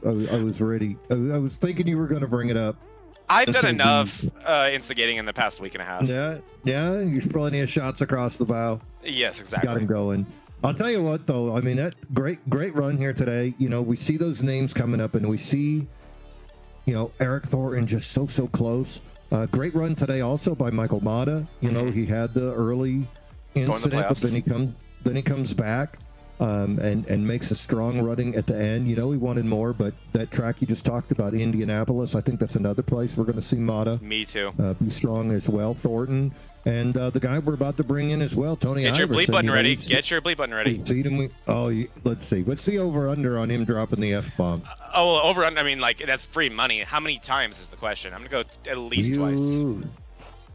ready. I was thinking you were going to bring it up. I've done enough instigating in the past week and a half. Yeah. You're plenty of shots across the bow. Yes, exactly. Got him going. I'll tell you what, though. I mean, that great run here today. You know, we see those names coming up, and we see, Eric Thornton just so close. Great run today also by Michael Mata. You know, he had the early incident, but then he comes back and makes a strong running at the end. You know, he wanted more, but that track you just talked about, Indianapolis, I think that's another place we're going to see Mata. Me too. Be strong as well. Thornton. And the guy we're about to bring in as well, Tony Get your Iverson. bleep button ready. Get your bleep button ready. Let's see. What's the over-under on him dropping the F-bomb? Over-under, I mean, like, that's free money. How many times is the question? I'm going to go at least twice.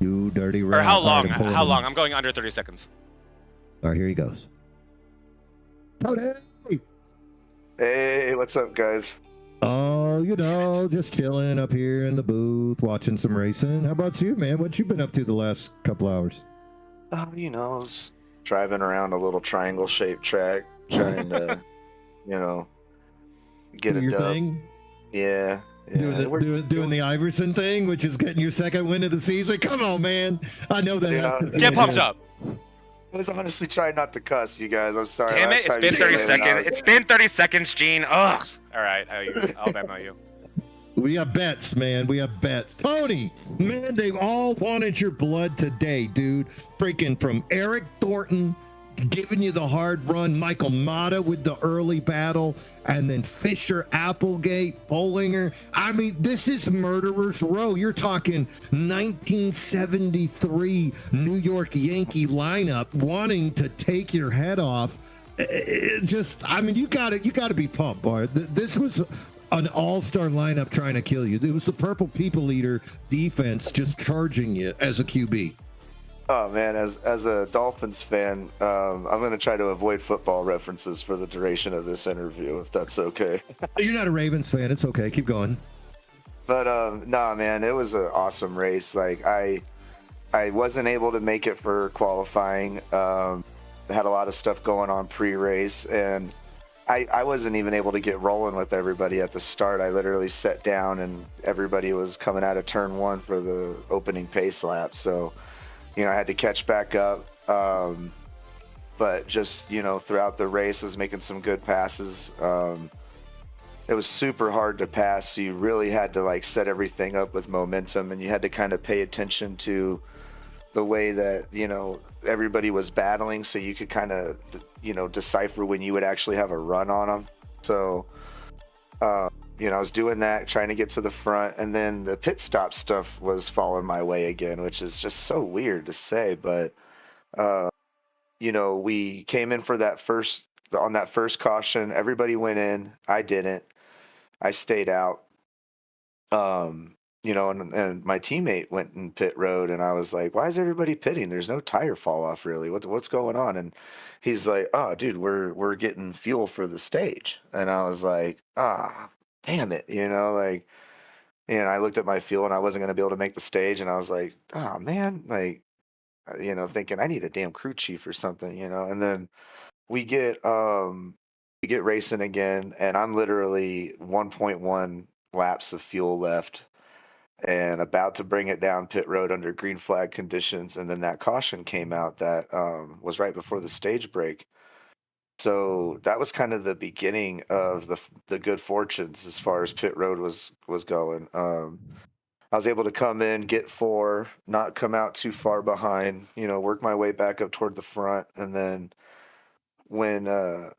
You dirty rat. Or how long? How long? I'm going under 30 seconds. All right, here he goes. Tony! Hey, what's up, guys? Oh, just chilling up here in the booth, watching some racing. How about you, man? What you been up to the last couple hours? I was driving around a little triangle-shaped track, trying to, get a your dub. thing? Yeah. Doing the Iverson thing, which is getting your second win of the season. Come on, man. I know that. Yeah. Get pumped up. I was honestly trying not to cuss, you guys. I'm sorry. Damn it, it's been 30 seconds. It's been 30 seconds, Gene. Ugh. All right, I'll Venmo you. We have bets, man. We have bets. Tony, man, they all wanted your blood today, dude. Freaking from Eric Thornton giving you the hard run, Michael Mata with the early battle, and then Fisher, Applegate, Bollinger. I mean, this is Murderer's Row. You're talking 1973 New York Yankee lineup wanting to take your head off. You gotta be pumped, boy. This was an all-star lineup trying to kill you. It was the Purple People Eater defense just charging you as a QB. Oh man, as a Dolphins fan, I'm going to try to avoid football references for the duration of this interview, if that's okay. You're not a Ravens fan. It's okay. Keep going. But nah, man, it was an awesome race. Like I wasn't able to make it for qualifying. Had a lot of stuff going on pre-race, and I wasn't even able to get rolling with everybody at the start. I literally sat down and everybody was coming out of turn 1 for the opening pace lap. So, I had to catch back up. But just, throughout the race, I was making some good passes. It was super hard to pass, so you really had to like set everything up with momentum, and you had to kind of pay attention to the way that, everybody was battling, so you could kind of, decipher when you would actually have a run on them. So, I was doing that, trying to get to the front, and then the pit stop stuff was falling my way again, which is just so weird to say, but, we came in for on that first caution. Everybody went in. I didn't. I stayed out. And my teammate went in pit road, and I was like, why is everybody pitting? There's no tire fall off, really. What's going on? And he's like, oh, dude, we're getting fuel for the stage. And I was like, damn it. And I looked at my fuel, and I wasn't going to be able to make the stage. And I was like, oh, man, thinking I need a damn crew chief or something, and then we get racing again, and I'm literally 1.1 laps of fuel left and about to bring it down pit road under green flag conditions, and then that caution came out that was right before the stage break. So that was kind of the beginning of the good fortunes as far as pit road was going. I was able to come in, get 4, not come out too far behind, work my way back up toward the front. And then when the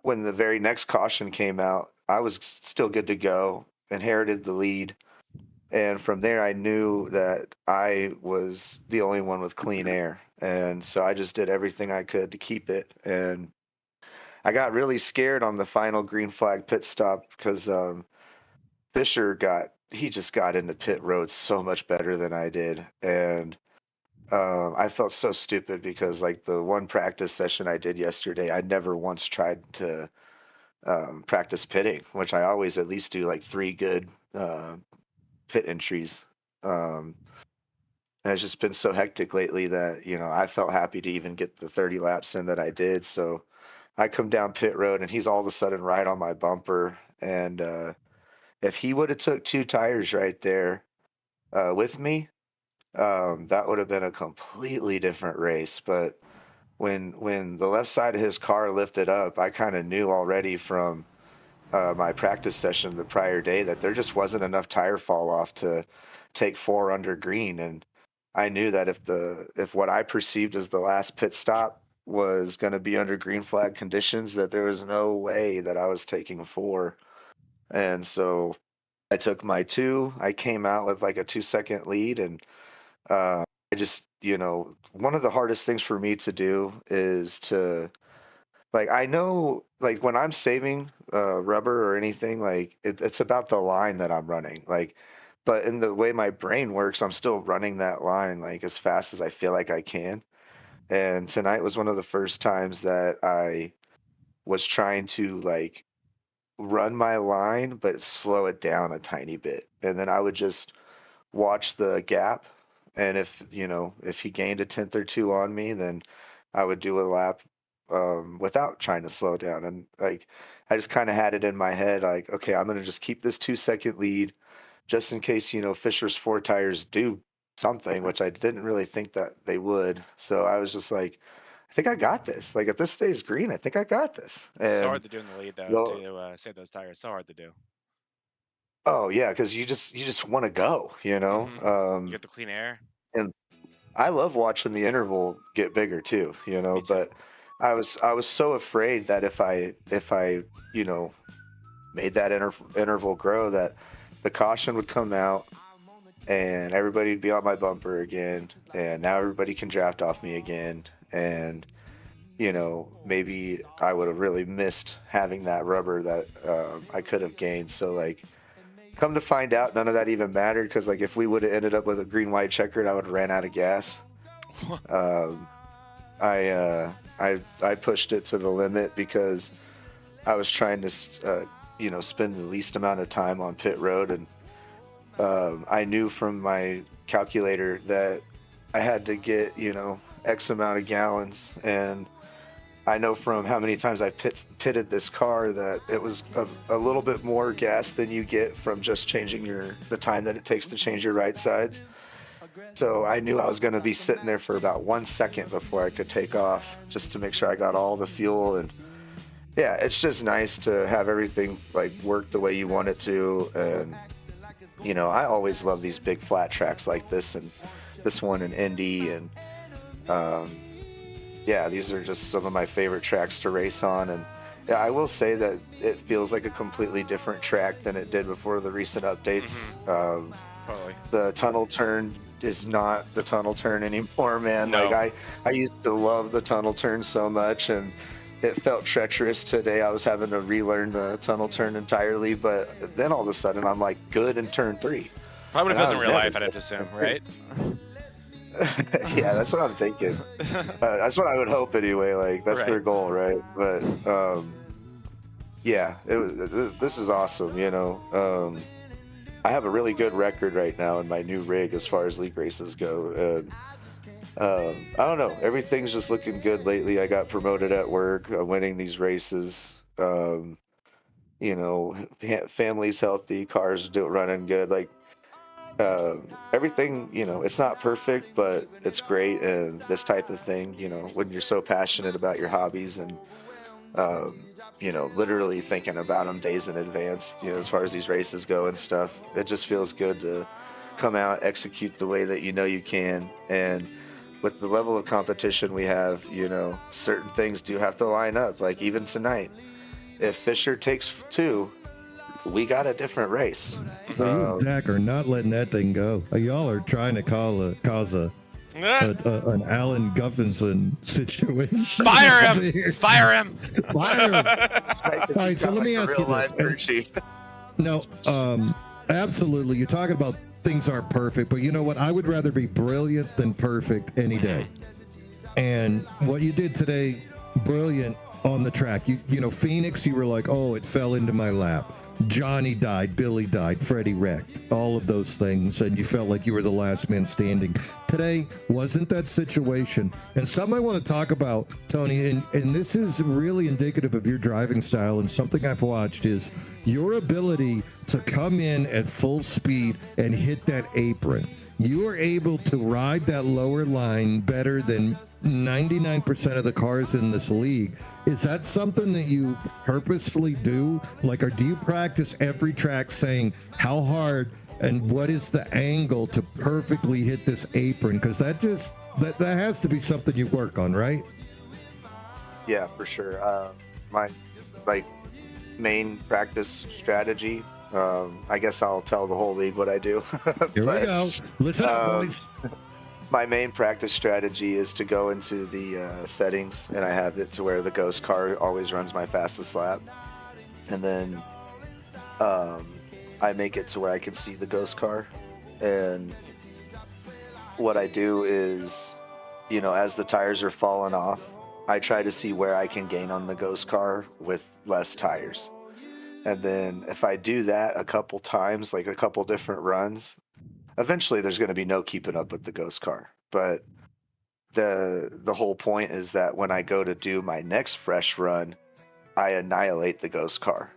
very next caution came out, I was still good to go, inherited the lead. And from there, I knew that I was the only one with clean air. And so I just did everything I could to keep it. And I got really scared on the final green flag pit stop because Fisher just got into pit road so much better than I did. And I felt so stupid because like the one practice session I did yesterday, I never once tried to practice pitting, which I always at least do like 3 good pit entries. And it's just been so hectic lately that, I felt happy to even get the 30 laps in that I did. So I come down pit road, and he's all of a sudden right on my bumper. And if he would have took 2 tires right there with me, that would have been a completely different race. But when the left side of his car lifted up, I kind of knew already from my practice session the prior day that there just wasn't enough tire fall off to take 4 under green. And I knew that if what I perceived as the last pit stop was going to be under green flag conditions, that there was no way that I was taking 4. And so I took my 2. I came out with like a 2-second lead, and I just, one of the hardest things for me to do is to, like, I know, like, when I'm saving rubber or anything, like, it's about the line that I'm running. Like, but in the way my brain works, I'm still running that line, like, as fast as I feel like I can. And tonight was one of the first times that I was trying to, like, run my line, but slow it down a tiny bit. And then I would just watch the gap. And if he gained a 10th or 2 on me, then I would do a lap without trying to slow down. And like, I just kind of had it in my head, like, okay, I'm going to just keep this 2-second lead just in case, Fisher's 4 tires do something, which I didn't really think that they would. So I was just like, I think I got this. Like, if this stays green, I think I got this. And, so hard to do in the lead, though, to save those tires. So hard to do. Oh yeah, because you just want to go, You get the clean air. And I love watching the interval get bigger too, But I was so afraid that if I made that interval grow, that the caution would come out and everybody would be on my bumper again, and now everybody can draft off me again, and maybe I would have really missed having that rubber that I could have gained. So like, come to find out, none of that even mattered, because like if we would have ended up with a green-white checkered, I would have ran out of gas. I pushed it to the limit because I was trying to spend the least amount of time on pit road, and I knew from my calculator that I had to get X amount of gallons, and I know from how many times I've pitted this car that it was a little bit more gas than you get from just changing the time that it takes to change your right sides. So I knew I was going to be sitting there for about 1 second before I could take off, just to make sure I got all the fuel. And yeah, it's just nice to have everything like work the way you want it to. And you know, I always love these big flat tracks like this, and this one in Indy, and yeah, these are just some of my favorite tracks to race on. And yeah, I will say that it feels like a completely different track than it did before the recent updates. Totally. The tunnel turn is not the tunnel turn anymore, man. No. Like I used to love the tunnel turn so much, and it felt treacherous today. I was having to relearn the tunnel turn entirely, but then all of a sudden I'm like good in turn 3. Probably would have in real life, I'd have to assume, right? Yeah, that's what I'm thinking. That's what I would hope anyway. Like that's their goal, right? But yeah, this is awesome. You know, I have a really good record right now in my new rig as far as league races go. I don't know. Everything's just looking good lately. I got promoted at work. I'm winning these races. You know, family's healthy. Cars running good. Like. Everything, you know, it's not perfect, but it's great. And this type of thing, you know, when you're so passionate about your hobbies and, you know, literally thinking about them days in advance, you know, as far as these races go and stuff, it just feels good to come out, execute the way that you know you can. And with the level of competition we have, you know, certain things do have to line up. Like even tonight, if Fisher takes 2, we got a different race. So you and Zach are not letting that thing go. Y'all are trying to cause an Alan Guffinson situation. Fire him! Fire him! Fire him! All right, so let me ask you this. No, absolutely. You're talking about things aren't perfect, but you know what? I would rather be brilliant than perfect any day. And what you did today, brilliant on the track. You know, Phoenix, you were like, oh, it fell into my lap. Johnny died, Billy died, Freddie wrecked, all of those things, and you felt like you were the last man standing. Today wasn't that situation. And something I want to talk about, Tony, and this is really indicative of your driving style, and something I've watched is your ability to come in at full speed and hit that apron. You are able to ride that lower line better than 99% of the cars in this league. Is that something that you purposefully do? Like, or do you practice every track saying how hard and what is the angle to perfectly hit this apron? Because that has to be something you work on, right? Yeah, for sure. My main practice strategy. I guess I'll tell the whole league what I do. Here we go. Listen up, boys. My main practice strategy is to go into the settings, and I have it to where the ghost car always runs my fastest lap. And then I make it to where I can see the ghost car. And what I do is, you know, as the tires are falling off, I try to see where I can gain on the ghost car with less tires. And then if I do that a couple times, like a couple different runs, eventually there's going to be no keeping up with the ghost car. But the whole point is that when I go to do my next fresh run, I annihilate the ghost car.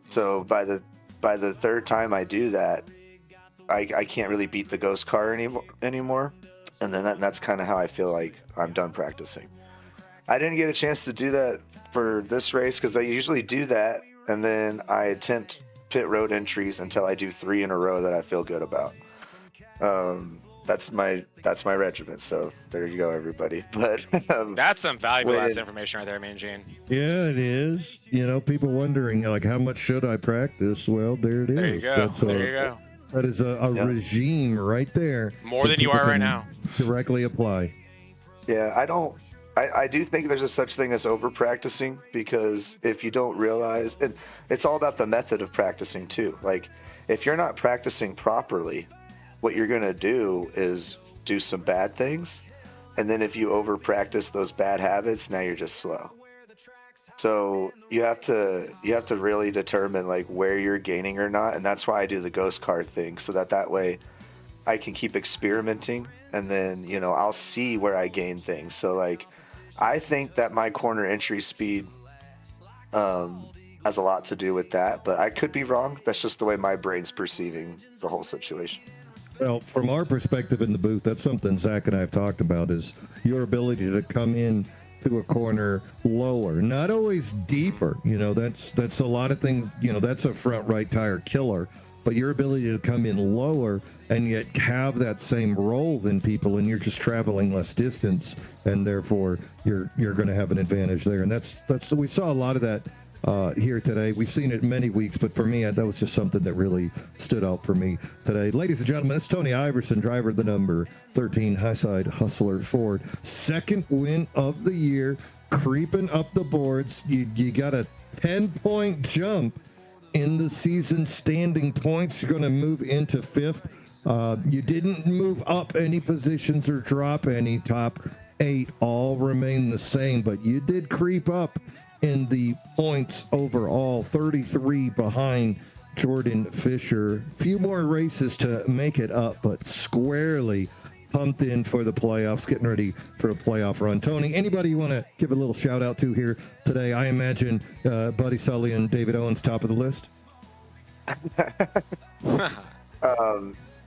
So by the third time I do that, I can't really beat the ghost car anymore. And then that's kind of how I feel like I'm done practicing. I didn't get a chance to do that for this race because I usually do that, and then I attempt pit road entries until I do 3 in a row that I feel good about. That's my regiment. So there you go, everybody. But that's some valuable ass information right there, Mean Gene. Yeah, it is. You know, people wondering like, how much should I practice? Well, there it is. There you go. There you go. That is a regime right there. More than you are right now. Directly apply. Yeah, I do think there's a such thing as over practicing, because if you don't realize, and it's all about the method of practicing too. Like if you're not practicing properly, what you're going to do is do some bad things. And then if you over practice those bad habits, now you're just slow. So you have to really determine like where you're gaining or not. And that's why I do the ghost car thing, so that way I can keep experimenting. And then, you know, I'll see where I gain things. So like I think that my corner entry speed has a lot to do with that, but I could be wrong. That's just the way my brain's perceiving the whole situation. Well, from our perspective in the booth, that's something Zach and I have talked about, is your ability to come in to a corner lower, not always deeper. You know, that's a lot of things. You know, that's a front right tire killer. But your ability to come in lower and yet have that same roll than people, and you're just traveling less distance, and therefore you're going to have an advantage there. And that's we saw a lot of that here today. We've seen it many weeks, but for me, that was just something that really stood out for me today. Ladies and gentlemen, it's Tony Iverson, driver of the number 13 Highside Hustler Ford. Second win of the year, creeping up the boards. You got a 10-point jump in the season standing points. You're going to move into 5th. You didn't move up any positions or drop any. Top 8 all remain the same, but you did creep up in the points overall, 33 behind Jordan Fisher. Few more races to make it up, but squarely pumped in for the playoffs, getting ready for a playoff run. Tony, anybody you want to give a little shout out to here today? I imagine Buddy Sully and David Owens top of the list.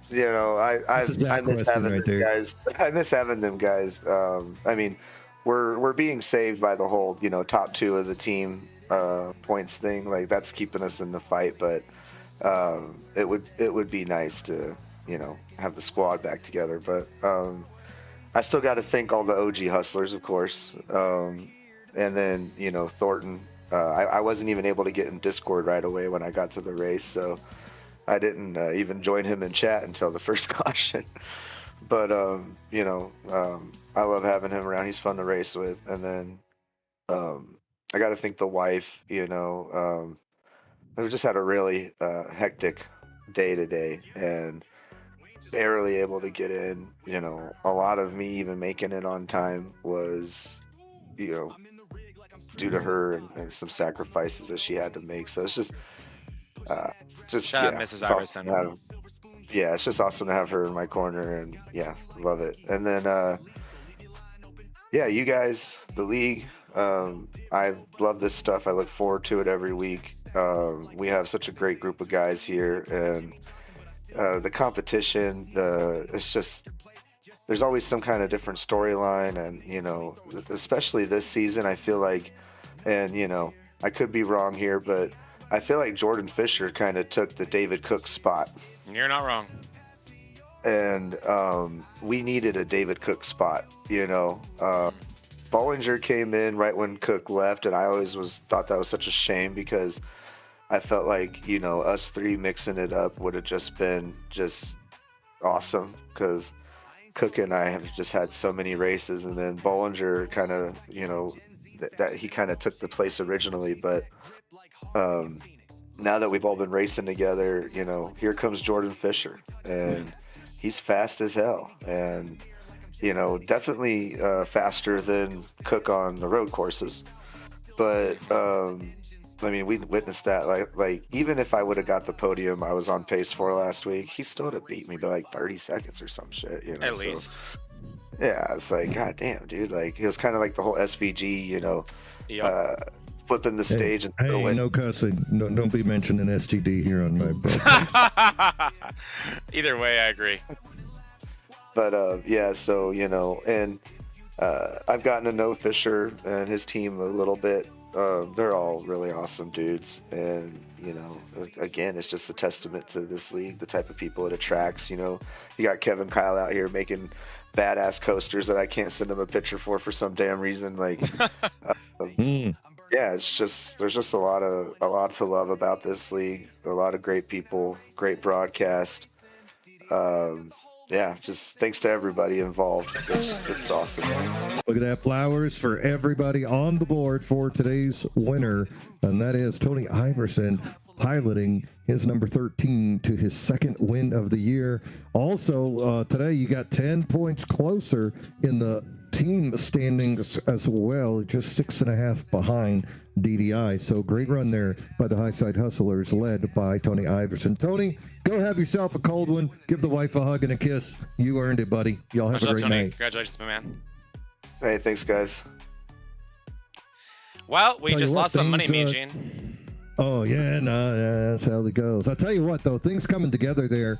You know, I miss having right them there. guys. I miss having them guys. I mean, we're being saved by the whole, you know, top 2 of the team points thing. Like, that's keeping us in the fight. But it would be nice to, you know, have the squad back together. But I still got to thank all the OG hustlers, of course. And then, you know, Thornton. I wasn't even able to get in Discord right away when I got to the race, so I didn't even join him in chat until the first caution. But you know, I love having him around. He's fun to race with. And then I got to thank the wife. You know, we just had a really hectic day today, and barely able to get in. You know, a lot of me even making it on time was, you know, due to her and some sacrifices that she had to make. So it's just shout out Mrs. Iverson. Awesome. Yeah, it's just awesome to have her in my corner, and yeah, love it. And then yeah, you guys, the league, I love this stuff. I look forward to it every week. We have such a great group of guys here, and the competition, it's just, there's always some kind of different storyline. And, you know, especially this season, I feel like, and, you know, I could be wrong here, but I feel like Jordan Fisher kind of took the David Cook spot. You're not wrong. And we needed a David Cook spot, you know. Bollinger came in right when Cook left, and I always thought that was such a shame, because I felt like, you know, us 3 mixing it up would have just been just awesome, because Cook and I have just had so many races, and then Bollinger kind of, you know, that he kind of took the place originally. But now that we've all been racing together, you know, here comes Jordan Fisher, and he's fast as hell, and, you know, definitely faster than Cook on the road courses. But I mean, we witnessed that. Like even if I would have got the podium I was on pace for last week, he still would have beat me by like 30 seconds or some shit, you know. At least. Yeah, it's like, god damn, dude. Like, it was kind of like the whole SVG, you know, flipping the stage and hey, no cussing. No, don't be mentioning STD here on my broadcast. Either way, I agree. But yeah, so, you know, and I've gotten to know Fisher and his team a little bit. They're all really awesome dudes, and, you know, again, it's just a testament to this league, the type of people it attracts. You know, you got Kevin Kyle out here making badass coasters that I can't send him a picture for some damn reason. Like, yeah, it's just, there's just a lot to love about this league. A lot of great people, great broadcast. Yeah, just thanks to everybody involved. It's awesome. Look at that, flowers for everybody on the board for today's winner, and that is Tony Iverson, piloting his number 13 to his second win of the year. Also, today you got 10 points closer in the team standings as well, just 6.5 behind DDI. So great run there by the Highside Hustlers, led by Tony Iverson. Tony, go have yourself a cold one. Give the wife a hug and a kiss. You earned it, buddy. Y'all have a great night. Congratulations, my man. Hey, thanks, guys. Well, we Tell you just what, lost some money, things, Mean Gene. Oh yeah, no, that's how it goes. I'll tell you what, though, things coming together there.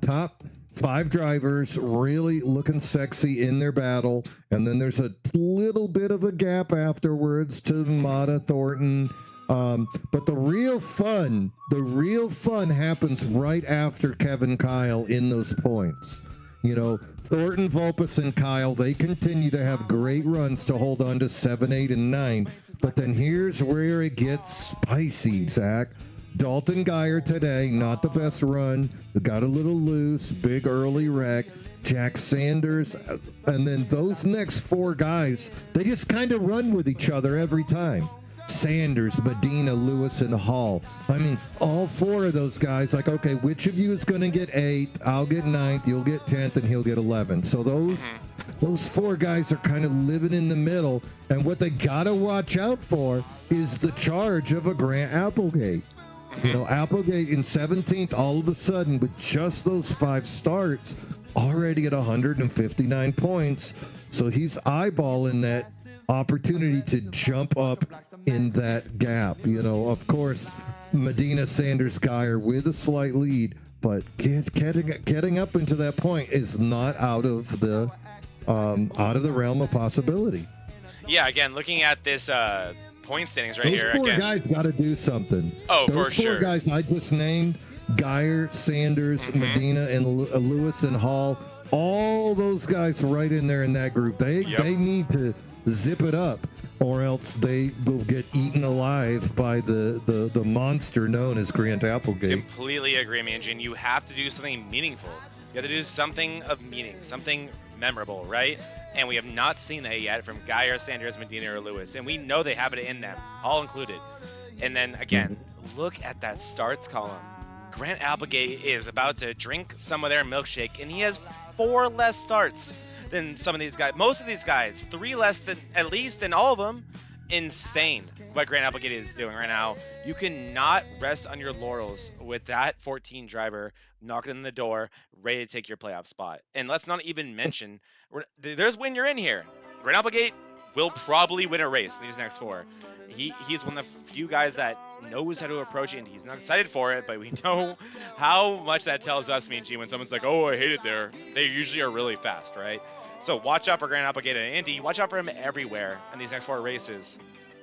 Top 5 drivers really looking sexy in their battle, and then there's a little bit of a gap afterwards to Mata, Thornton. But the real fun happens right after Kevin Kyle in those points. You know, Thornton, Vulpes, and Kyle, they continue to have great runs to hold on to 7, 8, and 9. But then here's where it gets spicy, Zach. Dalton Geyer today, not the best run. Got a little loose, big early wreck. Jack Sanders, and then those next 4 guys, they just kind of run with each other every time. Sanders, Medina, Lewis, and Hall. I mean, all 4 of those guys, like, okay, which of you is going to get 8th? I'll get 9th, you'll get 10th, and he'll get 11th. So those 4 guys are kind of living in the middle, and what they got to watch out for is the charge of a Grant Applegate. You know, Applegate in 17th, all of a sudden, with just those 5 starts, already at 159 points. So he's eyeballing that opportunity to jump up in that gap. You know, of course, Medina, Sanders, Geyer with a slight lead, but getting up into that point is not out of the realm of possibility. Yeah, again, looking at this point standings right Those here. 4 again. guys got to do something. Oh, Those for 4 sure. guys I just named, Geyer, Sanders, Medina, and Lewis and Hall, all those guys right in there in that group. They need to zip it up, or else they will get eaten alive by the monster known as Grant Applegate. Completely agree, Mean Gene. You have to do something meaningful. You have to do something of meaning, something memorable, right? And we have not seen that yet from Geyer, Sanders, Medina, or Lewis. And we know they have it in them, all included. And then, again, look at that starts column. Grant Applegate is about to drink some of their milkshake, and he has 4 less starts than some of these guys. Most of these guys, 3 less than, at least than all of them. Insane what Grant Applegate is doing right now. You cannot rest on your laurels with that 14 driver knocking on the door, ready to take your playoff spot. And let's not even mention, there's when you're in here. Grant Applegate will probably win a race in these next 4. He's one of the few guys that knows how to approach it, and he's not excited for it, but we know how much that tells us, Mean Gene, when someone's like, oh, I hate it there. They usually are really fast, right? So watch out for Grant Applegate and Indy. Watch out for him everywhere in these next 4 races.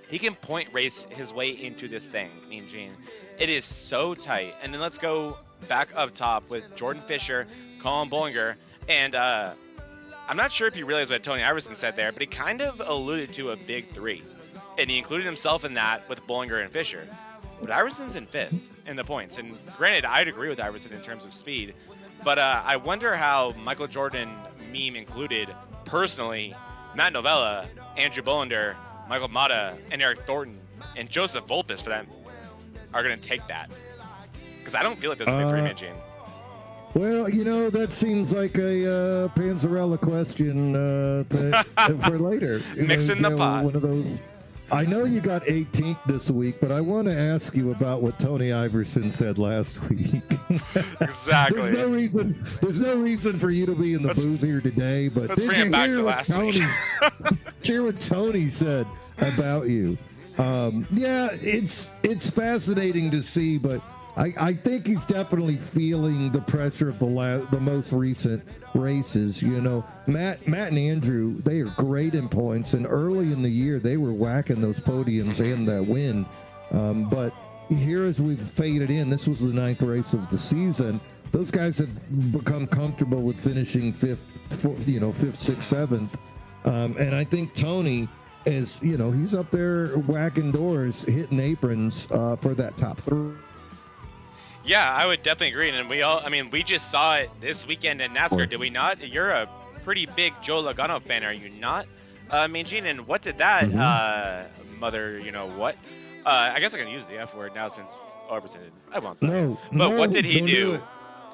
He can point race his way into this thing, Mean Gene. It is so tight. And then let's go back up top with Jordan Fisher, Colin Bollinger, and I'm not sure if you realize what Tony Iverson said there, but he kind of alluded to a big 3. And he included himself in that with Bollinger and Fisher. But Iverson's in 5th in the points. And granted, I'd agree with Iverson in terms of speed. But I wonder how Michael Jordan, meme included, personally, Matt Novella, Andrew Bollinger, Michael Mata, and Eric Thornton, and Joseph Vulpes, for them, are going to take that. Because I don't feel like this is a big 3, Mean Gene. Well, you know, that seems like a Panzarella question for later. Mixing the pot. One of those. I know you got 18th this week, but I want to ask you about what Tony Iverson said last week. Exactly. There's no reason for you to be in the booth here today, but let's bring it back to last week. Hear what Tony said about you. Yeah, it's fascinating to see, but I think he's definitely feeling the pressure of the most recent races. You know, Matt and Andrew, they are great in points, and early in the year they were whacking those podiums and that win. But here, as we've faded in, this was the 9th race of the season. Those guys have become comfortable with finishing 5th, 6th, 7th, and I think Tony is, he's up there whacking doors, hitting aprons for that top 3. Yeah, I would definitely agree. And we just saw it this weekend in NASCAR, did we not? You're a pretty big Joe Logano fan, are you not? Mean Gene, and what did that mother, what? I guess I can use the F word now since Overton did. I won't. But what did he do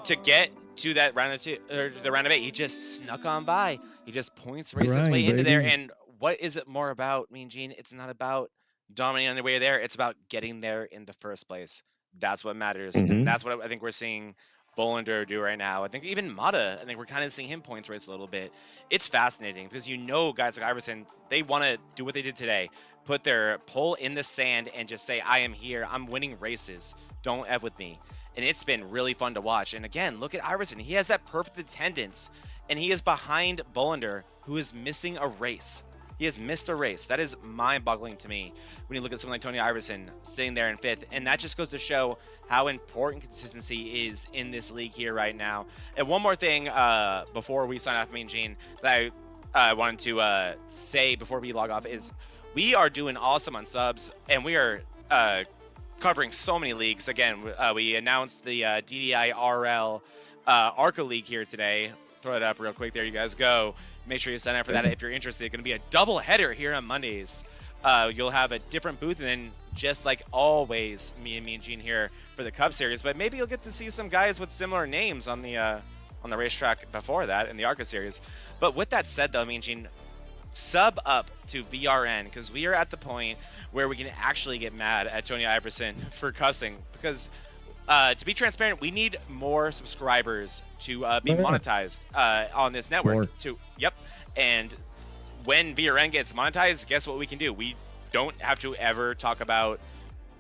to get to that round of 2 or the round of 8? He just snuck on by. He just points race his way into there. And what is it more about, Mean Gene? It's not about dominating on the way there. It's about getting there in the first place. That's what matters. And that's what I think we're seeing Bolander do right now. I think even Mata, I think we're kind of seeing him points race a little bit. It's fascinating because guys like Iverson, they want to do what they did today. Put their pole in the sand and just say, I am here. I'm winning races. Don't F with me. And it's been really fun to watch. And again, look at Iverson. He has that perfect attendance. And he is behind Bolander, who is missing a race. He has missed a race. That is mind-boggling to me when you look at someone like Tony Iverson sitting there in 5th. And that just goes to show how important consistency is in this league here right now. And one more thing before we sign off, Gene, that I wanted to say before we log off is we are doing awesome on subs, and we are covering so many leagues. Again, we announced the DDI RL ARCA League here today. Throw it up real quick. There you guys go. Make sure you sign up for that if you're interested. It's going to be a double header here on Mondays. You'll have a different booth, and then just like always, me and Gene here for the Cup Series. But maybe you'll get to see some guys with similar names on the racetrack before that in the ARCA Series. But with that said, though, Gene, sub up to VRN, because we are at the point where we can actually get mad at Tony Iverson for cussing, because to be transparent, we need more subscribers to be monetized on this network. And when VRN gets monetized, guess what we can do? We don't have to ever talk about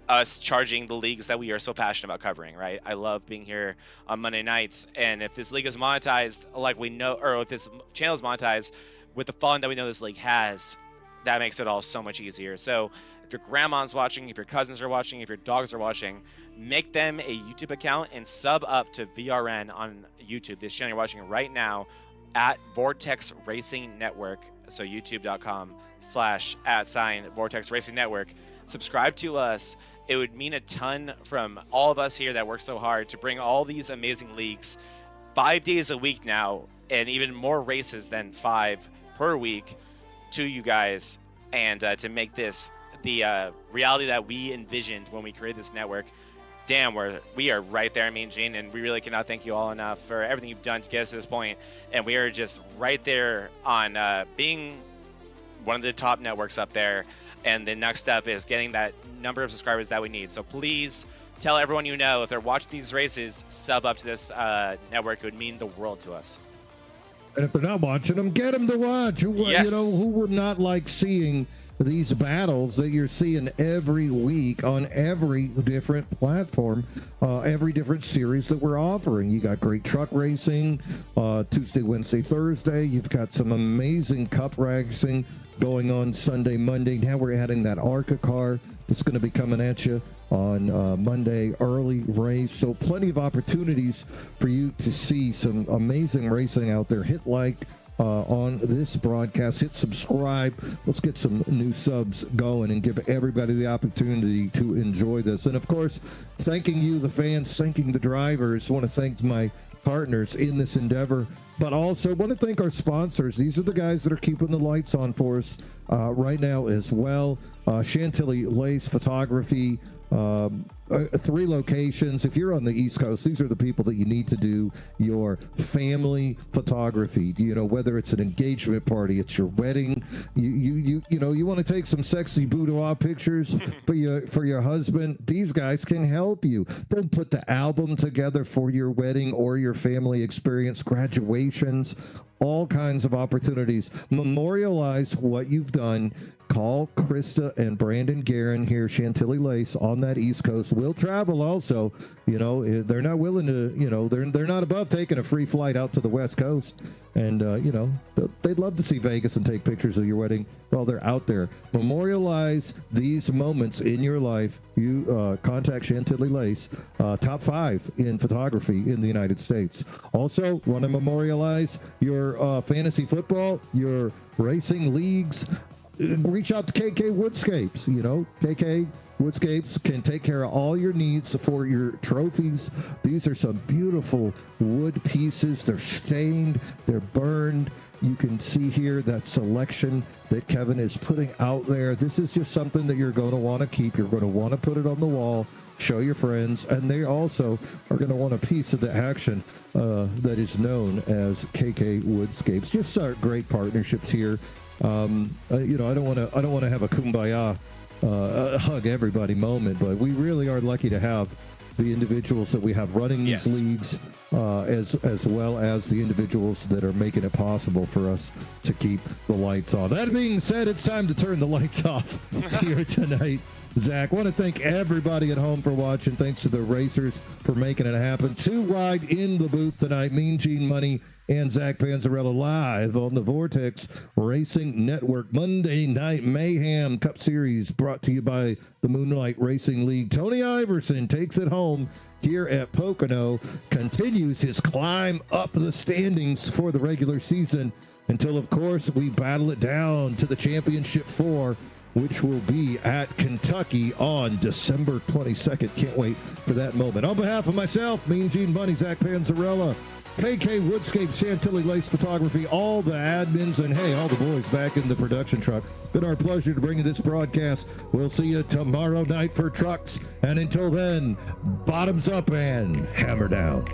us charging the leagues that we are so passionate about covering, right? I love being here on Monday nights, and if this league is monetized like we know, or if this channel is monetized with the fun that we know this league has, that makes it all so much easier. So if your grandma's watching, if your cousins are watching, if your dogs are watching, make them a YouTube account and sub up to VRN on YouTube. This channel you're watching right now at Vortex Racing Network. So youtube.com/@Vortex Racing Network. Subscribe to us. It would mean a ton from all of us here that work so hard to bring all these amazing leagues 5 days a week now, and even more races than 5 per week to you guys, and to make this the reality that we envisioned when we created this network. Damn, we are right there, Gene, and we really cannot thank you all enough for everything you've done to get us to this point. And we are just right there on being one of the top networks up there. And the next step is getting that number of subscribers that we need. So please tell everyone you know, if they're watching these races, sub up to this network. It would mean the world to us. And if they're not watching them, get them to watch. Yes. Who would not like seeing these battles that you're seeing every week on every different platform, every different series that we're offering? You got great truck racing, Tuesday, Wednesday, Thursday. You've got some amazing cup racing going on Sunday, Monday. Now we're adding that ARCA car that's going to be coming at you on Monday, early race. So plenty of opportunities for you to see some amazing racing out there. Hit like on this broadcast, hit subscribe. Let's get some new subs going and give everybody the opportunity to enjoy this. And of course, thanking you, the fans, thanking the drivers. I want to thank my partners in this endeavor, but also want to thank our sponsors. These are the guys that are keeping the lights on for us right now as well. Chantilly Lace Photography, 3 locations. If you're on the East Coast, these are the people that you need to do your family photography. Whether it's an engagement party, it's your wedding, you want to take some sexy boudoir pictures for your husband. These guys can help you. Don't put the album together for your wedding or your family experience, graduations, all kinds of opportunities. Memorialize what you've done. Call Krista and Brandon Guerin here, Chantilly Lace, on that East Coast. We'll travel also. They're not willing to, they're not above taking a free flight out to the West Coast. And, they'd love to see Vegas and take pictures of your wedding while they're out there. Memorialize these moments in your life. You contact Chantilly Lace, top 5 in photography in the United States. Also, want to memorialize your fantasy football, your racing leagues. Reach out to KK Woodscapes. KK Woodscapes can take care of all your needs for your trophies. These are some beautiful wood pieces. They're stained, they're burned. You can see here that selection that Kevin is putting out there. This is just something that you're going to want to keep. You're going to want to put it on the wall, show your friends, and they also are going to want a piece of the action that is known as KK Woodscapes. Just start great partnerships here. I don't want to have a kumbaya hug everybody moment, but we really are lucky to have the individuals that we have running these leagues as well as the individuals that are making it possible for us to keep the lights on. That being said, it's time to turn the lights off here tonight. Zach, want to thank everybody at home for watching. Thanks to the racers for making it happen. 2 wide in the booth tonight. Mean Gene Money and Zach Panzarella live on the Vortex Racing Network. Monday Night Mayhem Cup Series brought to you by the Moonlight Racing League. Tony Iverson takes it home here at Pocono, continues his climb up the standings for the regular season until, of course, we battle it down to the Championship 4, which will be at Kentucky on December 22nd. Can't wait for that moment. On behalf of myself, Mean Gene Bunny, Zach Panzarella, KK Woodscape, Chantilly Lace Photography, all the admins, and hey, all the boys back in the production truck. Been our pleasure to bring you this broadcast. We'll see you tomorrow night for trucks. And until then, bottoms up and hammer down.